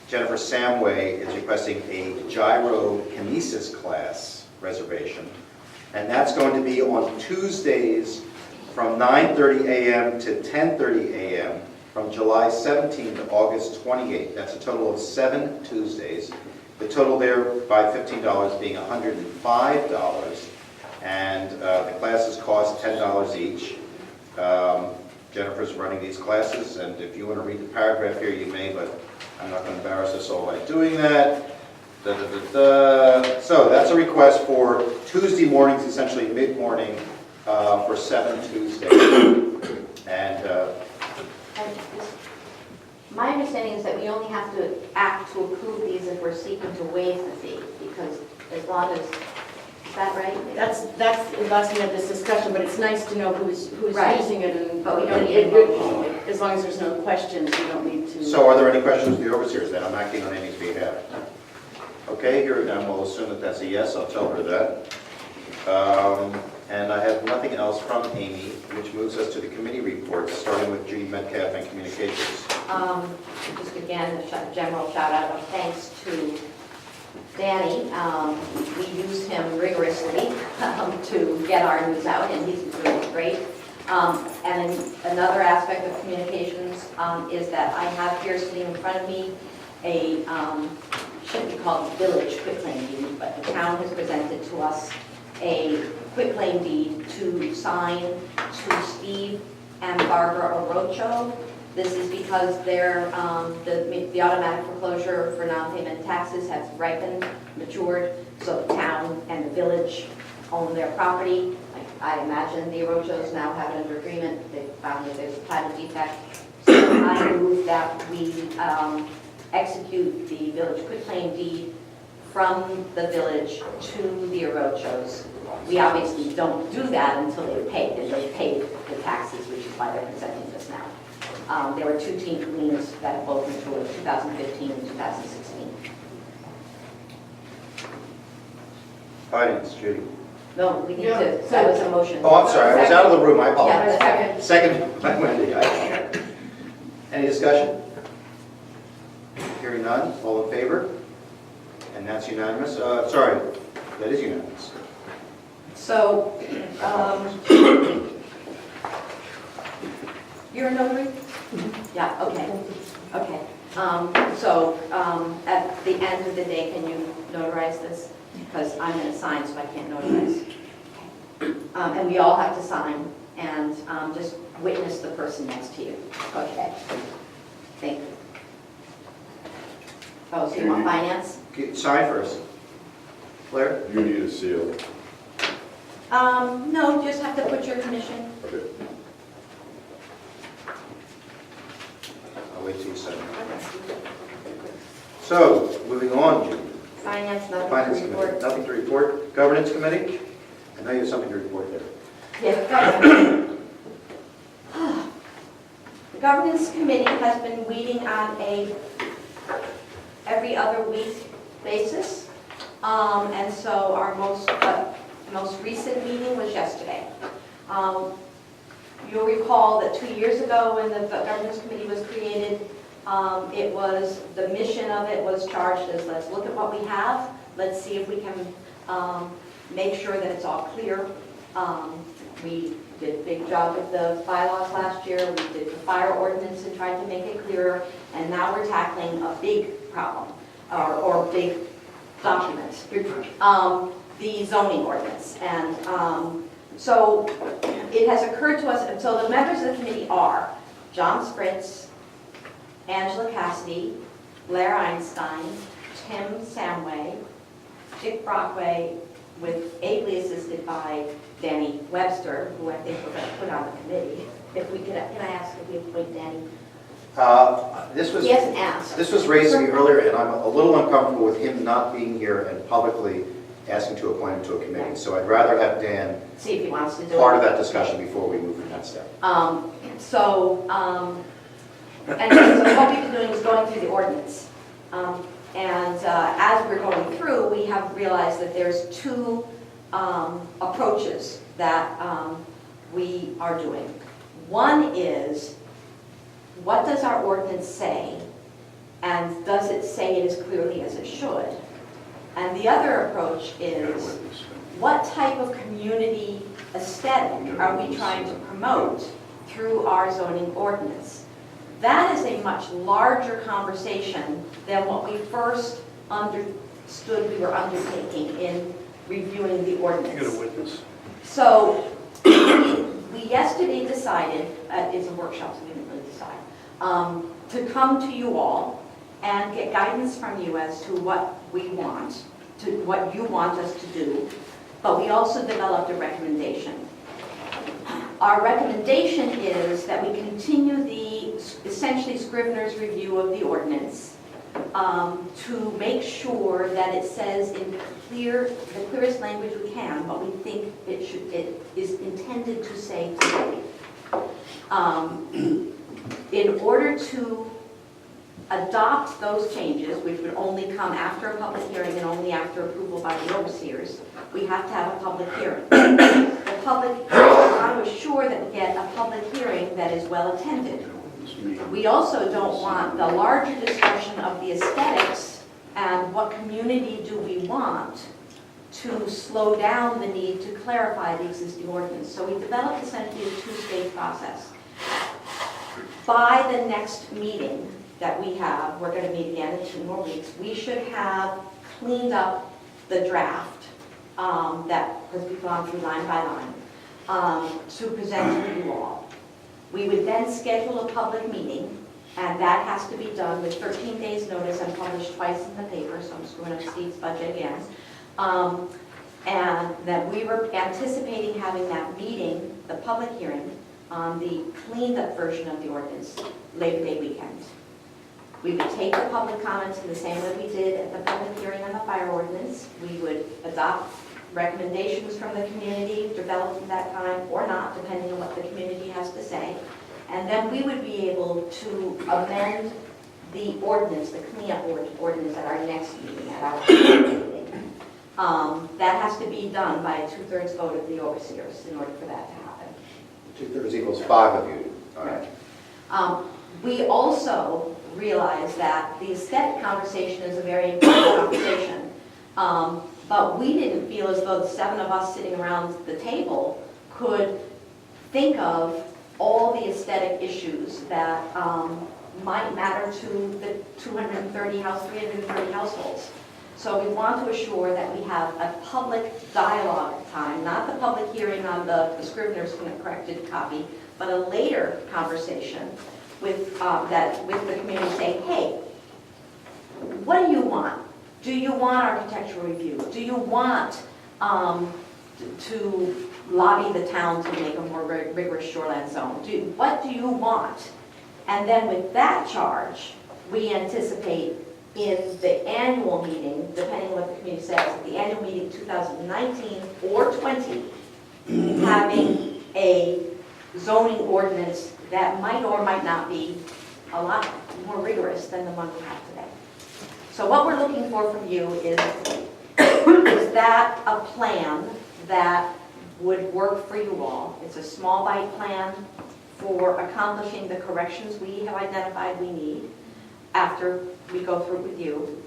Jennifer Samway is requesting a gyrokinesis class reservation. And that's going to be on Tuesdays from 9:30 a.m. to 10:30 a.m. from July 17th to August 28th. That's a total of 7 Tuesdays. The total there by $15 being $105. And the classes cost $10 each. Jennifer's running these classes, and if you want to read the paragraph here, you may, but I'm not going to embarrass us all by doing that. So that's a request for Tuesday mornings, essentially mid-morning, for 7 Tuesdays. And my understanding is that we only have to act to approve these if we're seeking to waive the fee, because as long as, is that right? That's last we had this discussion, but it's nice to know who's Right. using it, and But we don't need a motion. as long as there's no questions, you don't need to. so are there any questions of the overseers then? I'm acting on Amy's behalf. Okay, here again, we'll assume that that's a yes. I'll tell her that. And I have nothing else from Amy, which moves us to the committee reports, starting with Judy Metcalf and Communications. Just again, a general shout out of thanks to Danny. We use him rigorously to get our news out, and he's doing great. And another aspect of communications is that I have here sitting in front of me a, should be called village quitclaim deed, but the town has presented to us a quitclaim deed to sign to Steve and Barbara Orocho. This is because their, the automatic foreclosure for non-payment taxes has ripened, matured, so the town and the village own their property. I imagine the Orochos now have it under agreement. They found that there's a title defect. So I move that we execute the village quitclaim deed from the village to the Orochos. We obviously don't do that until they've paid, and they've paid the taxes, which is why they're presenting this now. There were 2 liens that both matured, 2015 and 2016. Finance, Judy. No, we need Yeah. to, that was a motion. Oh, I'm sorry, I was out of the room, I Yeah, apologize. second. Second by Wendy. Any discussion? Hearing none, all in favor? And that's unanimous. Sorry, that is unanimous. So, you're a notary? Yeah, okay, okay. So, at the end of the day, can you notarize this? Because I'm going to sign, so I can't notarize. And we all have to sign, and just witness the person next to you. Okay. Thank you. Oh, so you want finance? Okay, sign first. Claire? You need a seal. No, just have to put your commission. Okay. I'll wait till you sign. So, moving on, Judy. Finance, nothing Finance to Committee, report. nothing to report. Governance Committee? I know you have something to report there. Yeah, the Governance Committee has been meeting on a every other week basis. And so our most recent meeting was yesterday. You'll recall that 2 years ago when the Governance Committee was created, it was, the mission of it was charged as, let's look at what we have, let's see if we can make sure that it's all clear. We did a big job with the bylaws last year, we did the fire ordinance and tried to make it clearer, and now we're tackling a big problem, or big document, the zoning ordinance. And so it has occurred to us, and so the members of the committee are John Spritz, Angela Cassidy, Blair Einstein, Tim Samway, Dick Brockway, with ably assisted by Danny Webster, who I think we're going to put on the committee. If we could, can I ask if we appoint Danny? He hasn't asked. This was raised to me earlier, and I'm a little uncomfortable with him not being here and publicly asking to appoint him to a committee. So I'd rather have Dan See if he wants to do it. part of that discussion before we move to that step. And so what we've been doing is going through the ordinance. As we're going through, we have realized that there's two approaches that we are doing. One is, what does our ordinance say? And does it say it as clearly as it should? And the other approach is, what type of community aesthetic are we trying to promote through our zoning ordinance? That is a much larger conversation than what we first understood we were undertaking in reviewing the ordinance. You got a witness. So we yesterday decided, it's a workshop, so we didn't really decide, to come to you all and get guidance from you as to what we want, to what you want us to do, but we also developed a recommendation. Our recommendation is that we continue the essentially Scrivener's review of the ordinance to make sure that it says in the clearest language we can what we think it is intended to say today. In order to adopt those changes, which would only come after a public hearing and only after approval by the overseers, we have to have a public hearing. The public, we want to assure that we get a public hearing that is well attended. We also don't want the larger discussion of the aesthetics and what community do we want to slow down the need to clarify the existing ordinance. So we developed essentially a two-stage process. By the next meeting that we have, we're going to meet again in 2 more weeks, we should have cleaned up the draft because we've gone through line by line, to present to you all. We would then schedule a public meeting, and that has to be done with 13 days notice and published twice in the paper, so I'm screwing up Steve's budget again. And that we were anticipating having that meeting, the public hearing, on the cleaned up version of the ordinance, Labor Day weekend. We would take the public comments in the same way we did at the public hearing on the fire ordinance. We would adopt recommendations from the community developed at that time, or not, depending on what the community has to say. And then we would be able to amend the ordinance, the cleanup ordinance at our next meeting, at our meeting. That has to be done by a 2/3 vote of the overseers in order for that to happen. 2/3 equals 5 of you. All right. We also realize that the aesthetic conversation is a very important conversation, but we didn't feel as though the 7 of us sitting around the table could think of all the aesthetic issues that might matter to the 330 households. So we want to assure that we have a public dialogue time, not the public hearing on the Scrivener's corrected copy, but a later conversation with the community saying, hey, what do you want? Do you want architectural review? Do you want to lobby the town to make a more rigorous shoreline zone? What do you want? And then with that charge, we anticipate in the annual meeting, depending on what the community says, at the annual meeting 2019 or 20, having a zoning ordinance that might or might not be a lot more rigorous than the one we have today. So what we're looking for from you is that a plan that would work for you all? It's a small bite plan for accomplishing the corrections we have identified we need after we go through it with you,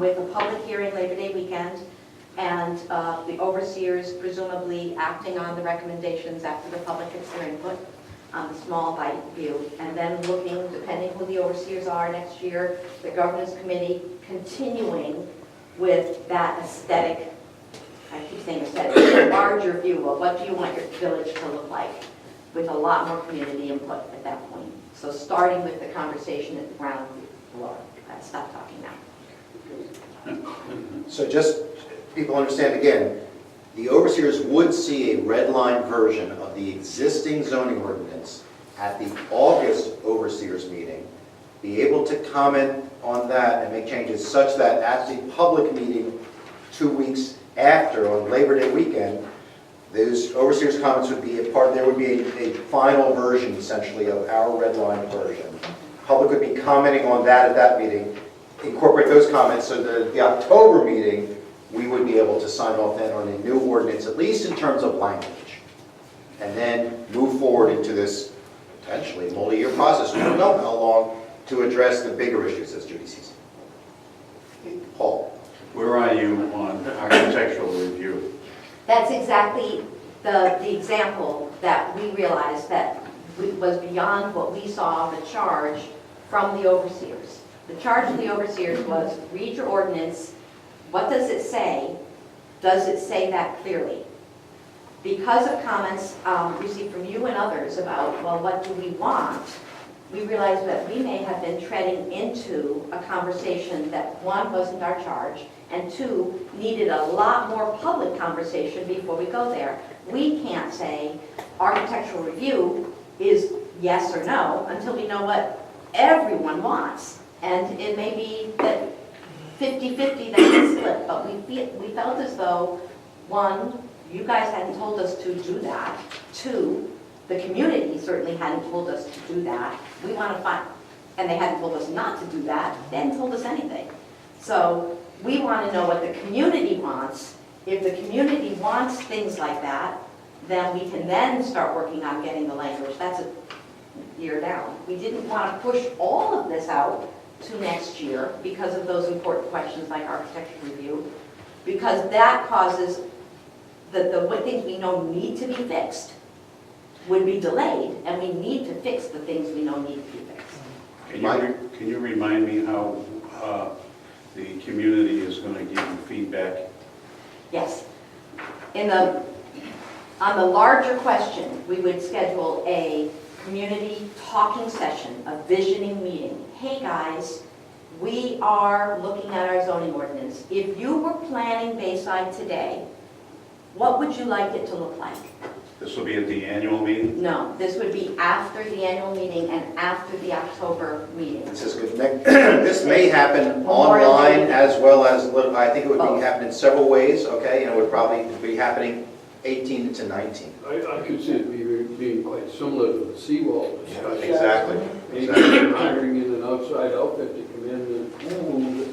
with a public hearing Labor Day weekend, and the overseers presumably acting on the recommendations after the public gets their input on the small bite view, and then looking, depending who the overseers are next year, the governance committee continuing with that aesthetic, I keep saying aesthetic, a larger view of what do you want your village to look like, with a lot more community input at that point. So starting with the conversation at the ground floor. Stop talking now. So just, people understand again, the overseers would see a red line version of the existing zoning ordinance at the August overseers meeting, be able to comment on that and make changes such that at the public meeting 2 weeks after, on Labor Day weekend, those overseers' comments would be a part, there would be a final version essentially of our red line version. Public would be commenting on that at that meeting, incorporate those comments so that the October meeting, we would be able to sign off then on a new ordinance, at least in terms of language, and then move forward into this potentially multi-year process. We don't know how long to address the bigger issues, as Judy sees it. Paul. Where are you on architectural review? That's exactly the example that we realized that was beyond what we saw the charge from the overseers. The charge of the overseers was read your ordinance. What does it say? Does it say that clearly? Because of comments received from you and others about, well, what do we want? We realized that we may have been treading into a conversation that, one, wasn't our charge, and two, needed a lot more public conversation before we go there. We can't say architectural review is yes or no until we know what everyone wants. And it may be that 50-50 that gets split, but we felt as though, one, you guys hadn't told us to do that. Two, the community certainly hadn't told us to do that. We want to find, and they hadn't told us not to do that. They hadn't told us anything. So we want to know what the community wants. If the community wants things like that, then we can then start working on getting the language. That's a year down. We didn't want to push all of this out to next year because of those important questions like architectural review, because that causes the things we know need to be fixed would be delayed, and we need to fix the things we know need to be fixed. Can you remind me how the community is going to give you feedback? Yes. On the larger question, we would schedule a community talking session, a visioning meeting. Hey guys, we are looking at our zoning ordinance. If you were planning Bayside today, what would you like it to look like? This will be at the annual meeting? No, this would be after the annual meeting and after the October meeting. This is good. This may happen online as well as, I think it would be happening in several ways, okay? And it would probably be happening 18 to 19. I could see it being quite similar to the seawall discussion. Exactly. Maybe hiring in an outside outfit to come in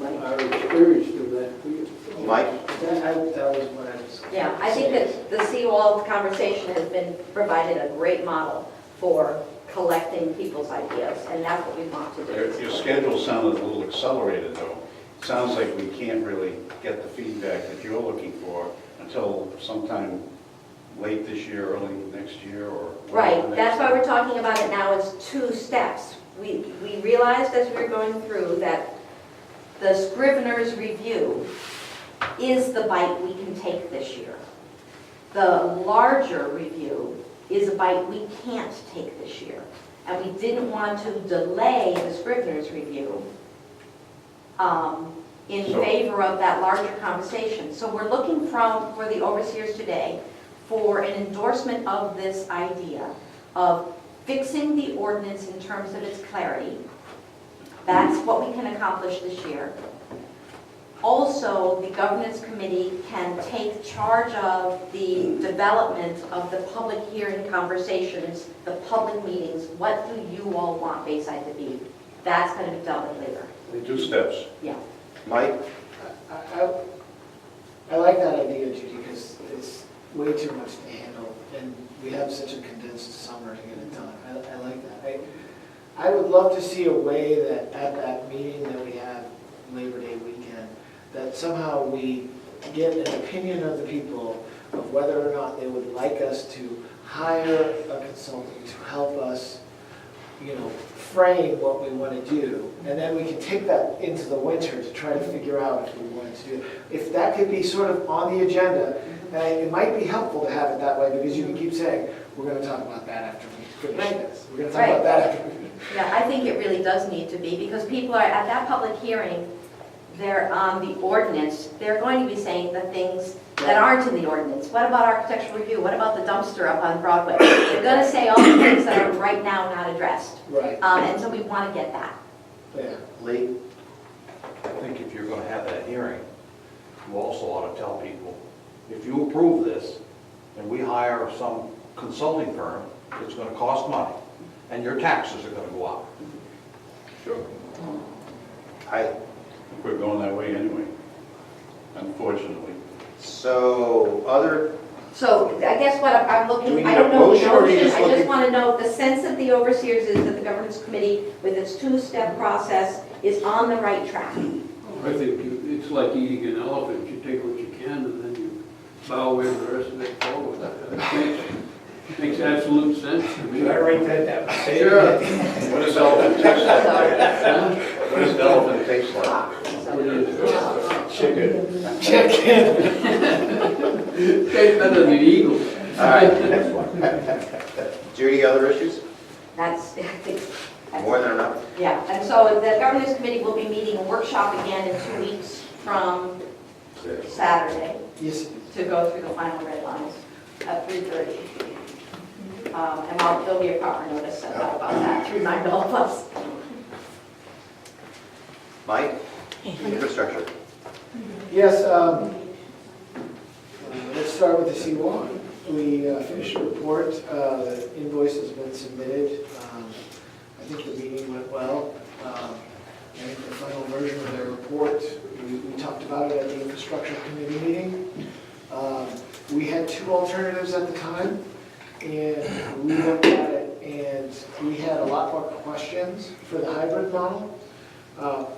and are experienced in that field. Mike? That was what I was. Yeah, I think that the seawall conversation has been provided a great model for collecting people's ideas, and that's what we want to do. Your schedule sounded a little accelerated, though. Sounds like we can't really get the feedback that you're looking for until sometime late this year, early next year, or... Right, that's why we're talking about it now as 2 steps. We realized as we were going through that the Scrivener's review is the bite we can take this year. The larger review is a bite we can't take this year. And we didn't want to delay the Scrivener's review in favor of that larger conversation. So we're looking for the overseers today for an endorsement of this idea of fixing the ordinance in terms of its clarity. That's what we can accomplish this year. Also, the governance committee can take charge of the development of the public hearing conversations, the public meetings. What do you all want Bayside to be? That's going to be dealt with later. The 2 steps. Yeah. Mike? I like that idea, Judy, because it's way too much to handle, and we have such a condensed summer to get it done. I like that. I would love to see a way that at that meeting that we have Labor Day weekend, that somehow we get an opinion of the people of whether or not they would like us to hire a consultant to help us, frame what we want to do. And then we can take that into the winter to try to figure out if we wanted to do it. If that could be sort of on the agenda, it might be helpful to have it that way, because you can keep saying, we're going to talk about that after we finish this. We're going to talk about that after we finish. Yeah, I think it really does need to be, because people are, at that public hearing, they're on the ordinance, they're going to be saying the things that aren't in the ordinance. What about architectural review? What about the dumpster up on Broadway? They're going to say all the things that are right now not addressed. Right. And so we want to get that. Yeah. Lee? I think if you're going to have that hearing, you also ought to tell people, if you approve this, and we hire some consulting firm, it's going to cost money, and your taxes are going to go up. Sure. I We're going that way anyway, unfortunately. So, So I guess what I'm Do we looking, need I a don't know the motion, or are you motion, just I just looking- want to know, the sense of the overseers is that the governance committee, with its 2-step process, is on the right track. I think it's like eating an elephant. You take what you can and then you bow away the rest of it forward. That makes absolute sense to me. Did I write that down? Say it Sure. again. What does elephant taste like? What does the elephant taste like? Chicken. Tastes better than eagle. all right, next one. Judy, other issues? That's, I think, More than enough? yeah. And so the governance committee will be meeting a workshop again in 2 weeks from Saturday Yes. to go through the final red lines at 3:30. And there'll be a proper notice sent out about that to remind all of us. Mike? Infrastructure? Yes, let's start with the seawall. We finished the report, the invoice has been submitted. I think the meeting went well. I think the final version of their report, we talked about it at the infrastructure committee meeting. We had 2 alternatives at the time, and we looked at it, and we had a lot more questions for the hybrid model.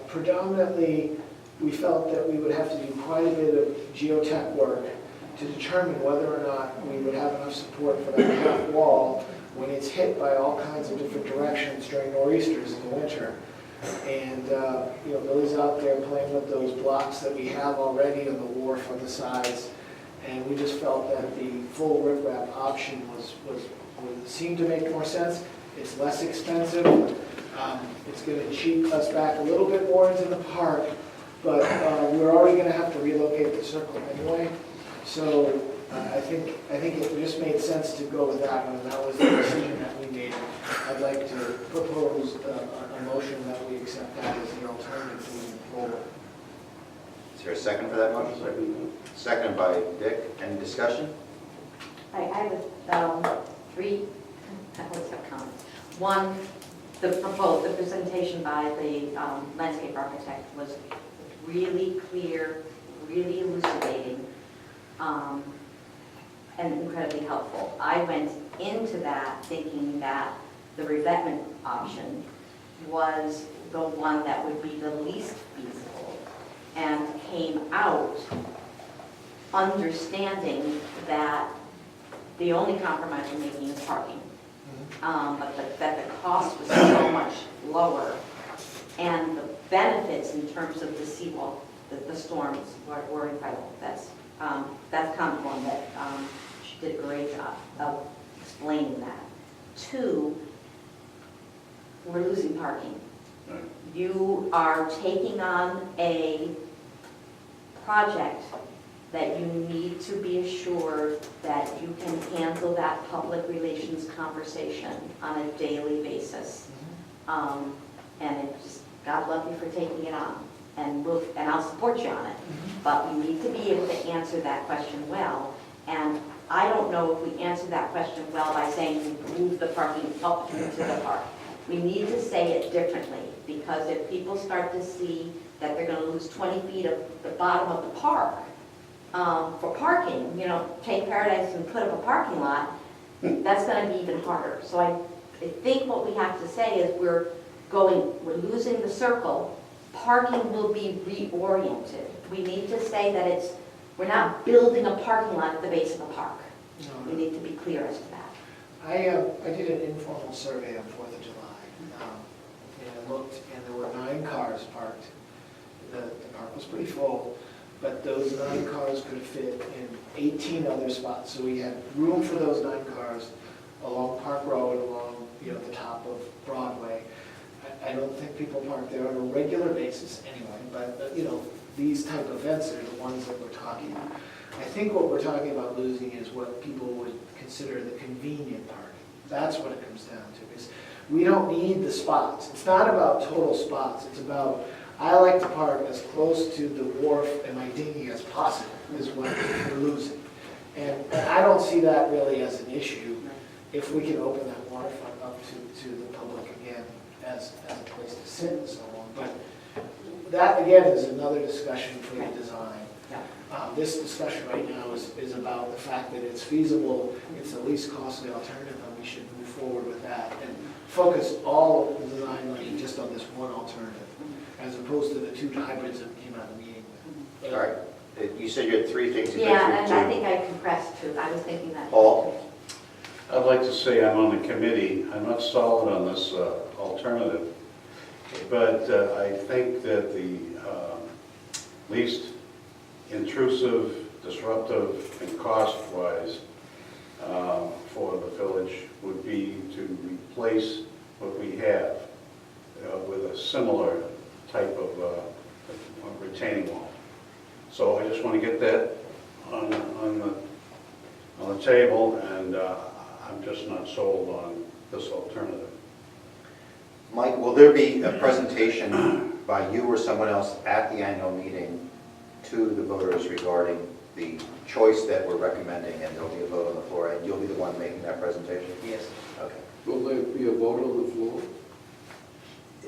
Predominantly, we felt that we would have to do quite a bit of geotech work to determine whether or not we would have enough support for that half wall when it's hit by all kinds of different directions during nor'easters in the winter. And, Billy's out there playing with those blocks that we have already on the wharf on the sides. And we just felt that the full riprap option seemed to make more sense. It's less expensive. It's going to cheat us back a little bit more into the park, but we're already going to have to relocate the circle anyway. So I think it just made sense to go with that one, and that was the decision that we made. I'd like to propose a motion that we accept that as the alternative moving forward. Is there a second for that motion? Second by Dick. Any discussion? I have 3 comments. One, the presentation by the landscape architect was really clear, really elucidating and incredibly helpful. I went into that thinking that the revetment option was the one that would be the least feasible, and came out understanding that the only compromise we're making is parking. But that the cost was so much lower, and the benefits in terms of the seawall, the storms were incredible. That's kind of one that she did a great job of explaining that. Two, we're losing parking. You are taking on a project that you need to be assured that you can handle that public relations conversation on a daily basis. And it just, God love you for taking it on, and I'll support you on it. But we need to be able to answer that question well. And I don't know if we answer that question well by saying move the parking up into the park. We need to say it differently, because if people start to see that they're going to lose 20 feet of the bottom of the park for parking, take Paradise and put up a parking lot, that's going to be even harder. So I think what we have to say is we're losing the circle. Parking will be reoriented. We need to say that we're not building a parking lot at the base of the park. We need to be clear as to that. I did an informal survey on 4th of July, and I looked, and there were 9 cars parked. The park was pretty full, but those 9 cars could fit in 18 other spots. So we had room for those 9 cars along Park Road, along the top of Broadway. I don't think people park there on a regular basis anyway, but these type of events are the ones that we're talking about. I think what we're talking about losing is what people would consider the convenient parking. That's what it comes down to, is we don't need the spots. It's not about total spots. It's about, I like to park as close to the wharf and my dinghy as possible, is what we're losing. And I don't see that really as an issue if we can open that waterfront up to the public again as a place to sit and so on. But that, again, is another discussion for the design. This discussion right now is about the fact that it's feasible, it's the least costly alternative, and we should move forward with that and focus all of the design money just on this one alternative, as opposed to the 2 hybrids that we came out of the meeting with. All right. You said you had 3 things to Yeah, get and through. I think I compressed too. I was thinking that. Paul? I'd like to say I'm on the committee. I'm not solid on this alternative, but I think that the least intrusive, disruptive, and cost-wise for the village would be to replace what we have with a similar type of retaining wall. So I just want to get that on the table, and I'm just not sold on this alternative. Mike, will there be a presentation by you or someone else at the annual meeting to the voters regarding the choice that we're recommending, and there'll be a vote on the floor, and you'll be the one making that presentation? Yes. Okay. Will there be a vote on the floor?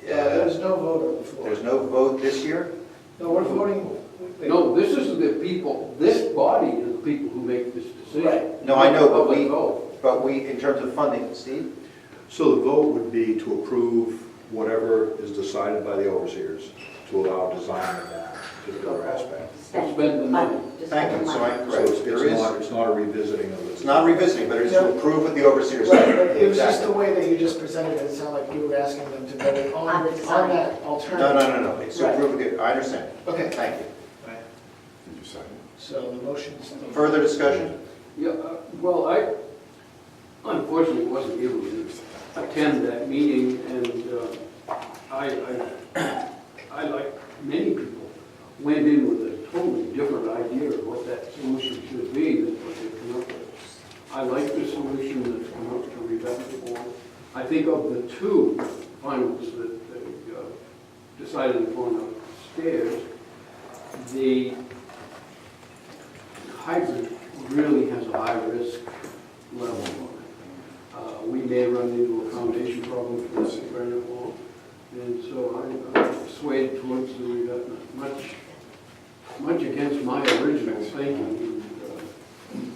There's no vote on the floor. There's no vote this year? No, we're voting. No, this is the people, this body is the people who make this decision. Right. No, I know, Public but we, in terms of funding, Steve? So the vote would be to approve whatever is decided by the overseers to allow design in that particular aspect. Spend the money. Thank you, so I'm So correct. There is, it's not a revisiting of it. it's not revisiting, but it is to approve what the overseers Right, said. but it was just the Exactly. way that you just presented it. It sounded like you were asking them to vote On on the design. that No, alternative. no, it's to Right. approve it. I understand. Okay. Thank you. So the motion's. Further discussion? Yeah, well, I unfortunately wasn't able to attend that meeting, and I, like many people, went in with a totally different idea of what that solution should be than what they've come up with. I like the solution that's come up to revet the board. I think of the 2 finals that they decided upon upstairs, the hybrid really has a high risk level on it. We may run into a foundation problem for this granite wall, and so I'm swayed towards the revetment. Much much against my original thinking.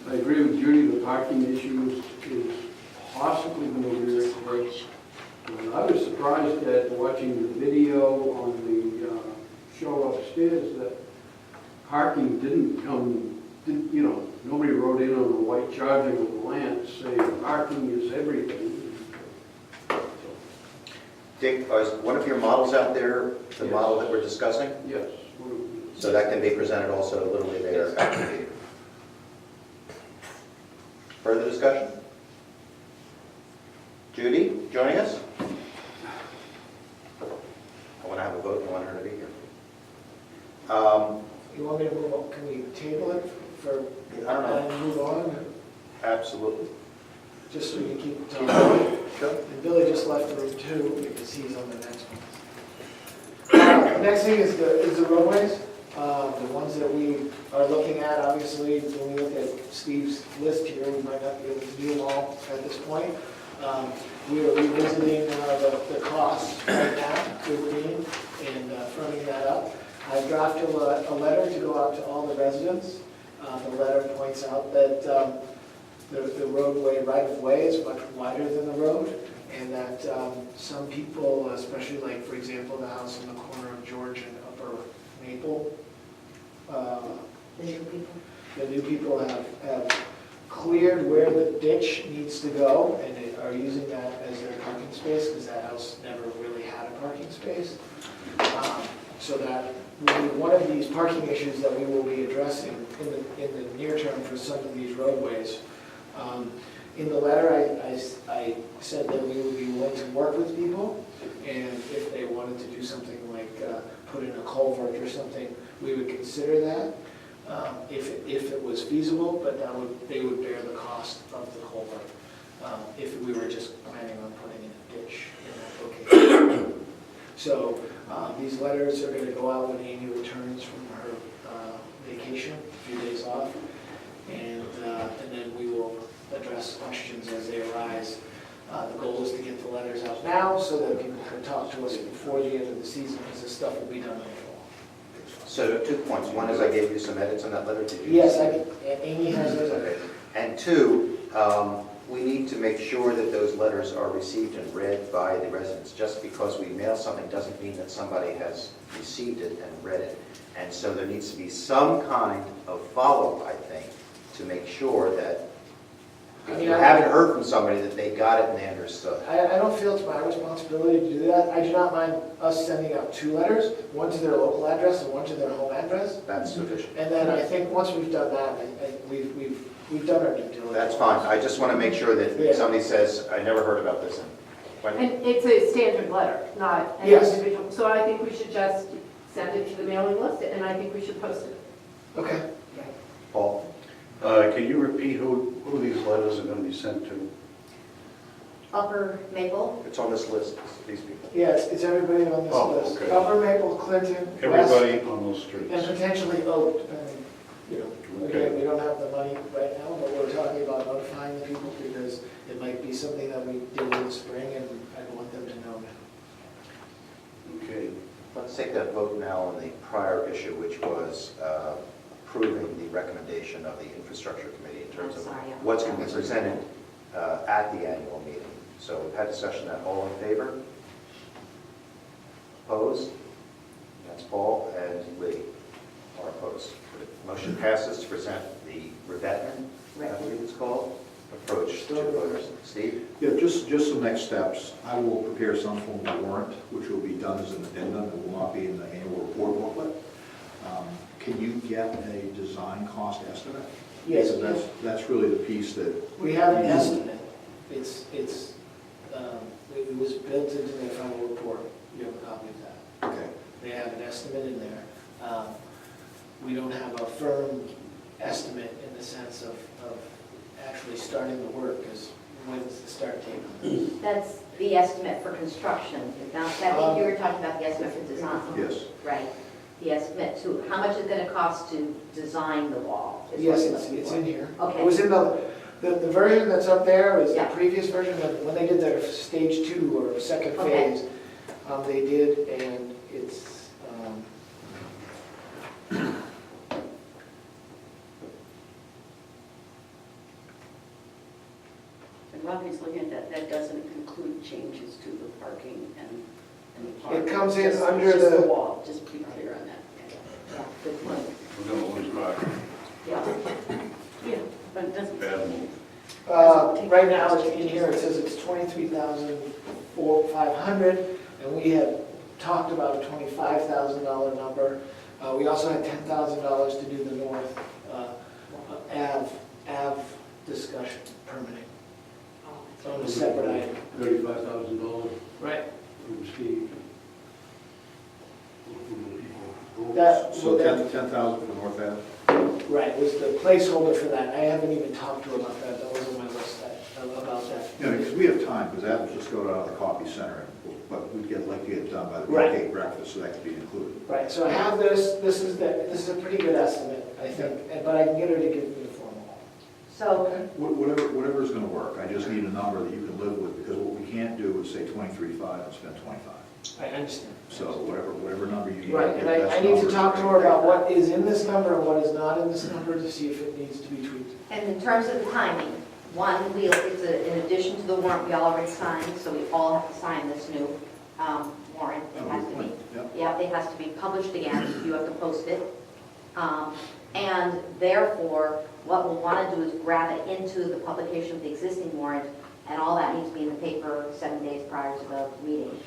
I agree with Judy, the parking issue is possibly going to be replaced. I was surprised at watching the video on the show upstairs that parking nobody wrote in on the white Charger with the lamp saying parking is everything. Dick, is one of your models out there, the Yes. model that we're discussing? Yes. So that can be presented also literally there at the meeting. Further discussion? Judy, joining us? I want to have a vote, I want her to be here. You want me to move on? Can we table it for, I don't know. and move on? Absolutely. Just so we can keep talking. Sure. And Billy just left the room too, because he's on the next one. The next thing is the roadways, the ones that we are looking at. Obviously, when we look at Steve's list here, we might not be able to do them all at this point. We are revisiting the costs right now, and firming that up. I drafted a letter to go out to all the residents. The letter points out that the roadway right-of-way is much wider than the road, and that some people, especially like, for example, the house in the corner of George and Upper Maple, the new people have cleared where the ditch needs to go, and they are using that as their parking space, because that house never really had a parking space. So that will be one of these parking issues that we will be addressing in the near term for some of these roadways. In the letter, I said that we would be willing to work with people, and if they wanted to do something like put in a culvert or something, we would consider that if it was feasible, but they would bear the cost of the culvert if we were just planning on putting in a ditch in that location. So these letters are going to go out when Amy returns from her vacation, a few days off, and then we will address questions as they arise. The goal is to get the letters out now so that people can talk to us before the end of the season, because this stuff will be done in the fall. So 2 points. One is I gave you some edits on that letter. Did you? Yes, Amy has those. Okay. And 2, we need to make sure that those letters are received and read by the residents. Just because we mail something doesn't mean that somebody has received it and read it. And so there needs to be some kind of follow-up, I think, to make sure that if you haven't heard from somebody that they got it and they understood. I don't feel it's my responsibility to do that. I do not mind us sending out 2 letters, one to their local address and one to their home address. That's sufficient. And then I think once we've done that, we've done our due diligence. That's fine. I just want to make sure that Yeah. somebody says, I never heard about this. And it's a standard letter, not an Yes. individual. So I think we should just send it to the mailing list, and I think we should post it. Okay. Paul? Can you repeat who these letters are going to be sent to? Upper Maple, It's on this list, these people. Yeah, it's everybody on this Oh, list. okay. Upper Maple, Clinton, West, Everybody on those streets? and potentially Oak, depending, Okay. again, we don't have the money right now, but we're talking about notifying the people because it might be something that we do in the spring, and I want them to know now. Okay. Let's take that vote now on the prior issue, which was approving the recommendation of the infrastructure committee in terms of what's going to be presented at the annual meeting. So we've had discussion that all in favor? Opposed? That's Paul and Lee are opposed. The motion passes to present the revetment, I believe it's called, approach to voters. Steve? Yeah, just some next steps. I will prepare some form of warrant, which will be done as an addendum. It will not be in the annual report booklet. Can you get a design cost estimate? Yes. Because that's really the piece that... We have an estimate. It was built into their final report. You have a copy of that. Okay. They have an estimate in there. We don't have a firm estimate in the sense of actually starting the work, because when's the start date on this? that's the estimate for construction. Now, I think you were talking about the estimate for design. Yes. Right. The estimate to, how much is it going to cost to design the wall? is what Yes, you're looking it's for. in here. Okay. It was in the version that's up there is the Yeah. previous version of when they did their stage 2 or second Okay. phase. They did, and it's, changes to the parking and the park? It comes in Just- under just the- wall, just be clear on that. Yeah, good point. We're gonna lose parking. Yeah. Yeah, but it doesn't. Bad move. Right now, in here, it says it's 23,500, and we had talked about a $25,000 number. We also had $10,000 to do the North Ave discussion, permitting, on a separate item. $35,000 Right. from Steve. So 10,000 for the North Ave? Right, was the placeholder for that. I haven't even talked to her about that, that was on my list, about that. Yeah, because we have time, because that would just go down to the coffee center, but we'd like to get it done by the Right. pancake breakfast, so that could be included. Right, so I have this is a pretty good estimate, I think, but I can get her to give me a formal. So, Whatever's gonna work, I just need a number that you can live with, because what we can't do is say 23.5 and spend 25. I understand. So whatever number you need. Right, and I need to talk to her about what is in this number and what is not in this number to see if it needs to be tweaked. and in terms of the timing, one, in addition to the warrant we already signed, so we all have to sign this new warrant. It has to be, yeah, it has to be published again, you have to post it. And therefore, what we'll want to do is grab it into the publication of the existing warrant, and all that needs to be in the paper 7 days prior to the meeting.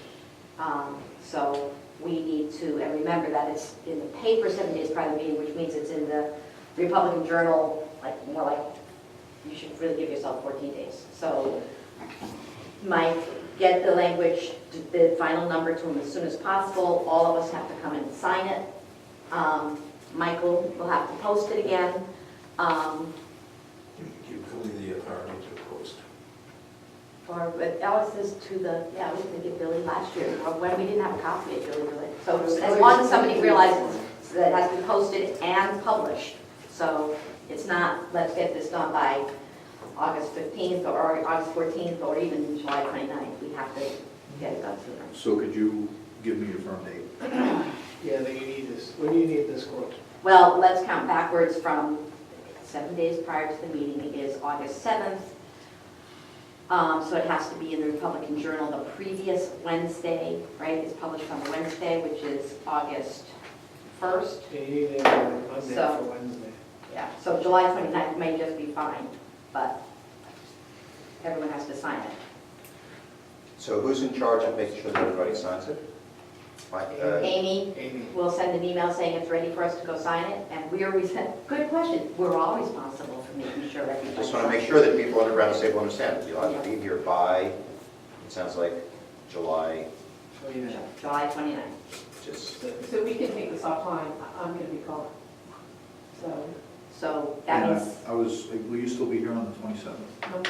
So we need to, and remember that it's in the paper 7 days prior to the meeting, which means it's in the Republican Journal, more like, you should really give yourself 14 days. So Mike, get the language, the final number to him as soon as possible. All of us have to come in and sign it. Michael will have to post it again. Give Billy the authority to post. Or, but Alice is to the, yeah, we can give Billy last year, or when we didn't have a copy of Billy do it. So as long as somebody realizes that it has to be posted and published. So it's not, let's get this done by August 15th or August 14th or even July 29th. We have to get it done sooner. So could you give me your firm date? Yeah, then you need this. When do you need this quote? Well, let's count backwards from 7 days prior to the meeting. It is August 7th. So it has to be in the Republican Journal the previous Wednesday, right? It's published on a Wednesday, which is August 1st. Yeah, you need it on Monday So- for Wednesday. Yeah, so July 29th may just be fine, but everyone has to sign it. So who's in charge of making sure that everybody signs it? Mike, Amy Amy. will send an email saying it's ready for us to go sign it, and good question, we're all responsible for making sure everybody. Just want to make sure that people on the ground table understand. You'll have to be here by, it sounds like July, July 29th. just, So we can take this offline, I'm gonna be calling. So that And means, will you still be here on the 27th?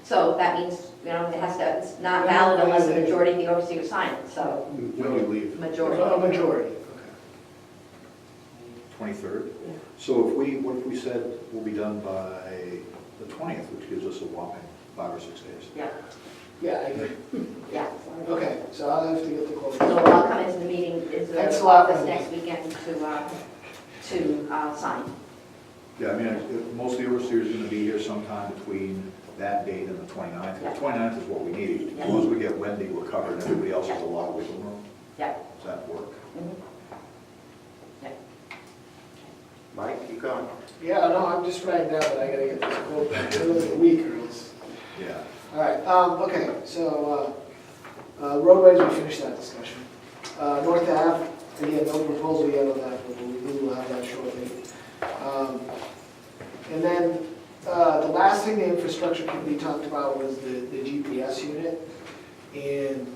so that means, it has to, it's not valid unless the majority of the overseers sign it, so When do you leave? majority. A majority. 23rd? Yeah. So what if we said we'll be done by the 20th, which gives us a whopping 5 or 6 days? Yeah, Yeah, I agree. yeah. Okay, so I'll have to get the quote. So I'll come into the meeting, into Thanks the a lot, office Wendy. next weekend to sign. Yeah, I mean, most of the overseers are going to be here sometime between that date and the 29th. Yeah. The 29th is what we need. Yeah. As long as we get Wendy, we're covered, and everybody else has a lot of wiggle room. Yeah. Does that work? Mhm. Yeah. Mike, you going? Yeah, no, I'm just writing down that I gotta get this quote back within a week or else. Yeah. All right, okay, so roadways, we finished that discussion. North Ave, again, no proposal yet on that, but we will have that shortly. And then the last thing the infrastructure committee talked about was the GPS unit. And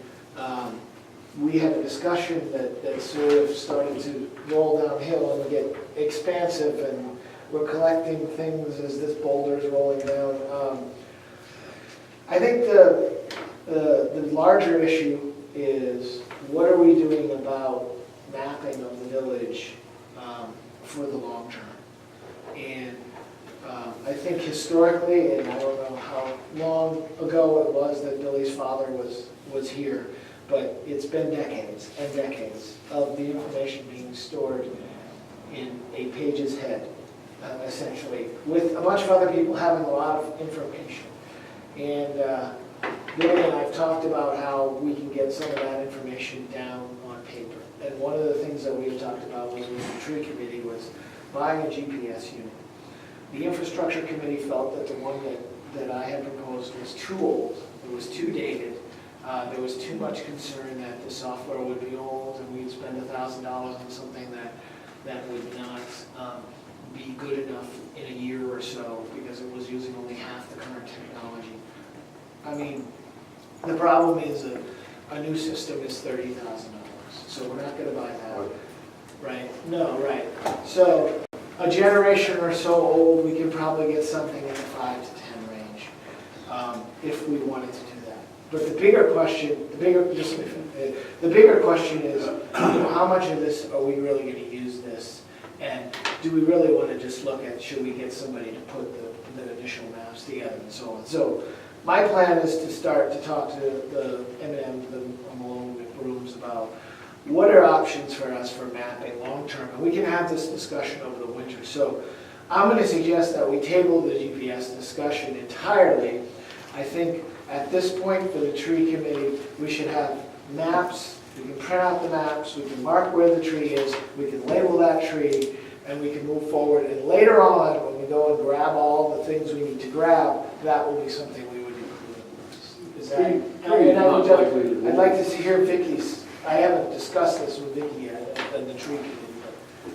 we had a discussion that sort of started to roll downhill and get expansive, and we're collecting things as this boulder's rolling down. I think the larger issue is, what are we doing about mapping of the village for the long term? And I think historically, and I don't know how long ago it was that Billy's father was here, but it's been decades and decades of the information being stored in a page's head, essentially, with a bunch of other people having a lot of information. And Billy and I've talked about how we can get some of that information down on paper. And one of the things that we had talked about was with the tree committee was buying a GPS unit. The infrastructure committee felt that the one that I had proposed was too old, it was too dated. There was too much concern that the software would be old and we'd spend $1,000 on something that would not be good enough in a year or so because it was using only half the current technology. I mean, the problem is a new system is $30,000, so we're not going to buy that. Right? No, right. So a generation or so old, we can probably get something in the 5 to 10 range if we wanted to do that. But the bigger question, the bigger question is, how much of this are we really going to use this? And do we really want to just look at, should we get somebody to put the initial maps together and so on? So my plan is to start to talk to the M&M, the Malone McBrooms about what are options for us for mapping long-term. And we can have this discussion over the winter. So I'm going to suggest that we table the GPS discussion entirely. I think at this point for the tree committee, we should have maps. We can print out the maps, we can mark where the tree is, we can label that tree, and we can move forward. And later on, when we go and grab all the things we need to grab, that will be something we would include. Is that? And I'd like to hear Vicky's. I haven't discussed this with Vicky yet, and the tree committee.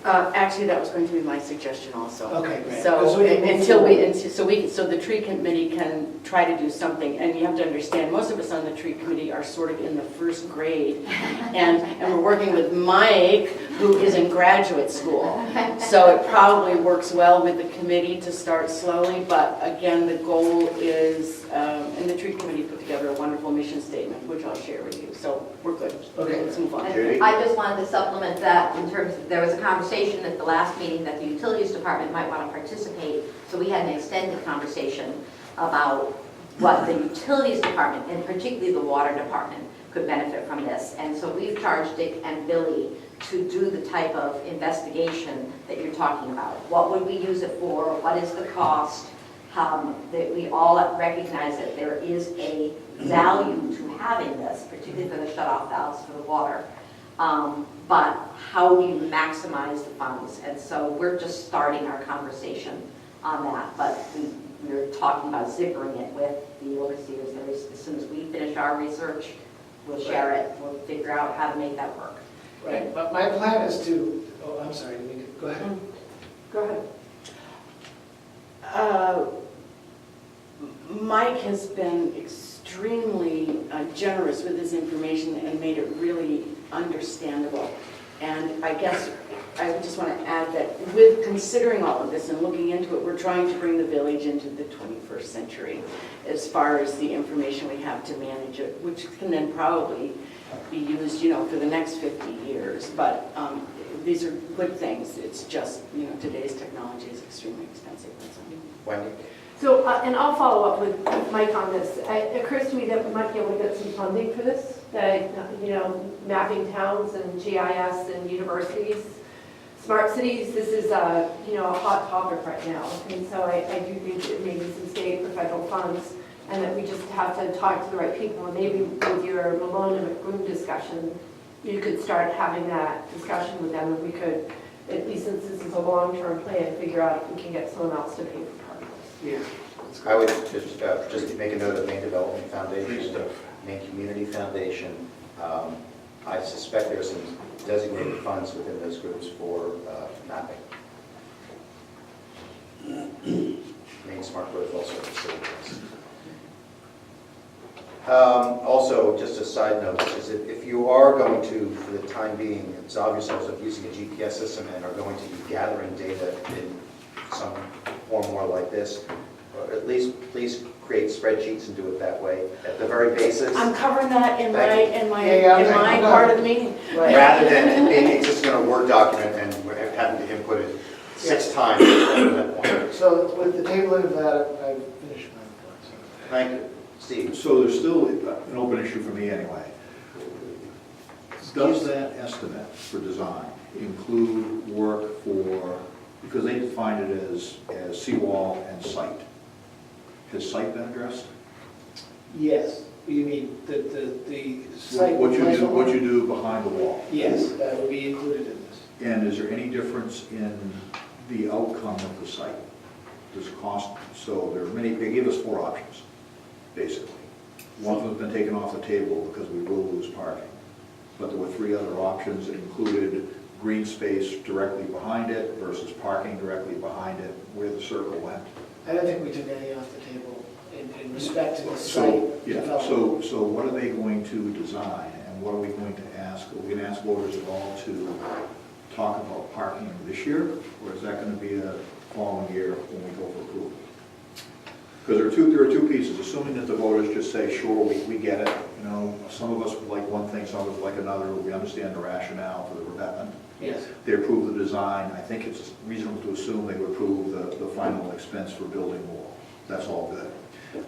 Actually, that was going to be my suggestion also. Okay, great. So Because so the tree committee can try to do something, and you have to understand, most of us on the tree committee are sort of in the first grade, and we're working with Mike, who is in graduate school. So it probably works well with the committee to start slowly, but again, the goal is, and the tree committee put together a wonderful mission statement, which I'll share with you, so we're good. Okay. Let's move on. Judy? I just wanted to supplement that in terms of, there was a conversation at the last meeting that the utilities department might want to participate. So we had an extended conversation about what the utilities department, and particularly the water department, could benefit from this. And so we've charged Dick and Billy to do the type of investigation that you're talking about. What would we use it for? What is the cost? That we all recognize that there is a value to having this, particularly for the shut-off valves for the water. But how do you maximize the funds? And so we're just starting our conversation on that. But we're talking about zippering it with the overseers. As soon as we finish our research, we'll share it. We'll figure out how to make that work. right, but my plan is to, I'm sorry, go ahead. Go ahead. Mike has been extremely generous with his information and made it really understandable. And I guess I would just want to add that with considering all of this and looking into it, we're trying to bring the village into the 21st century as far as the information we have to manage it, which can then probably be used, for the next 50 years. But these are good things. It's just, today's technology is extremely expensive. Wendy? So, and I'll follow up with Mike on this. It occurs to me that we might be able to get some funding for this, that, mapping towns and GIS and universities, smart cities, this is a hot topic right now. And so I do think it may be some state or federal funds, and that we just have to talk to the right people. And maybe with your Malone and McBroom discussion, you could start having that discussion with them, and we could, at least since this is a long-term plan, figure out if we can get someone else to pay for part of this. Yeah. I would just make a note of Maine Development Foundation, Maine Community Foundation. I suspect there's some designated funds within those groups for mapping. Maine Smart Growth also facilitates. Also, just a side note, is that if you are going to, for the time being, absolve yourselves of using a GPS system and are going to be gathering data in some form more like this, or at least please create spreadsheets and do it that way, at the very basis. I'm covering that in my part of the meeting. Rather than it just in a Word document and having to input it 6 times at that point. So with the tabling of that, I've finished my report. Thank you. Steve? So there's still an open issue for me anyway. Does that estimate for design include work for, because they defined it as seawall and site. Has site been addressed? Yes, you mean the site. What you replacement do, what one? you do behind the wall. Yes, that would be included in this. And is there any difference in the outcome of the site? Does cost, so there are many, they gave us 4 options, basically. One of them's been taken off the table because we will lose parking. But there were 3 other options that included green space directly behind it versus parking directly behind it, where the circle went. I don't think we took any off the table in respect to the site So, yeah, development. so what are they going to design, and what are we going to ask? Are we going to ask voters at all to talk about parking this year, or is that going to be a following year when we go for approval? Because there are two pieces, assuming that the voters just say, sure, we get it, you know, some of us would like one thing, some of us like another, we understand the rationale for the revetment. Yes. They approve the design, I think it's reasonable to assume they would approve the final expense for building the wall. That's all good.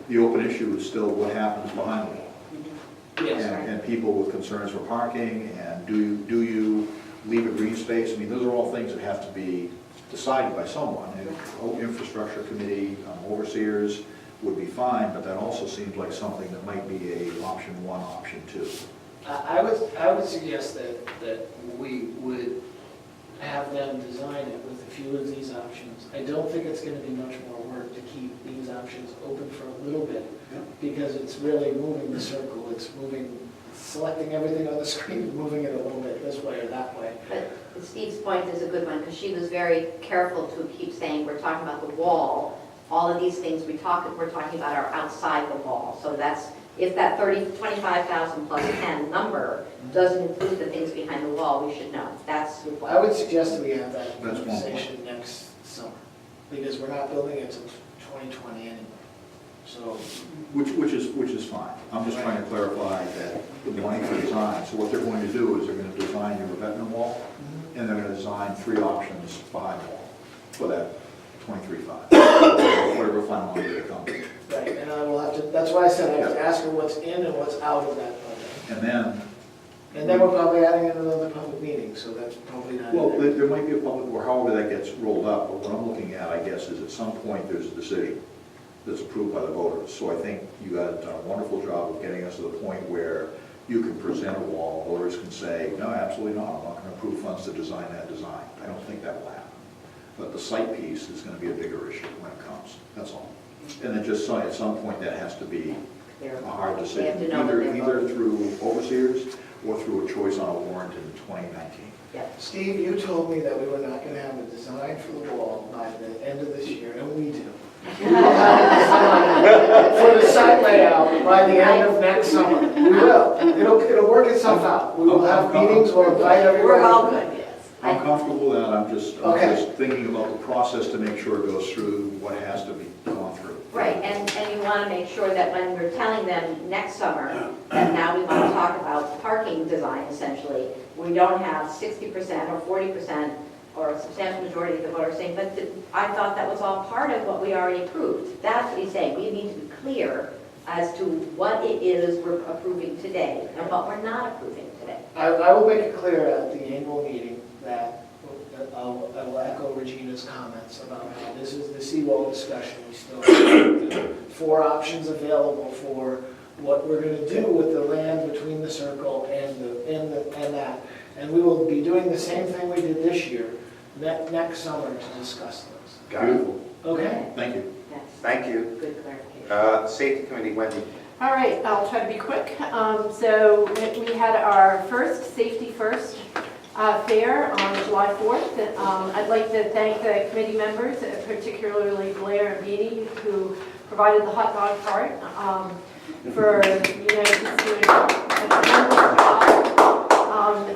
The open issue is still what happens behind the wall. Yes. And people with concerns for parking, and do you leave a green space? I mean, those are all things that have to be decided by someone. Infrastructure committee, overseers would be fine, but that also seems like something that might be a option 1, option 2. I would suggest that we would have them design it with a few of these options. I don't think it's going to be much more work to keep these options open for a little bit, because it's really moving the circle, it's moving, selecting everything on the screen, moving it a little bit this way or that way. But Steve's point is a good one, because she was very careful to keep saying, we're talking about the wall. All of these things we're talking about are outside the wall. So that's, if that 25,000 plus 10 number doesn't include the things behind the wall, we should know. That's what I would suggest that we have that That's one conversation next summer, because we're not building it until 2020 anyway. So, Which is fine. I'm just trying to clarify that the money for design, so what they're going to do is they're going to design your revetment wall, and they're going to design 3 options behind the wall for that 23.5, whatever final number they come to. right, and I will have to, that's why I said I have to ask her what's in and what's out of that budget. And then we're probably adding in another public meeting, so that's probably not. well, in there. there might be a public, or however that gets rolled up, but what I'm looking at, I guess, is at some point there's a decision that's approved by the voters. So I think you guys done a wonderful job of getting us to the point where you can present a wall, voters can say, no, absolutely not, I'm not going to approve funds to design that design. I don't think that will happen. But the site piece is going to be a bigger issue when it comes, that's all. And then just at some point that has to be a hard decision, either through overseers or through a choice on a warrant in 2019. Steve, you told me that we were not going to have a design for the wall by the end of this year, and we do. We will have a design for the site layout by the end of next summer. We will. It'll work itself out. We will have meetings, we'll invite everybody. We're all good, yes. I'm comfortable with that, I'm just thinking about the process to make sure it goes through what has to be gone through. Right, and you want to make sure that when we're telling them next summer that now we want to talk about parking design essentially, we don't have 60% or 40% or a substantial majority of the voters saying, but I thought that was all part of what we already approved. That's what he's saying. We need to be clear as to what it is we're approving today and what we're not approving today. I will make it clear at the annual meeting that I will echo Regina's comments about how this is the seawall discussion. We still have 4 options available for what we're going to do with the land between the circle and that. And we will be doing the same thing we did this year, next summer, to discuss those. Beautiful. Okay? Thank you. Yes. Thank you. Good clarification. Safety Committee, Wendy. All right, I'll try to be quick. So we had our first Safety First fair on July 4th. I'd like to thank the committee members, particularly Blair and Beatty, who provided the hot dog cart for, just doing a tremendous job.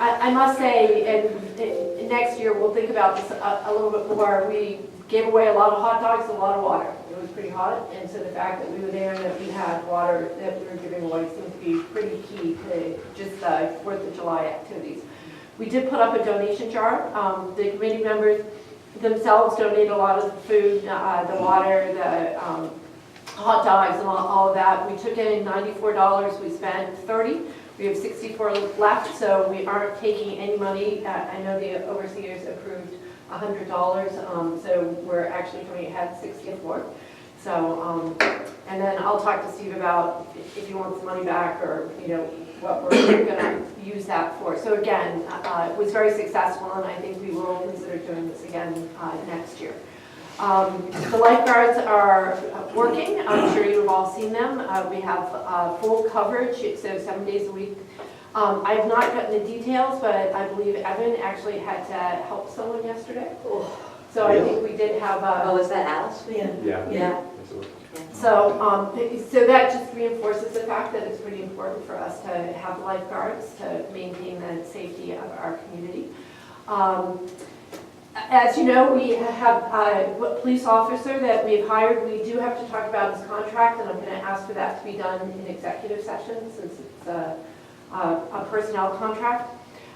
I must say, and next year we'll think about this a little bit more. We gave away a lot of hot dogs, a lot of water. It was pretty hot, and so the fact that we were there and that we had water that we were giving away seemed to be pretty key to just the 4th of July activities. We did put up a donation jar. The committee members themselves donate a lot of the food, the water, the hot dogs, and all of that. We took in $94. We spent $30. We have 64 left, so we aren't taking any money. I know the overseers approved $100, so we're actually coming ahead 64. So, and then I'll talk to Steve about if he wants the money back or, what we're gonna use that for. So again, it was very successful, and I think we will consider doing this again next year. The lifeguards are working. I'm sure you've all seen them. We have full coverage, so 7 days a week. I have not gotten the details, but I believe Evan actually had to help someone yesterday. So I think we did have a... Oh, is that Alice? Yeah. So that just reinforces the fact that it's pretty important for us to have lifeguards to maintain the safety of our community. As you know, we have a police officer that we've hired. We do have to talk about his contract, and I'm going to ask for that to be done in executive session since it's a personnel contract.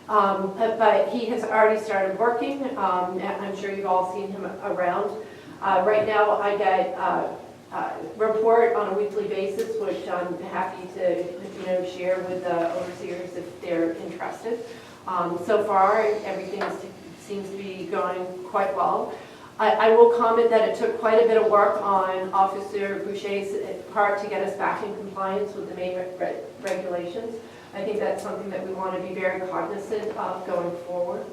But he has already started working. I'm sure you've all seen him around. Right now, I get report on a weekly basis, which I'm happy to share with the overseers if they're interested. So far, everything seems to be going quite well. I will comment that it took quite a bit of work on Officer Boucher's part to get us back in compliance with the main regulations. I think that's something that we want to be very cognizant of going forward.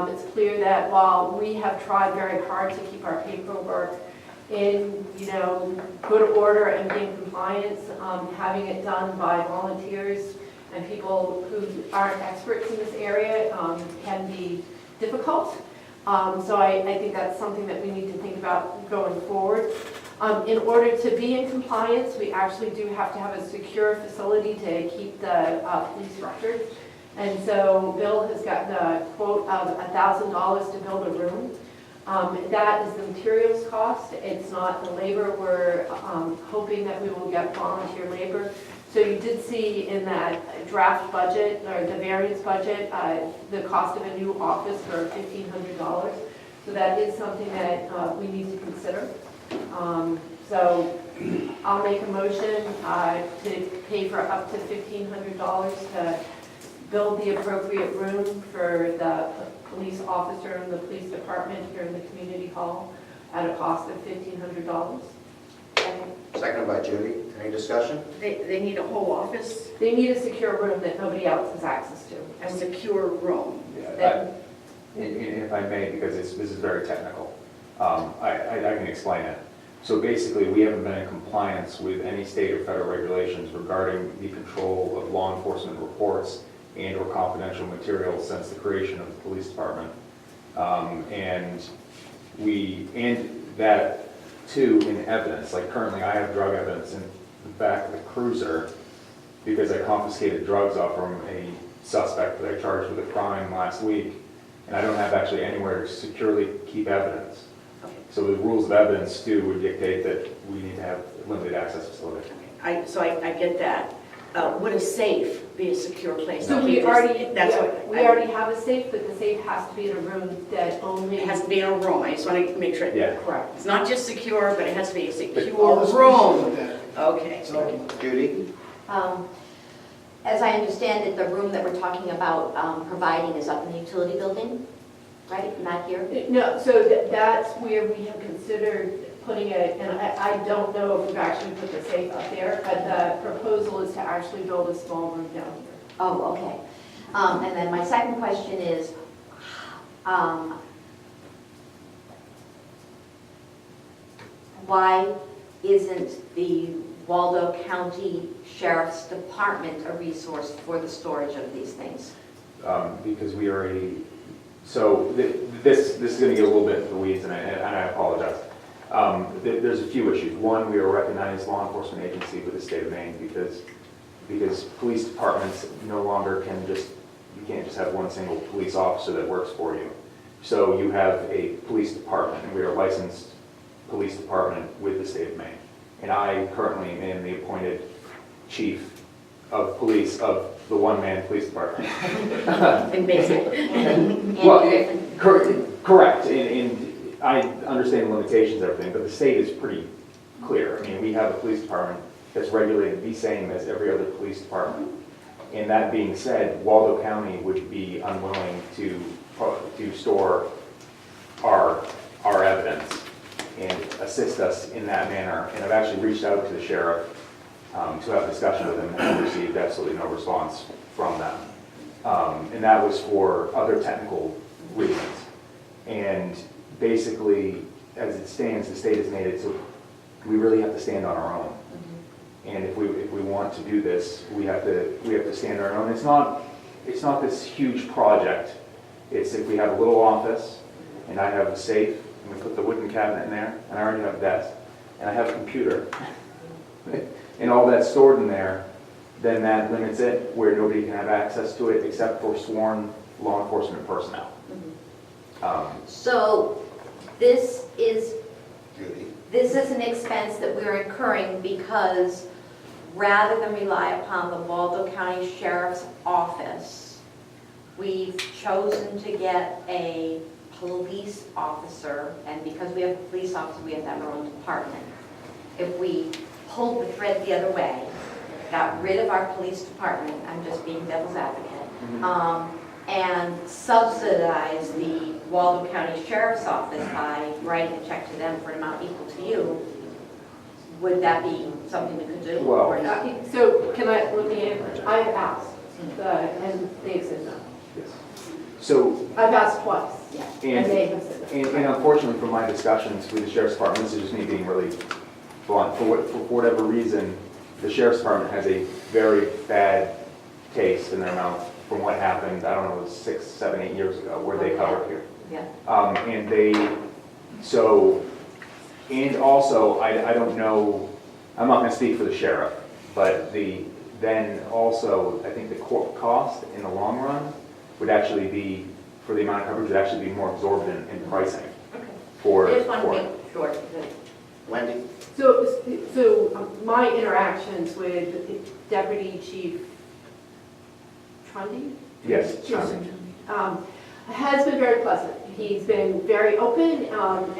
It's clear that while we have tried very hard to keep our paperwork in good order and being compliant, having it done by volunteers and people who aren't experts in this area can be difficult. So I think that's something that we need to think about going forward. In order to be in compliance, we actually do have to have a secure facility to keep the police records. And so Bill has gotten a quote of $1,000 to build a room. That is the materials cost. It's not the labor. We're hoping that we will get volunteer labor. So you did see in that draft budget, or the variance budget, the cost of a new office for $1,500. So that is something that we need to consider. So I'll make a motion to pay for up to $1,500 to build the appropriate room for the police officer and the police department here in the community hall at a cost of $1,500. Seconded by Judy. Any discussion? They need a whole office, They need a secure room that nobody else has access to. a secure room. If I may, because this is very technical, I can explain it. So basically, we haven't been in compliance with any state or federal regulations regarding the control of law enforcement reports and/or confidential materials since the creation of the police department. And that too in evidence. Like currently, I have drug evidence in the back of the cruiser because I confiscated drugs off from a suspect that I charged with a crime last week, and I don't have actually anywhere to securely keep evidence. So the rules of evidence too would dictate that we need to have limited access facility. So I get that. Would a safe be a secure place? So we already have a safe, but the safe has to be in a room that only... It has to be in a room. I just want to make sure. Yeah. Correct. It's not just secure, but it has to be a All secure this room. with that. Okay. So, Judy? As I understand it, the room that we're talking about providing is up in the utility building, right? Not here? No, so that's where we have considered putting it, and I don't know if we've actually put the safe up there, but the proposal is to actually build a small room down here. Oh, okay. And then my second question is, why isn't the Waldo County Sheriff's Department a resource for the storage of these things? Because we already, so this is going to get a little bit into the weeds, and I apologize. There's a few issues. One, we are a recognized law enforcement agency with the state of Maine because police departments no longer you can't just have one single police officer that works for you. So you have a police department, and we are a licensed police department with the state of Maine. And I currently am the appointed chief of police of the one-man police department. In Bayside. Well, correct. And I understand the limitations and everything, but the state is pretty clear. I mean, we have a police department that's regulated the same as every other police department. And that being said, Waldo County would be unwilling to store our evidence and assist us in that manner. And I've actually reached out to the sheriff to have a discussion with him, and I've received absolutely no response from them. And that was for other technical reasons. And basically, as it stands, the state has made it so we really have to stand on our own. And if we want to do this, we have to stand on our own. It's not this huge project. It's if we have a little office, and I have a safe, and we put the wooden cabinet in there, and I already have a desk, and I have a computer, and all that's stored in there, then that limits it where nobody can have access to it except for sworn law enforcement personnel. So this is an expense that we're incurring because rather than rely upon the Waldo County Sheriff's Office, we've chosen to get a police officer, and because we have a police officer, we have to have our own department. If we pulled the thread the other way, got rid of our police department, I'm just being devil's advocate, and subsidize the Waldo County Sheriff's Office by writing a check to them for an amount equal to you, would that be something we could do? Well- or not? So can I, let me, I've asked, and they said no. Yes. So, I've asked twice, and, and they have said no. and unfortunately from my discussions with the sheriff's department, this is just me being really blunt, for whatever reason, the sheriff's department has a very bad taste in their mouth from what happened, I don't know, it was 6, 7, 8 years ago, where they covered here. Yeah. And and also, I don't know, I'm not gonna speak for the sheriff, but then also, I think the court cost in the long run would actually be, for the amount of coverage, would actually be more exorbitant in pricing Okay. for. I just want to make sure that Wendy? So my interactions with Deputy Chief Trundy? Yes. Has been very pleasant. He's been very open, and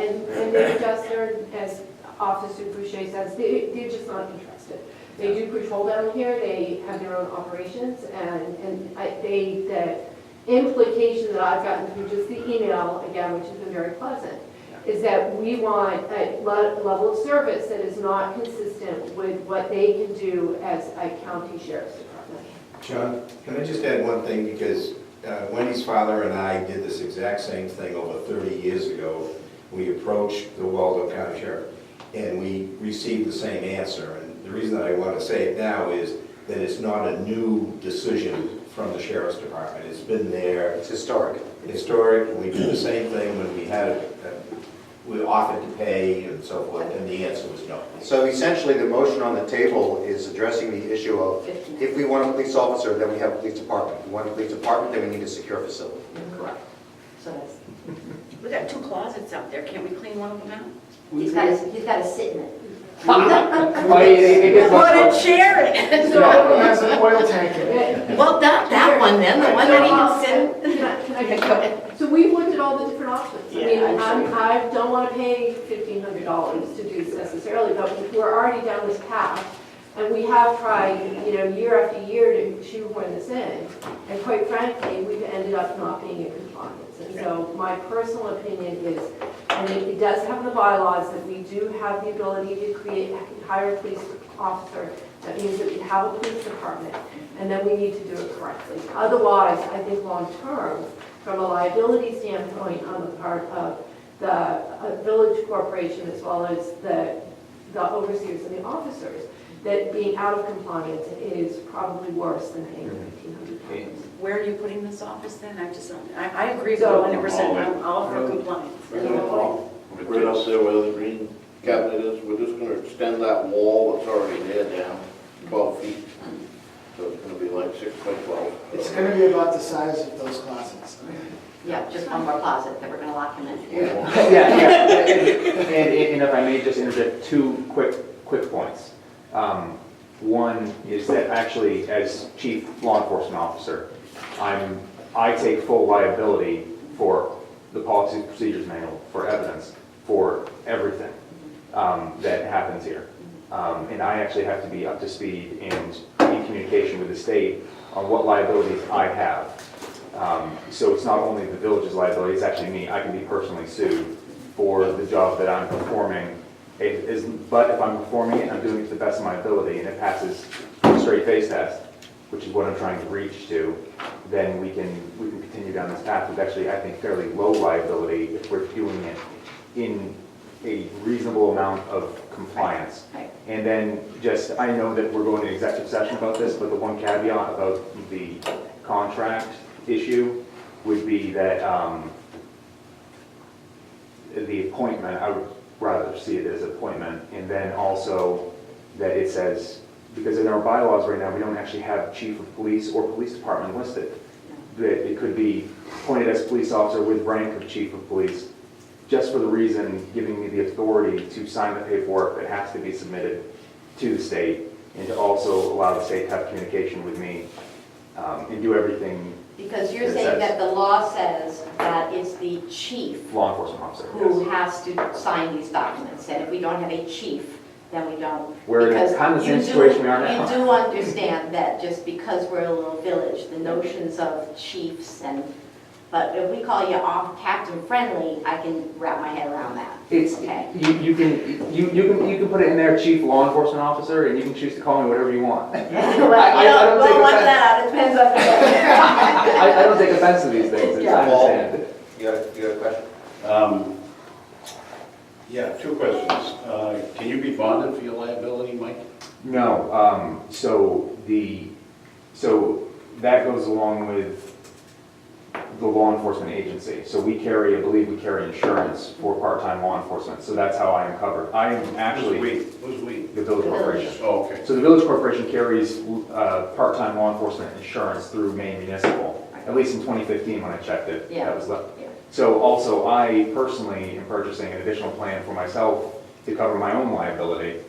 they're just, as Officer Boucher says, they're just not interested. They do patrol down here, they have their own operations, and the implication that I've gotten through just the email, again, which has been very pleasant, is that we want a level of service that is not consistent with what they can do as a county sheriff's department. John, can I just add one thing, because Wendy's father and I did this exact same thing over 30 years ago. We approached the Waldo County Sheriff, and we received the same answer. And the reason that I want to say it now is that it's not a new decision from the Sheriff's Department. It's been there. It's historic. Historic, and we did the same thing when we had, we offered to pay and so forth, and the answer was no. So essentially, the motion on the table is addressing the issue of, if we want a police officer, then we have a police department. If we want a police department, then we need a secure facility. correct. So that's, We got 2 closets out there, can't we clean one of them out? he's got to sit in it. What a chair it. So it has an oil tank in it. Well, that one then, the one that he can sit. Can I get going? So we've looked at all the different options. I mean, Yeah, I'm sure. I don't want to pay $1,500 to do this necessarily, but we're already down this path. And we have tried, year after year to shoehorn this in. And quite frankly, we've ended up not being in compliance. And so my personal opinion is, and it does have in the bylaws that we do have the ability to hire a police officer. That means that we have a police department, and then we need to do it correctly. Otherwise, I think long-term, from a liability standpoint on the part of the village corporation as well as the overseers and the officers, that being out of compliance is probably worse than paying $1,500. Where are you putting this office then? I agree with you 100%, I'm all for compliance. Right up there where the green cabinet is, we're just gonna extend that wall that's already there down 12 feet. So it's gonna be like 6 by 12. It's going to be about the size of those closet. Yeah, just one more closet that we're going to lock him in. And if I may just interject 2 quick points. One is that actually, as chief law enforcement officer, I take full liability for the policy and procedures manual, for evidence, for everything that happens here. And I actually have to be up to speed and in communication with the state on what liabilities I have. So it's not only the village's liability, it's actually me. I can be personally sued for the job that I'm performing. But if I'm performing it, I'm doing it to the best of my ability, and it passes a straight face test, which is what I'm trying to reach to, then we can continue down this path with actually, I think, fairly low liability if we're doing it in a reasonable amount of compliance. Right. And then just, I know that we're going to executive session about this, but the one caveat about the contract issue would be that the appointment, I would rather see it as appointment, and then also that it says, because in our bylaws right now, we don't actually have chief of police or police department listed. That it could be appointed as police officer with rank of chief of police, just for the reason giving me the authority to sign the paperwork that has to be submitted to the state, and to also allow the state to have communication with me and do everything. Because you're It saying says- that the law says that it's the chief Law enforcement officer, who yes. has to sign these documents, and if we don't have a chief, then we don't. We're in Because kind of the you same do- situation we are now. You do understand that just because we're a little village, the notions of chiefs but if we call you off Captain Friendly, I can wrap my head around that. It's, Okay. you can put it in there, chief law enforcement officer, and you can choose to call me whatever you want. Well, I don't take we'll work offense. that out, it depends on the I don't take offense to these things, Yeah. I understand. You got a question? Yeah, two questions. Can you be bonded for your liability, Mike? No, so that goes along with the law enforcement agency. So we carry, I believe we carry insurance for part-time law enforcement, so that's how I am covered. I am actually Who's we? the village corporation. Oh, okay. So the village corporation carries part-time law enforcement insurance through Maine Municipal, at least in 2015 when I checked it. Yeah. That was left. Yeah. So also, I personally am purchasing an additional plan for myself to cover my own liability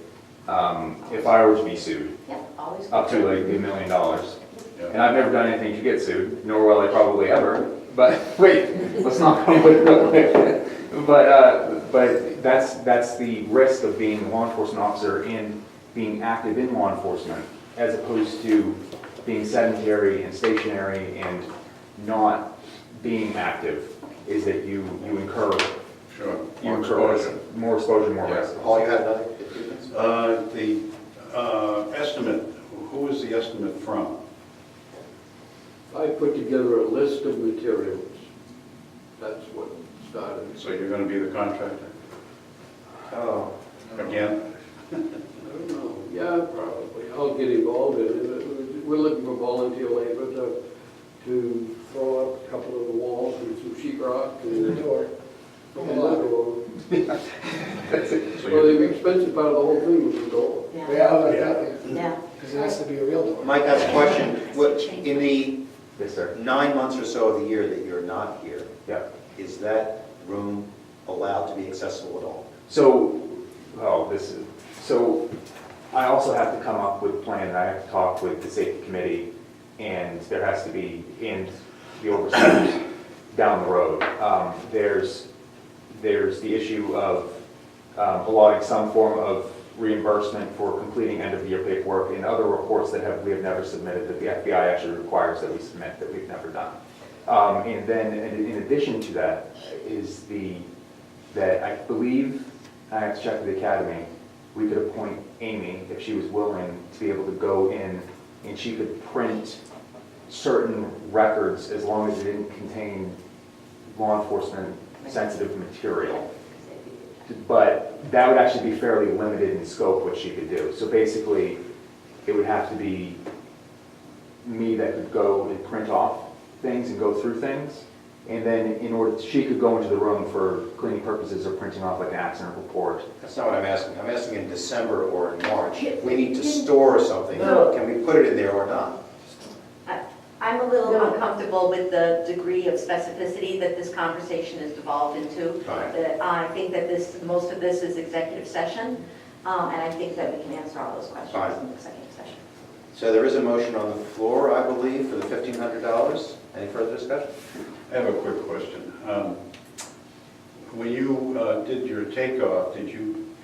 if I were to be sued, Yeah, always. up to like $1 million. Yeah. And I've never done anything to get sued, nor will I probably ever. But wait, let's not go with it real quick. But that's the risk of being a law enforcement officer and being active in law enforcement, as opposed to being sedentary and stationary and not being active, is that you incur Sure. more exposure, more risk. Paul, you had another? The estimate, who is the estimate from? I put together a list of materials. That's what started. So you're going to be the contractor? Oh. Again? I don't know. Yeah, probably. I'll get involved in it. We're looking for volunteer labor to throw up a couple of the walls and some sheet rock In the and door. and the door. So Well, the you're, expensive part of the whole thing was the door. Yeah. Because it has to be a real door. Mike has a question. What, in the Yes, sir. 9 months or so of the year that you're not here, Yeah. is that room allowed to be accessible at all? So, so I also have to come up with a plan, and I have to talk with the safety committee, and there has to be, and the overseers down the road. There's the issue of allotting some form of reimbursement for completing end-of-year paperwork and other reports that we have never submitted, that the FBI actually requires that we submit, that we've never done. And then, in addition to that, is that I believe, I have to check with the academy, we could appoint Amy, if she was willing, to be able to go in, and she could print certain records as long as it didn't contain law enforcement sensitive material. But that would actually be fairly limited in scope, what she could do. So basically, it would have to be me that could go and print off things and go through things. And then she could go into the room for cleaning purposes or printing off like an accident report. That's not what I'm asking. I'm asking in December or in March. If we need to store something, can we put it in there or not? I'm a little uncomfortable with the degree of specificity that this conversation has devolved into. Fine. I think that most of this is executive session, and I think that we can answer all those questions Fine. in executive session. So there is a motion on the floor, I believe, for the $1,500. Any further discussion? I have a quick question. When you did your takeoff, did you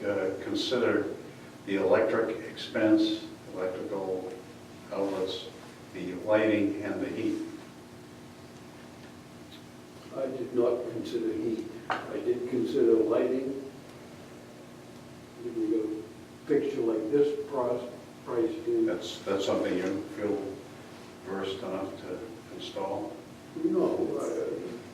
consider the electric expense, electrical outlets, the lighting and the heat? I did not consider heat. I did consider lighting. If we got a fixture like this price in. That's something you feel versed enough to install? No, You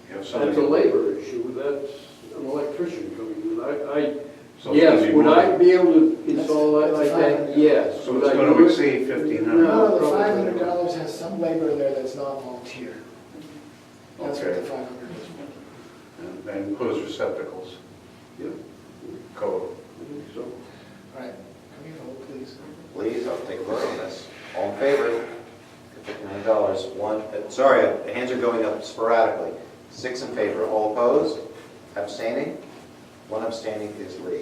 have that's something- a labor issue, that's an electrician coming in. So it's gonna Yes, be would more- I be able to install that like that? Yes. So Would it's I gonna do it? exceed $1,500? No, the probably $500 has some labor there that's not volunteer. That's what Okay. the 500 is for. And that includes receptacles? Yeah. Code. I think so. All right, can we vote, please? Please, I'll take a vote on this. All in favor? $59. One, sorry, the hands are going up sporadically. 6 in favor, all opposed? Abstaining? 1 abstaining is Lee.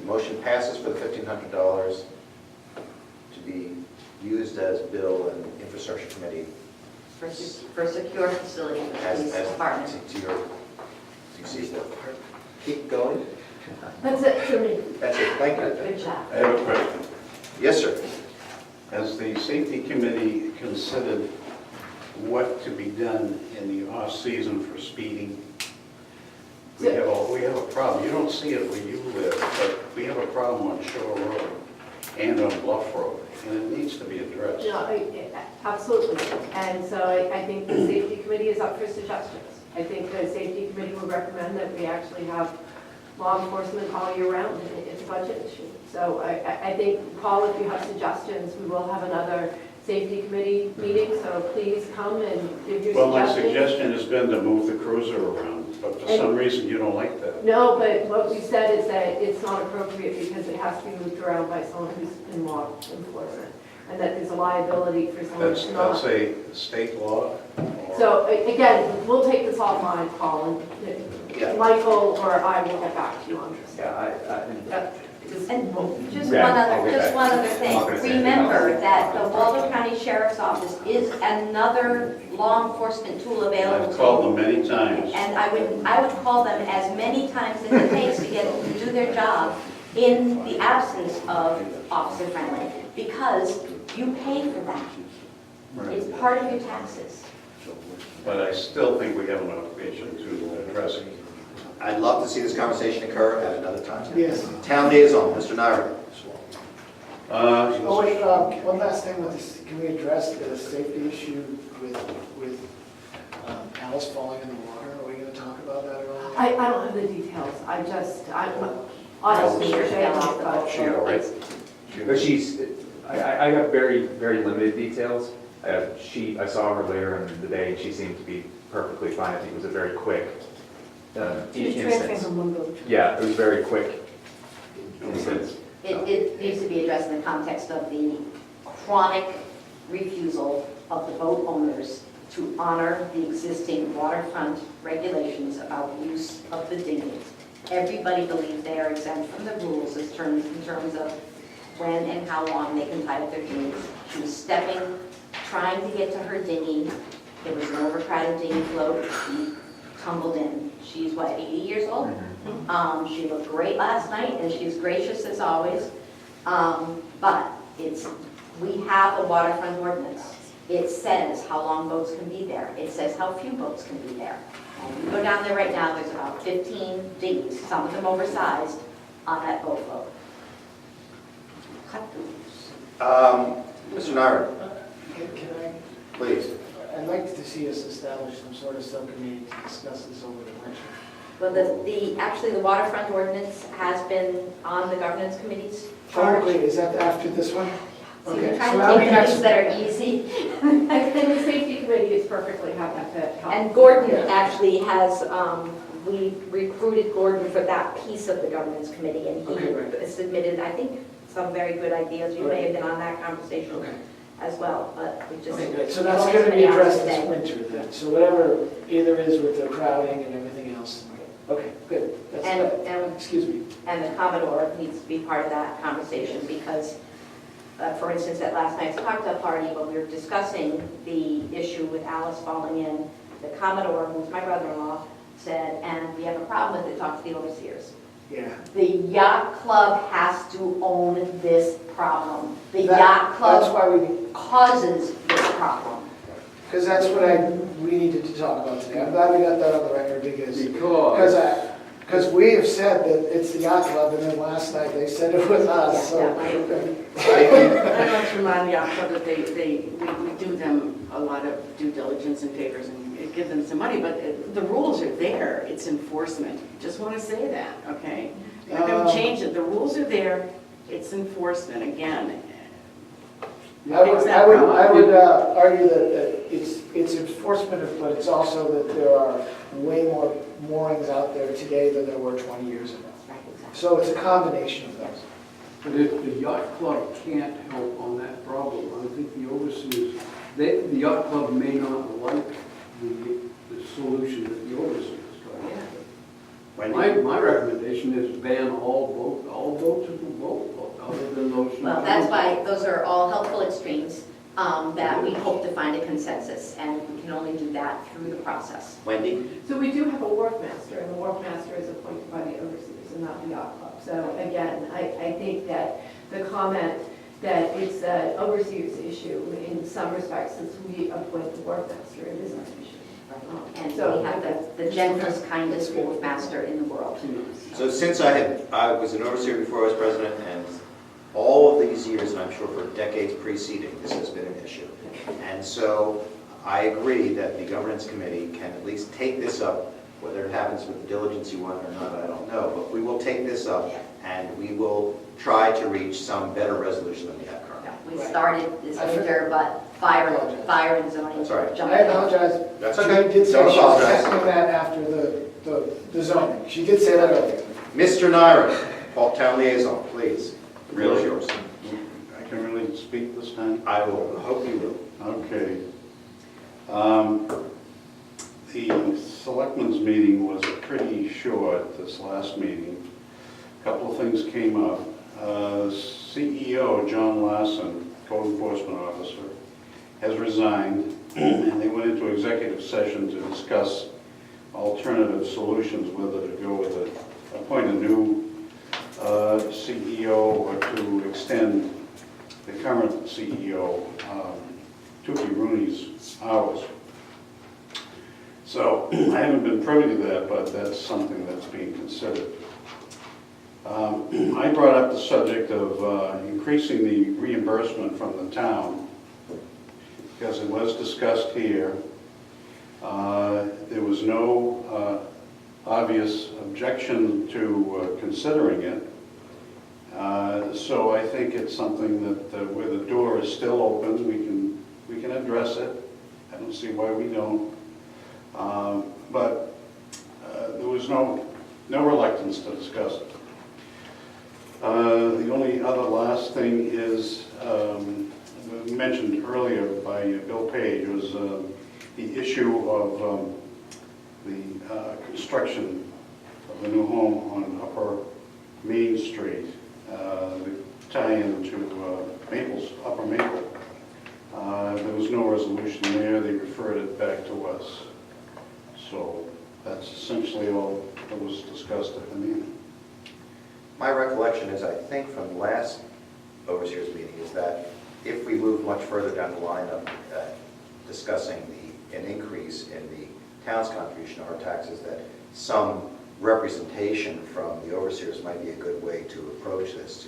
The motion passes for the $1,500 to be used as Bill and Infrastructure Committee For secure facility for the as police department. to your, you see that. Keep going. That's it for me. That's it, thank you. Good job. I have a question. Yes, sir. Has the safety committee considered what to be done in the off-season for speeding? We have a problem. You don't see it where you live, but we have a problem on Shore Road and on Bluff Road, and it needs to be addressed. No, absolutely. And so I think the safety committee is up for suggestions. I think the safety committee would recommend that we actually have law enforcement all year round. It's a budget issue. So I think, Paul, if you have suggestions, we will have another safety committee meeting, so please come and give your Well, my suggestions. suggestion has been to move the cruiser around, but for some reason you don't like that. No, but what we said is that it's not appropriate because it has to be moved around by someone who's in law enforcement, and that there's a liability for someone That's who's not. a state law? or- So again, we'll take this offline, Paul, Yeah. and Michael or I will get back to you on this. Yeah, And just Yeah, one I'll other, get just back. one other I'm not thing. gonna say anything Remember else. that the Waldo County Sheriff's Office is another law enforcement tool available I've to called you. them many times. And I would call them as many times as it takes to get them to do their job in the absence of officer friendly, because you pay for that. It's part of your taxes. But I still think we have an obligation to address it. I'd love to see this conversation occur at another time. Yes. Town liaison, Mr. Nyren. Oh, wait, one last thing with this, can we address the safety issue with Alice falling in the water? Are we gonna talk about that at all? I don't have the details, I'm honestly Years saying, ago. but She all right? But I have very, very limited details. I saw her later in the day, and she seemed to be perfectly fine. I think it was a very quick instance. one boat. Yeah, it was very quick instance. It needs to be addressed in the context of the chronic refusal of the boat owners to honor the existing waterfront regulations about use of the dinghies. Everybody believes they are exempt from the rules in terms of when and how long they can tie up their dinghies. She was stepping, trying to get to her dinghy. It was an overcrowded dinghy float. She tumbled in. She's, 80 years old? She looked great last night, and she's gracious as always. But we have a waterfront ordinance. It says how long boats can be there. It says how few boats can be there. And you go down there right now, there's about 15 dinghies, some of them oversized, on that boat float. Mr. Nyren, Can I, please. I'd like to see us establish some sort of subcommittee to discuss this over the winter. Well, actually, the waterfront ordinance has been on the governance committee's Oh, charge. wait, is that after this one? So Okay, you're so trying that'll to be take next things that are easy. And the safety committee is perfectly happy to help. And Gordon Yeah. actually has, we recruited Gordon for that piece of the governance committee, and he Okay, right. submitted, I think, some very good ideas. You may have been on that conversation Okay. as well, but we just. Okay, good, so that's going to be addressed this winter then, so whatever either is with the crowding and everything else. Okay, good. That's And excuse me. And the Commodore needs to be part of that conversation because, for instance, at last night's cocktail party, when we were discussing the issue with Alice falling in, the Commodore, who's my brother-in-law, said, and we have a problem with it, talk to the overseers. Yeah. The yacht club has to own this problem. The That- yacht That's club why causes this problem. because that's what we needed to talk about today. I'm glad we got that on the record because Because we have said that it's the yacht club, and then last night they said it was us, so. I want to remind the yacht club that we do them a lot of due diligence and favors and give them some money, but the rules are there, it's enforcement. Just want to say that, okay? You're not going to change it, the rules are there, it's enforcement, again. I would argue that it's enforcement, but it's also that there are way more moorings out there today than there were 20 years ago. So it's a combination of those. But if the yacht club can't help on that problem, I think the overseers, the yacht club may not like the solution that the overseers try. My recommendation is ban all boats in the boat, other than those. Well, that's why, those are all helpful extremes that we hope to find a consensus, and we can only do that through the process. Wendy? So we do have a wharf master, and the wharf master is appointed by the overseers and not the yacht club. So again, I think that the comment that it's an overseers issue in some respects, since we appoint the wharf master, it is our issue. And so we have the gentlest, kindest wharf master in the world. So since I was an overseer before I was president, and all of these years, and I'm sure for decades preceding, this has been an issue. And so I agree that the governance committee can at least take this up, whether it happens with the diligence you want or not, I don't know, but we will take this up and we will try to reach some better resolution than we have currently. We started this winter, but fire and zoning. That's right. I apologize. That's okay. She did say Don't she was apologize. testing that after the zoning. She did say that earlier. Mr. Nyron, Paul Town Liaison, please. The floor is yours. I can really speak this time? I will, hope you will. Okay. The selectmen's meeting was pretty short, this last meeting. A couple of things came up. CEO John Larson, code enforcement officer, has resigned, and they went into executive session to discuss alternative solutions, whether to go with appoint a new CEO or to extend the current CEO, Tukey Rooney's hours. So I haven't been privy to that, but that's something that's being considered. I brought up the subject of increasing the reimbursement from the town because it was discussed here. There was no obvious objection to considering it. So I think it's something that where the door is still open, we can address it. I don't see why we don't. But there was no reluctance to discuss it. The only other last thing is mentioned earlier by Bill Page was the issue of the construction of a new home on Upper Main Street, the tie-in to Upper Maple. There was no resolution there. They referred it back to us. So that's essentially all that was discussed at the meeting. My recollection is, I think from the last overseers meeting, is that if we move much further down the line of discussing an increase in the town's contribution to our taxes, that some representation from the overseers might be a good way to approach this,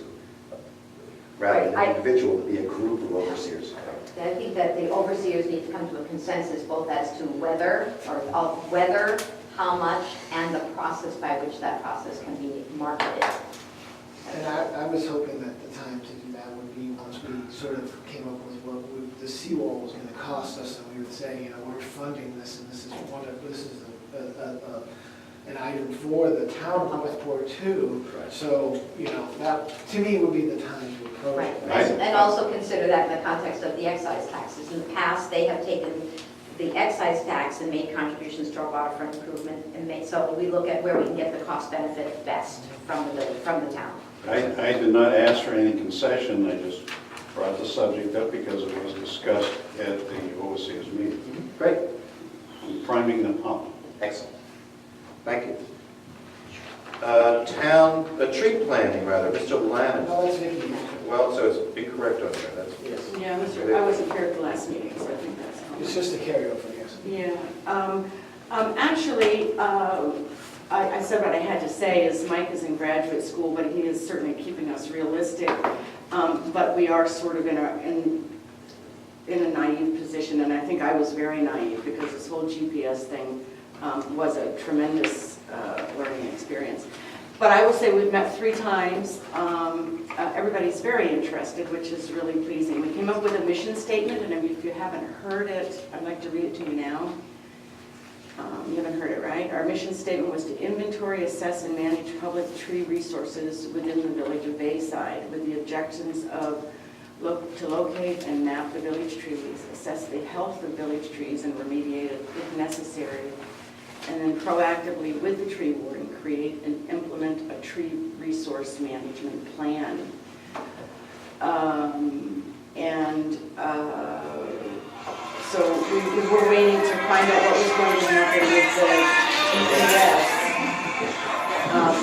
rather than an individual, to be a group of overseers. I think that the overseers need to come to a consensus both as to whether, how much, and the process by which that process can be marketed. And I was hoping that the time to do that would be once we sort of came up with what the seawall was going to cost us, and we would say, we're funding this, and this is an item for the town of Northport too. Right. So, that to me would be the time to approach Right, it. and also consider that in the context of the excise taxes. In the past, they have taken the excise tax and made contributions to our waterfront improvement, and so we look at where we can get the cost benefit best from the town. I did not ask for any concession. I just brought the subject up because it was discussed at the overseers meeting. Great. I'm priming the pump. Excellent. Thank you. Tree planting, rather, Mr. Lannon. No, that's Vicky. Well, so it's incorrect on there. That's Yes. Yeah, I wasn't here at the last meeting, so I think that's. It's just a carryover, yes. Yeah, actually, I said what I had to say is Mike is in graduate school, but he is certainly keeping us realistic. But we are sort of in a naive position, and I think I was very naive because this whole GPS thing was a tremendous learning experience. But I will say we've met 3 times. Everybody's very interested, which is really pleasing. We came up with a mission statement, and if you haven't heard it, I'd like to read it to you now. You haven't heard it, right? Our mission statement was to inventory, assess, and manage public tree resources within the village of Bayside with the objectives of to locate and map the village trees, assess the health of village trees and remediate it if necessary, and then proactively with the tree warden create and implement a tree resource management plan. So we were waiting to find out what was going to happen with the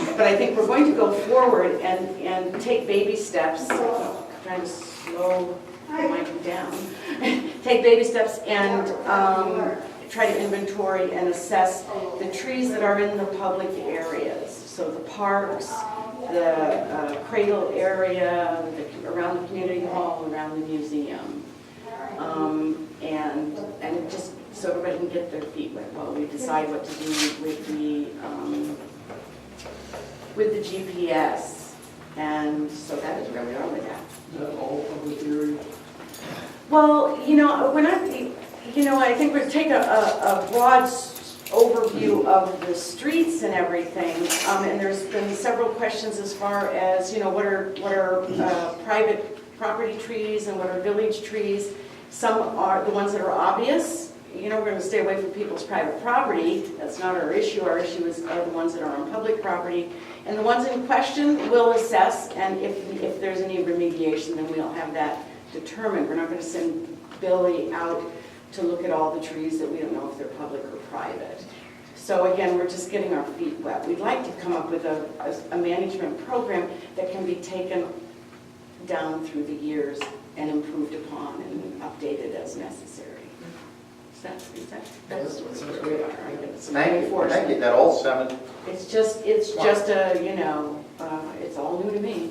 GPS. But I think we're going to go forward and take baby steps. Trying to slow the mic down. Take baby steps and try to inventory and assess the trees that are in the public areas. So the parks, the cradle area, around the community hall, around the museum. And just so everybody can get their feet wet while we decide what to do with the GPS. And so that is where we are with that. Is that all public areas? Well, I think we'll take a broad overview of the streets and everything. And there's been several questions as far as, what are private property trees and what are village trees. Some are the ones that are obvious. We're going to stay away from people's private property. That's not our issue. Our issue are the ones that are on public property. And the ones in question we'll assess, and if there's any remediation, then we'll have that determined. We're not going to send Billy out to look at all the trees that we don't know if they're public or private. So again, we're just getting our feet wet. We'd like to come up with a management program that can be taken down through the years and improved upon and updated as necessary. That's where we are. Thank you. That all sounded. It's just it's all new to me.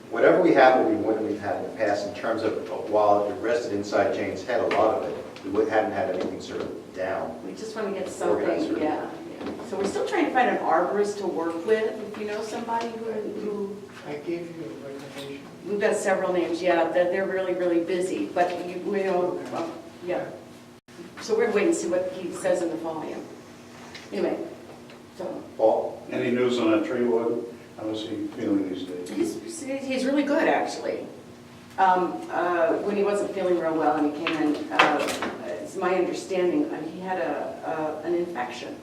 Whatever we have will be more than we've had in the past in terms of, while it rested inside Jane's head, a lot of it, we hadn't had anything sort of down. We just want to get something, yeah. So we're still trying to find an arborist to work with. If you know somebody who I gave you a recommendation. We've got several names, yeah, they're really, really busy, but yeah. So we're waiting to see what he says in the volume. Anyway, so. Paul? Any news on that tree warden? How is he feeling these days? He's really good, actually. When he wasn't feeling real well and he came in, it's my understanding, he had an infection,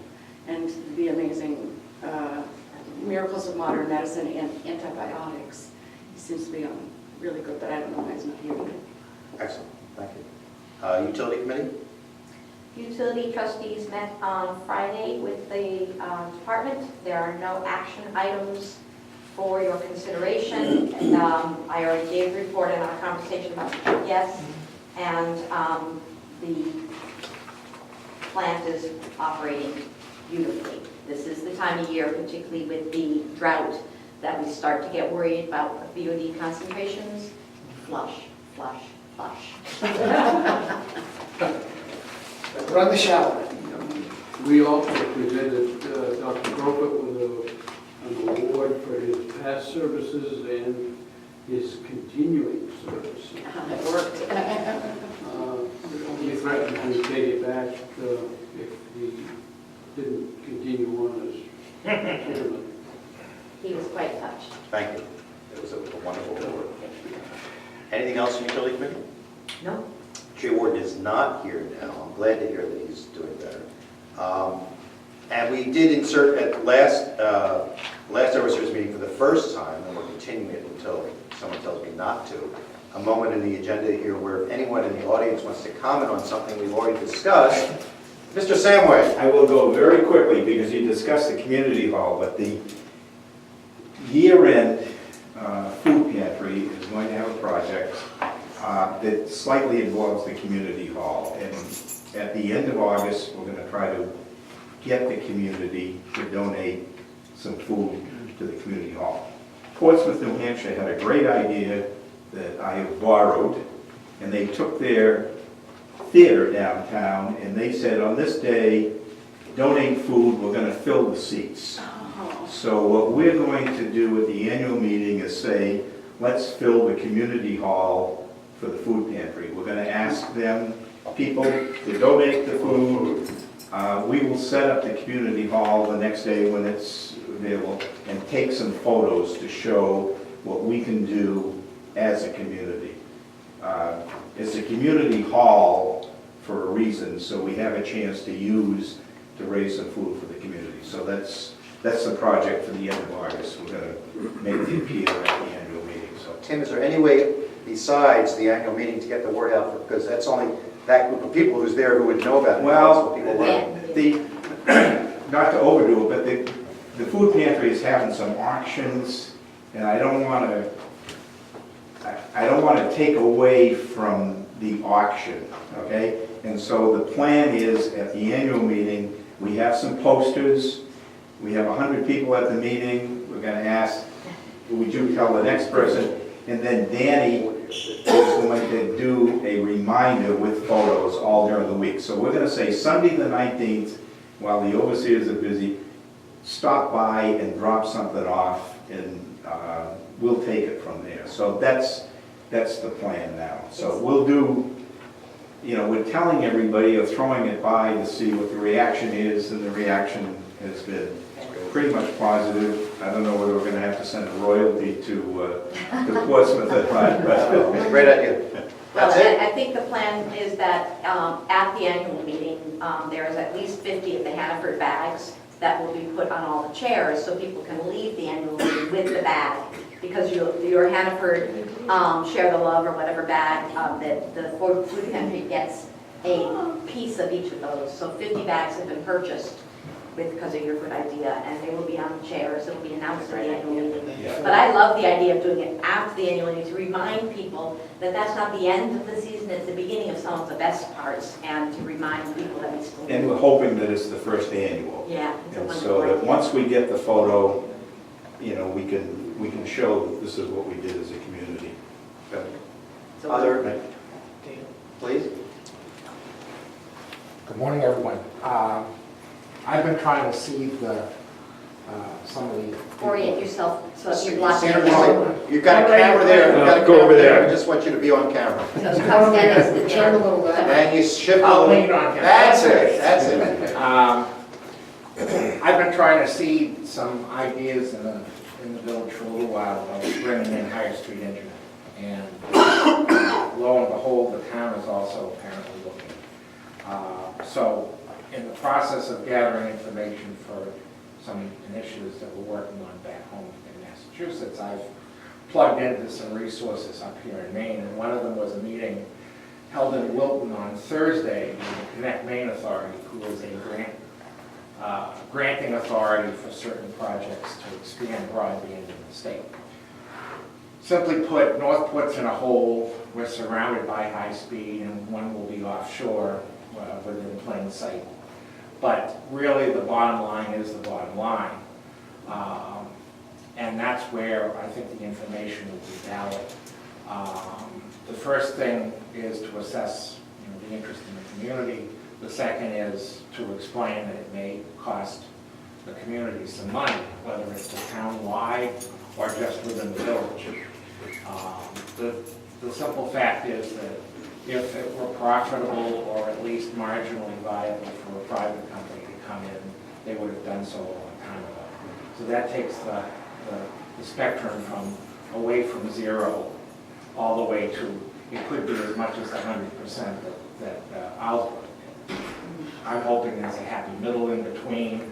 and the amazing miracles of modern medicine and antibiotics. He seems to be on really good, but I don't know why he's not here today. Excellent, thank you. Utility committee? Utility trustees met on Friday with the department. There are no action items for your consideration. I already gave a report in our conversation about the GPS, and the plant is operating beautifully. This is the time of year, particularly with the drought, that we start to get worried about BOD concentrations. Flush, flush, flush. Run the shower. We also presented Dr. Gropet with an award for his past services and his continuing service. It worked. He threatened to take it back if he didn't continue on as chairman. He was quite touched. Thank you. It was a wonderful report. Anything else in utility committee? No. Tree warden is not here now. I'm glad to hear that he's doing better. And we did insert at last Overseers meeting for the first time, and we're continuing it until someone tells me not to, a moment in the agenda here where if anyone in the audience wants to comment on something we've already discussed, Mr. Samway. I will go very quickly because you discussed the community hall, but the year-end food pantry is going to have a project that slightly involves the community hall. And at the end of August, we're going to try to get the community to donate some food to the community hall. Portsmouth, New Hampshire had a great idea that I have borrowed, and they took their theater downtown, and they said, on this day, donate food, we're gonna fill the seats. So what we're going to do at the annual meeting is say, let's fill the community hall for the food pantry. We're gonna ask them, people, to donate the food. We will set up the community hall the next day when it's available and take some photos to show what we can do as a community. It's a community hall for a reason, so we have a chance to use to raise some food for the community. So that's the project for the end of August. We're going to make the appeal at the annual meeting. So Tim, is there any way besides the annual meeting to get the word out? Because that's only that group of people who's there who would know about it. Well, People learn. not to overdo it, but the food pantry is having some auctions, and I don't want to take away from the auction, okay? And so the plan is at the annual meeting, we have some posters. We have 100 people at the meeting. We're going to ask, would you tell the next person? And then Danny is going to do a reminder with photos all during the week. So we're going to say Sunday the 19th, while the overseers are busy, stop by and drop something off, and we'll take it from there. So that's the plan now. So we'll do, we're telling everybody or throwing it by to see what the reaction is, and the reaction has been pretty much positive. I don't know whether we're going to have to send a royalty to Portsmouth or not, but Great idea. Well, That's it? I think the plan is that at the annual meeting, there is at least 50 of the Hannaford bags that will be put on all the chairs so people can leave the annual meeting with the bag. Because your Hannaford Share the Love or whatever bag, that the food pantry gets a piece of each of those. So 50 bags have been purchased because of your good idea, and they will be on the chairs. It will be announced at the annual meeting. Yeah. But I love the idea of doing it after the annual meeting to remind people that that's not the end of the season, it's the beginning of some of the best parts, and to remind people that we still. and we're hoping that it's the first annual. Yeah, it's a And wonderful so that idea. once we get the photo, we can show that this is what we did as a community. So- Other, please? Good morning, everyone. I've been trying to see some of the... Orient yourself so that you're blocking. You've got a camera there. You've got a Go over camera there. I just want you to be on camera. So come stand next to the Turn a camera. little back. And you shift a I'll little. lean on camera. That's it, that's it. I've been trying to see some ideas in the village for a little while about bringing in Higher Street Internet. And lo and behold, the town is also apparently looking. So in the process of gathering information for some initiatives that we're working on back home in Massachusetts, I've plugged into some resources up here in Maine, and one of them was a meeting held in Wilton on Thursday with the Connect Maine Authority, who is a granting authority for certain projects to expand broadband in the state. Simply put, Northport's in a hole. We're surrounded by high speed, and one will be offshore within plain sight. But really, the bottom line is the bottom line. And that's where I think the information will be valid. The first thing is to assess the interest in the community. The second is to explain that it may cost the community some money, whether it's town-wide or just within the village. The simple fact is that if it were profitable or at least marginally viable for a private company to come in, they would have done so a long time ago. So that takes the spectrum from away from zero all the way to, it could be as much as 100% that I'll put in. I'm hoping there's a happy middle in between,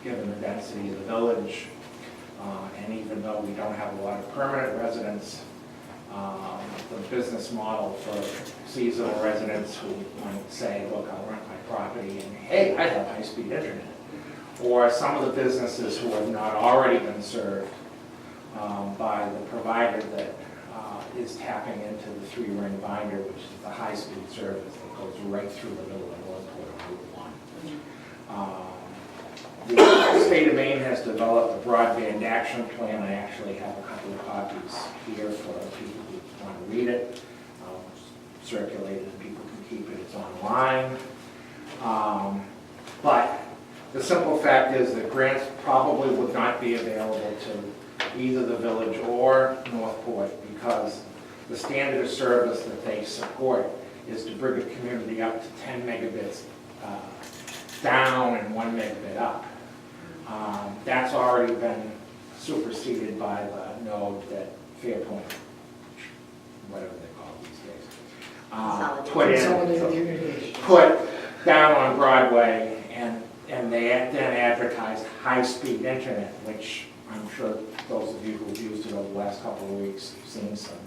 given the density of the village. And even though we don't have a lot of permanent residents, the business model for seasonal residents who might say, look, I'll rent my property and hey, I have high-speed internet. Or some of the businesses who have not already been served by the provider that is tapping into the three-ring binder, which is the high-speed service that goes right through the middle of Northport on Route 1. The state of Maine has developed a broadband action plan. I actually have a couple of copies here for people who want to read it. Circulated, and people can keep it, it's online. But the simple fact is that grants probably would not be available to either the village or Northport because the standard of service that they support is to bring a community up to 10 megabits down and 1 megabit up. That's already been superseded by the node that Fairpoint, whatever they call it these days, put down on Broadway, and they then advertised high-speed internet, which I'm sure those of you who've used it over the last couple of weeks have seen some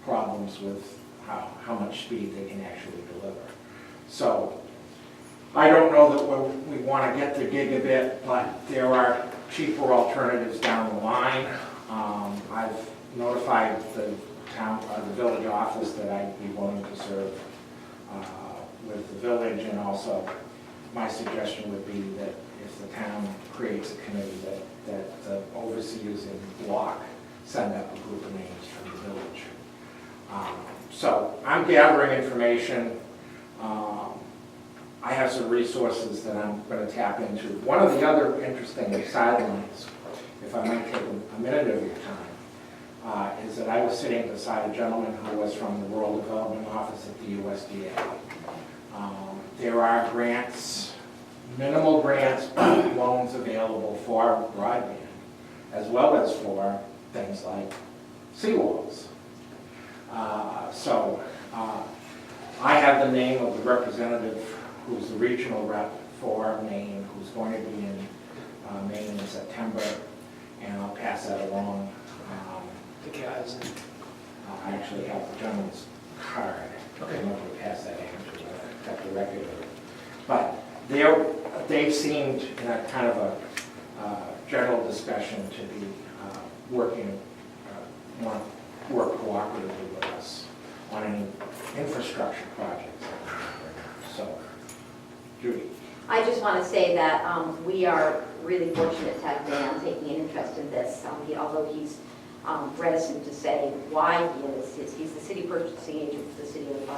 problems with how much speed they can actually deliver. So I don't know that we want to get to gigabit, but there are cheaper alternatives down the line. I've notified the village office that I'd be willing to serve with the village, and also my suggestion would be that if the town creates a committee that the overseers in block send up a group of names from the village. So I'm gathering information. I have some resources that I'm going to tap into. One of the other interesting sidelines, if I might take a minute of your time, is that I was sitting beside a gentleman who was from the Rural Development Office at the USDA. There are grants, minimal grants, loans available for broadband, as well as for things like seawalls. So I have the name of the representative who's the regional rep for Maine, who's going to be in Maine in September, and I'll pass that along. The guys. I actually have the gentleman's card. Okay. I'm going to pass that in to got the record of it. But they've seemed in a kind of a general discussion to be working, want to work cooperatively with us on any infrastructure projects. So, Judy. I just want to say that we are really fortunate to have Dan taking an interest in this, although he's reticent to say why he is. He's the city purchasing agent for the city of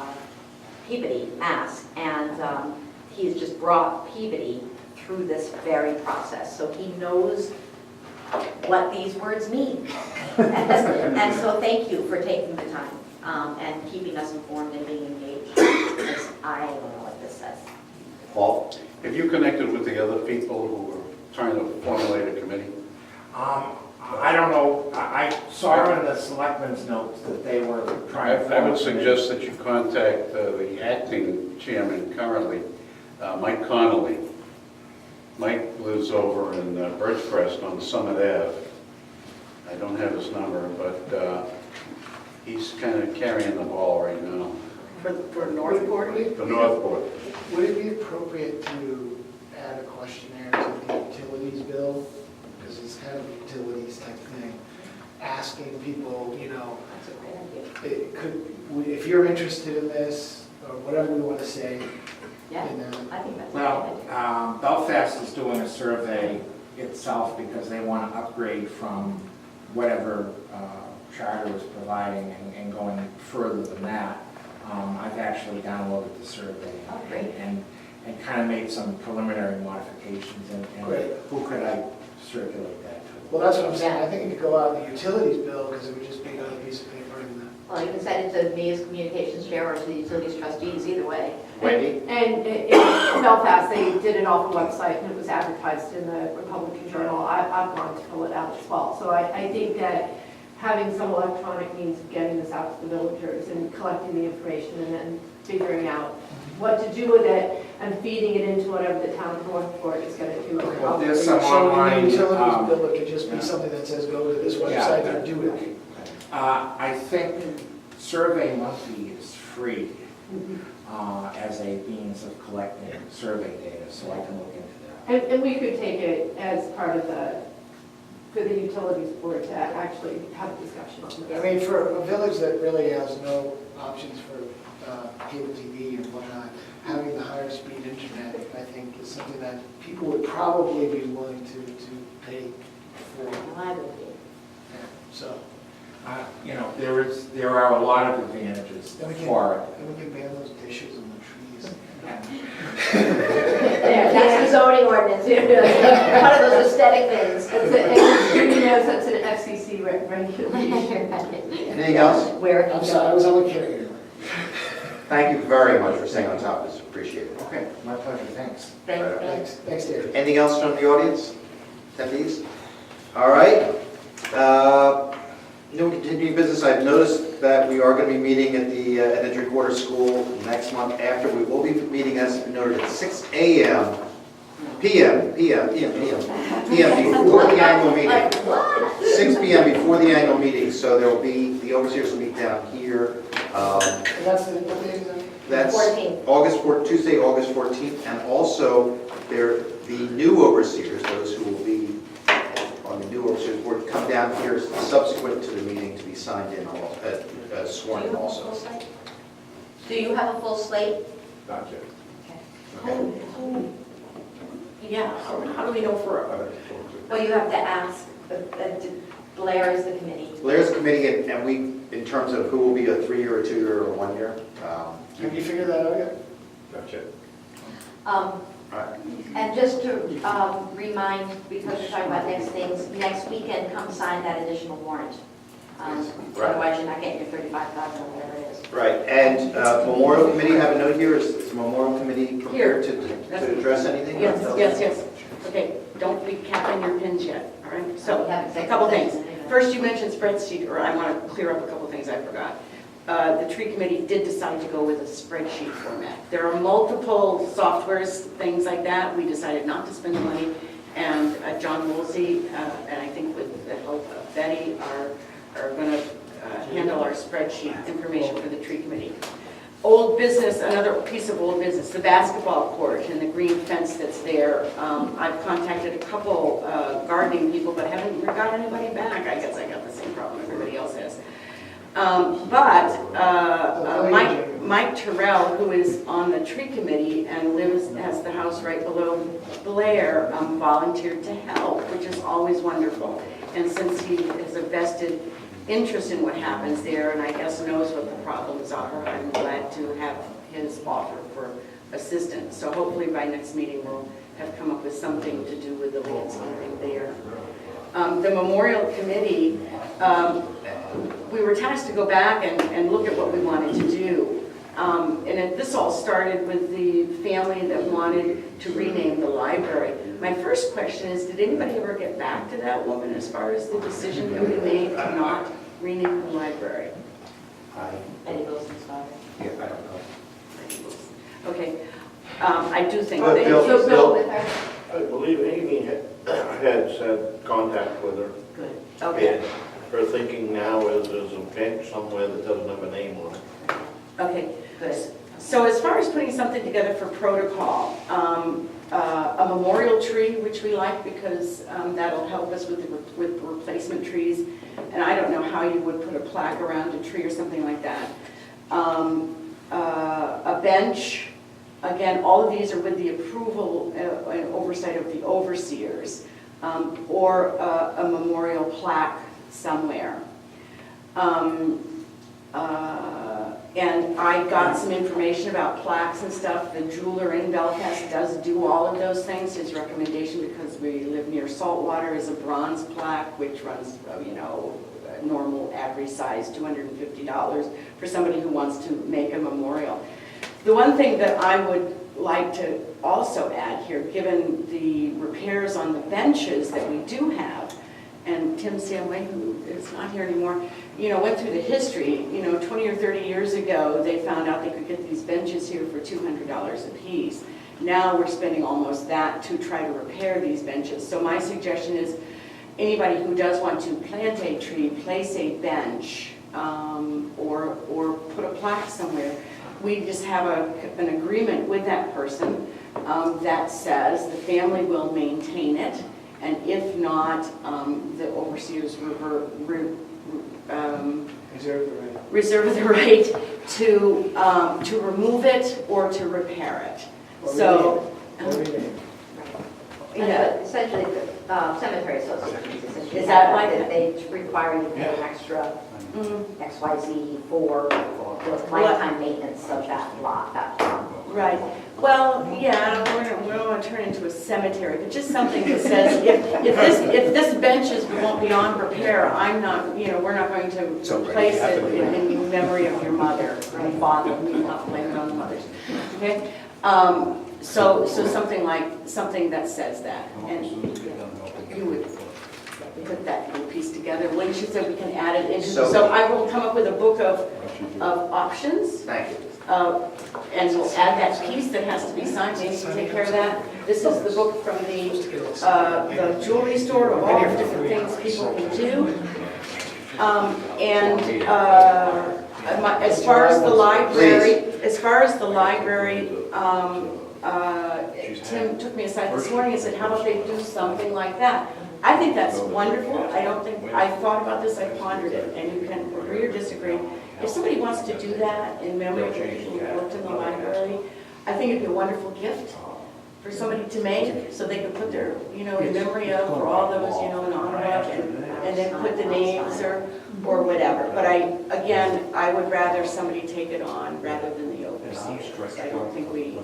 Peabody, Mass, and he has just brought Peabody through this very process, so he knows what these words mean. And so thank you for taking the time and keeping us informed and being engaged, because I don't know what this says. Paul? Have you connected with the other people who are trying to formulate a committee? I don't know. I saw in the selectmen's notes that they were trying to... I would suggest that you contact the acting chairman currently, Mike Connolly. Mike lives over in Birchcrest on Summit Ave. I don't have his number, but he's kind of carrying the ball right now. For Northport? For Northport. Would it be appropriate to add a questionnaire to the utilities bill? Because it's kind of a utilities type thing, asking people, you know, if you're interested in this, or whatever we want to say. Yeah, you know. I think that's Well, Belfast is doing a survey itself because they want to upgrade from whatever Charter is providing and going further than that. I've actually downloaded the survey and kind of made some preliminary modifications. And who could I circulate that to? Well, that's what I'm saying. I think it could go out in the utilities bill because it would just be another piece of paper in the... Well, you can send it to me as communications chair or to the utilities trustees, either way. Wendy? And in Belfast, they did it off the website and it was advertised in the Republican Journal. I've gone to fill it out as well. So I think that having some electronic means of getting this out to the villagers and collecting the information and then figuring out what to do with it and feeding it into whatever the town of Northport is going to do. Well, there's some online... So in the utilities bill, it could just be something that says go to this website and do it. I think SurveyMonkey is free as a means of collecting survey data, so I can look into that. And we could take it as part of for the utilities board to actually have a discussion on this. I mean, for a village that really has no options for cable TV and whatnot, having the higher speed internet think, is something that people would probably be willing to pay for. So, there are a lot of advantages then we can, for it. then we can ban those dishes on the trees. There, that's the zoning ordinance, one of those aesthetic things. That's an FCC regulation. Anything else? Where it I'm can sorry, I go. was only kidding. Thank you very much for staying on top of this, appreciate it. Okay, my pleasure, thanks. Thanks, David. Anything else from the audience? Attendees? All right. No continuing business. I've noticed that we are going to be meeting at the Elementary Quarter School next month after. We will be meeting, as noted, at 6 a.m. p.m. before the annual meeting. 6 p.m. before the annual meeting, so there will be, the overseers will meet down here. And that's the, what day is that? That's 14th. Tuesday, August 14th, and also the new overseers, those who will be on the new overseers board, come down here subsequent to the meeting to be signed in, sworn in also. Do you have a full slate? Not yet. Yeah, how do we know for, Well, you have to ask, Blair is the committee. Blair's committee, and we, in terms of who will be a 3-year, a 2-year, or a 1-year. Have you figured that out yet? Not yet. And just to remind, because we're talking about next things, next weekend, come sign that additional warrant. Otherwise, you're not getting your 35,000 or whatever it is. Right, and Memorial Committee, have a note here, is the Memorial Committee prepared to address anything? Yes. Okay, don't be capping your pins yet, all right? So, We have a couple things. First, you mentioned spreadsheet, or I want to clear up a couple things I forgot. The tree committee did decide to go with a spreadsheet format. There are multiple softwares, things like that. We decided not to spend the money, and John Woolsey, and I think with the help of Betty, are going to handle our spreadsheet information for the tree committee. Old business, another piece of old business, the basketball court and the green fence that's there. I've contacted a couple gardening people, but haven't got anybody back. I guess I got the same problem everybody else has. Mike Terrell, who is on the tree committee and has the house right below Blair, volunteered to help, which is always wonderful. And since he has a vested interest in what happens there, and I guess knows what the problems are, I'm glad to have his offer for assistance. So hopefully by next meeting we'll have come up with something to do with the landscaping there. The Memorial Committee, we were tasked to go back and look at what we wanted to do. This all started with the family that wanted to rename the library. My first question is, did anybody ever get back to that woman as far as the decision that we made to not rename the library? Eddie Wilson's father. Yeah, I don't know. Okay. I do think But they Bill- Bill with her. I believe Amy had said contact with her. Good. Okay. And her thinking now is there's a bench somewhere that doesn't have a name on it. Okay, good. So as far as putting something together for protocol, a memorial tree, which we like because that'll help us with replacement trees. And I don't know how you would put a plaque around a tree or something like that. A bench, again, all of these are with the approval and oversight of the overseers, or a memorial plaque somewhere. And I got some information about plaques and stuff. The jeweler in Belfast does do all of those things. His recommendation, because we live near saltwater, is a bronze plaque, which runs, normal average size, $250 for somebody who wants to make a memorial. The one thing that I would like to also add here, given the repairs on the benches that we do have, and Tim Stanley, who is not here anymore, went through the history. 20 or 30 years ago, they found out they could get these benches here for $200 a piece. Now we're spending almost that to try to repair these benches. So my suggestion is, anybody who does want to plant a tree, place a bench, or put a plaque somewhere, we just have an agreement with that person that says the family will maintain it, and if not, the overseers reserve the right to remove it or to repair it. Yeah, essentially, the cemetery associations, essentially. Is that like that they require you to pay an extra XYZ for the lifetime maintenance of that lot, that farm? Right. Well, yeah, we don't want to turn into a cemetery, but just something that says, if this benches won't be on repair, I'm not, we're not going to replace it in memory of your mother or father. We not blame it on the mothers. Okay? So something that says that, and you would put that little piece together. When she said we can add it into, so I will come up with a book of options. Thank you. And we'll add that piece that has to be signed, James will take care of that. This is the book from the jewelry store of all the different things people can do. As far as the library, Tim took me aside this morning and said, how about they do something like that? I think that's wonderful. I thought about this, I pondered it, and you can agree or disagree. If somebody wants to do that in memory of the people who worked in the library, I think it'd be a wonderful gift for somebody to make, so they could put their, in memory of, for all those, in honor of, and then put the names or whatever. But I would rather somebody take it on rather than the overseers. I don't think we.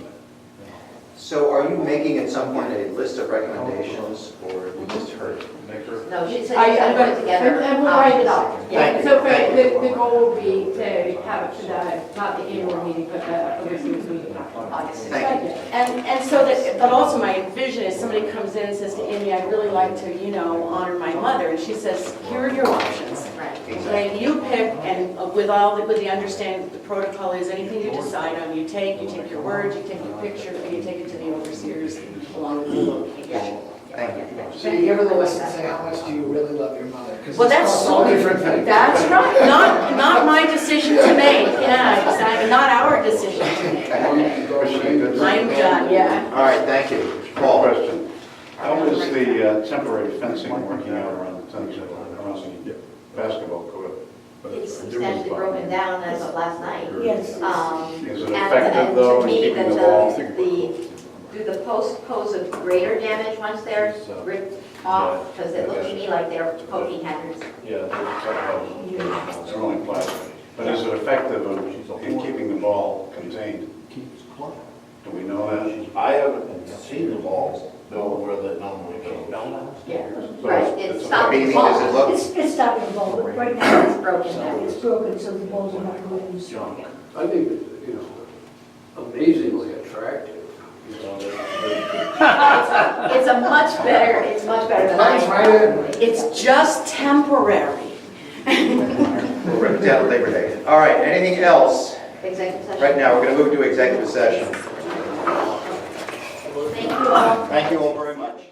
So are you making at some point a list of recommendations, or we just heard? No, she said she's going to put it together. And we'll write it up. Thank you. So the goal would be to have it for not the annual meeting, but the overseas meeting. Thank you. And so that, but also my vision is somebody comes in and says to Amy, I'd really like to, honor my mother, and she says, here are your options. Okay, you pick, and with the understanding that the protocol is anything you decide on, you take your words, you take your picture, and you take it to the overseers along with the location. Thank you. So you give her the list and say, how much do you really love your mother? 'Cause Well, it's that's called all different things. That's right, not my decision to make, yeah, exactly, not our decision to make. I'm done, yeah. All right, thank you. Paul. Question. How is the temporary fencing working out around the tennis court, around the basketball court? It's substantially broken down as of last night. Yes. Is it effective though And in to me, keeping the ball? do the posts pose a greater damage once they're ripped off? Because it looks to me like they're poking hazards. Yeah, they're only plastic. But is it effective in keeping the ball contained? Do we know that? I haven't seen the ball go where they normally go. Yeah, So right, it's it's stopping the Amy, ball. does it look? It's stopping the ball, but right now it's broken. It's broken, so the balls are not going in strong. I think it's, amazingly attractive. It's much better than Mine's right in. It's just temporary. We'll rip it down Labor Day. All right, anything else? executive session. Right now, we're going to move to executive session. Thank you all. Thank you all very much.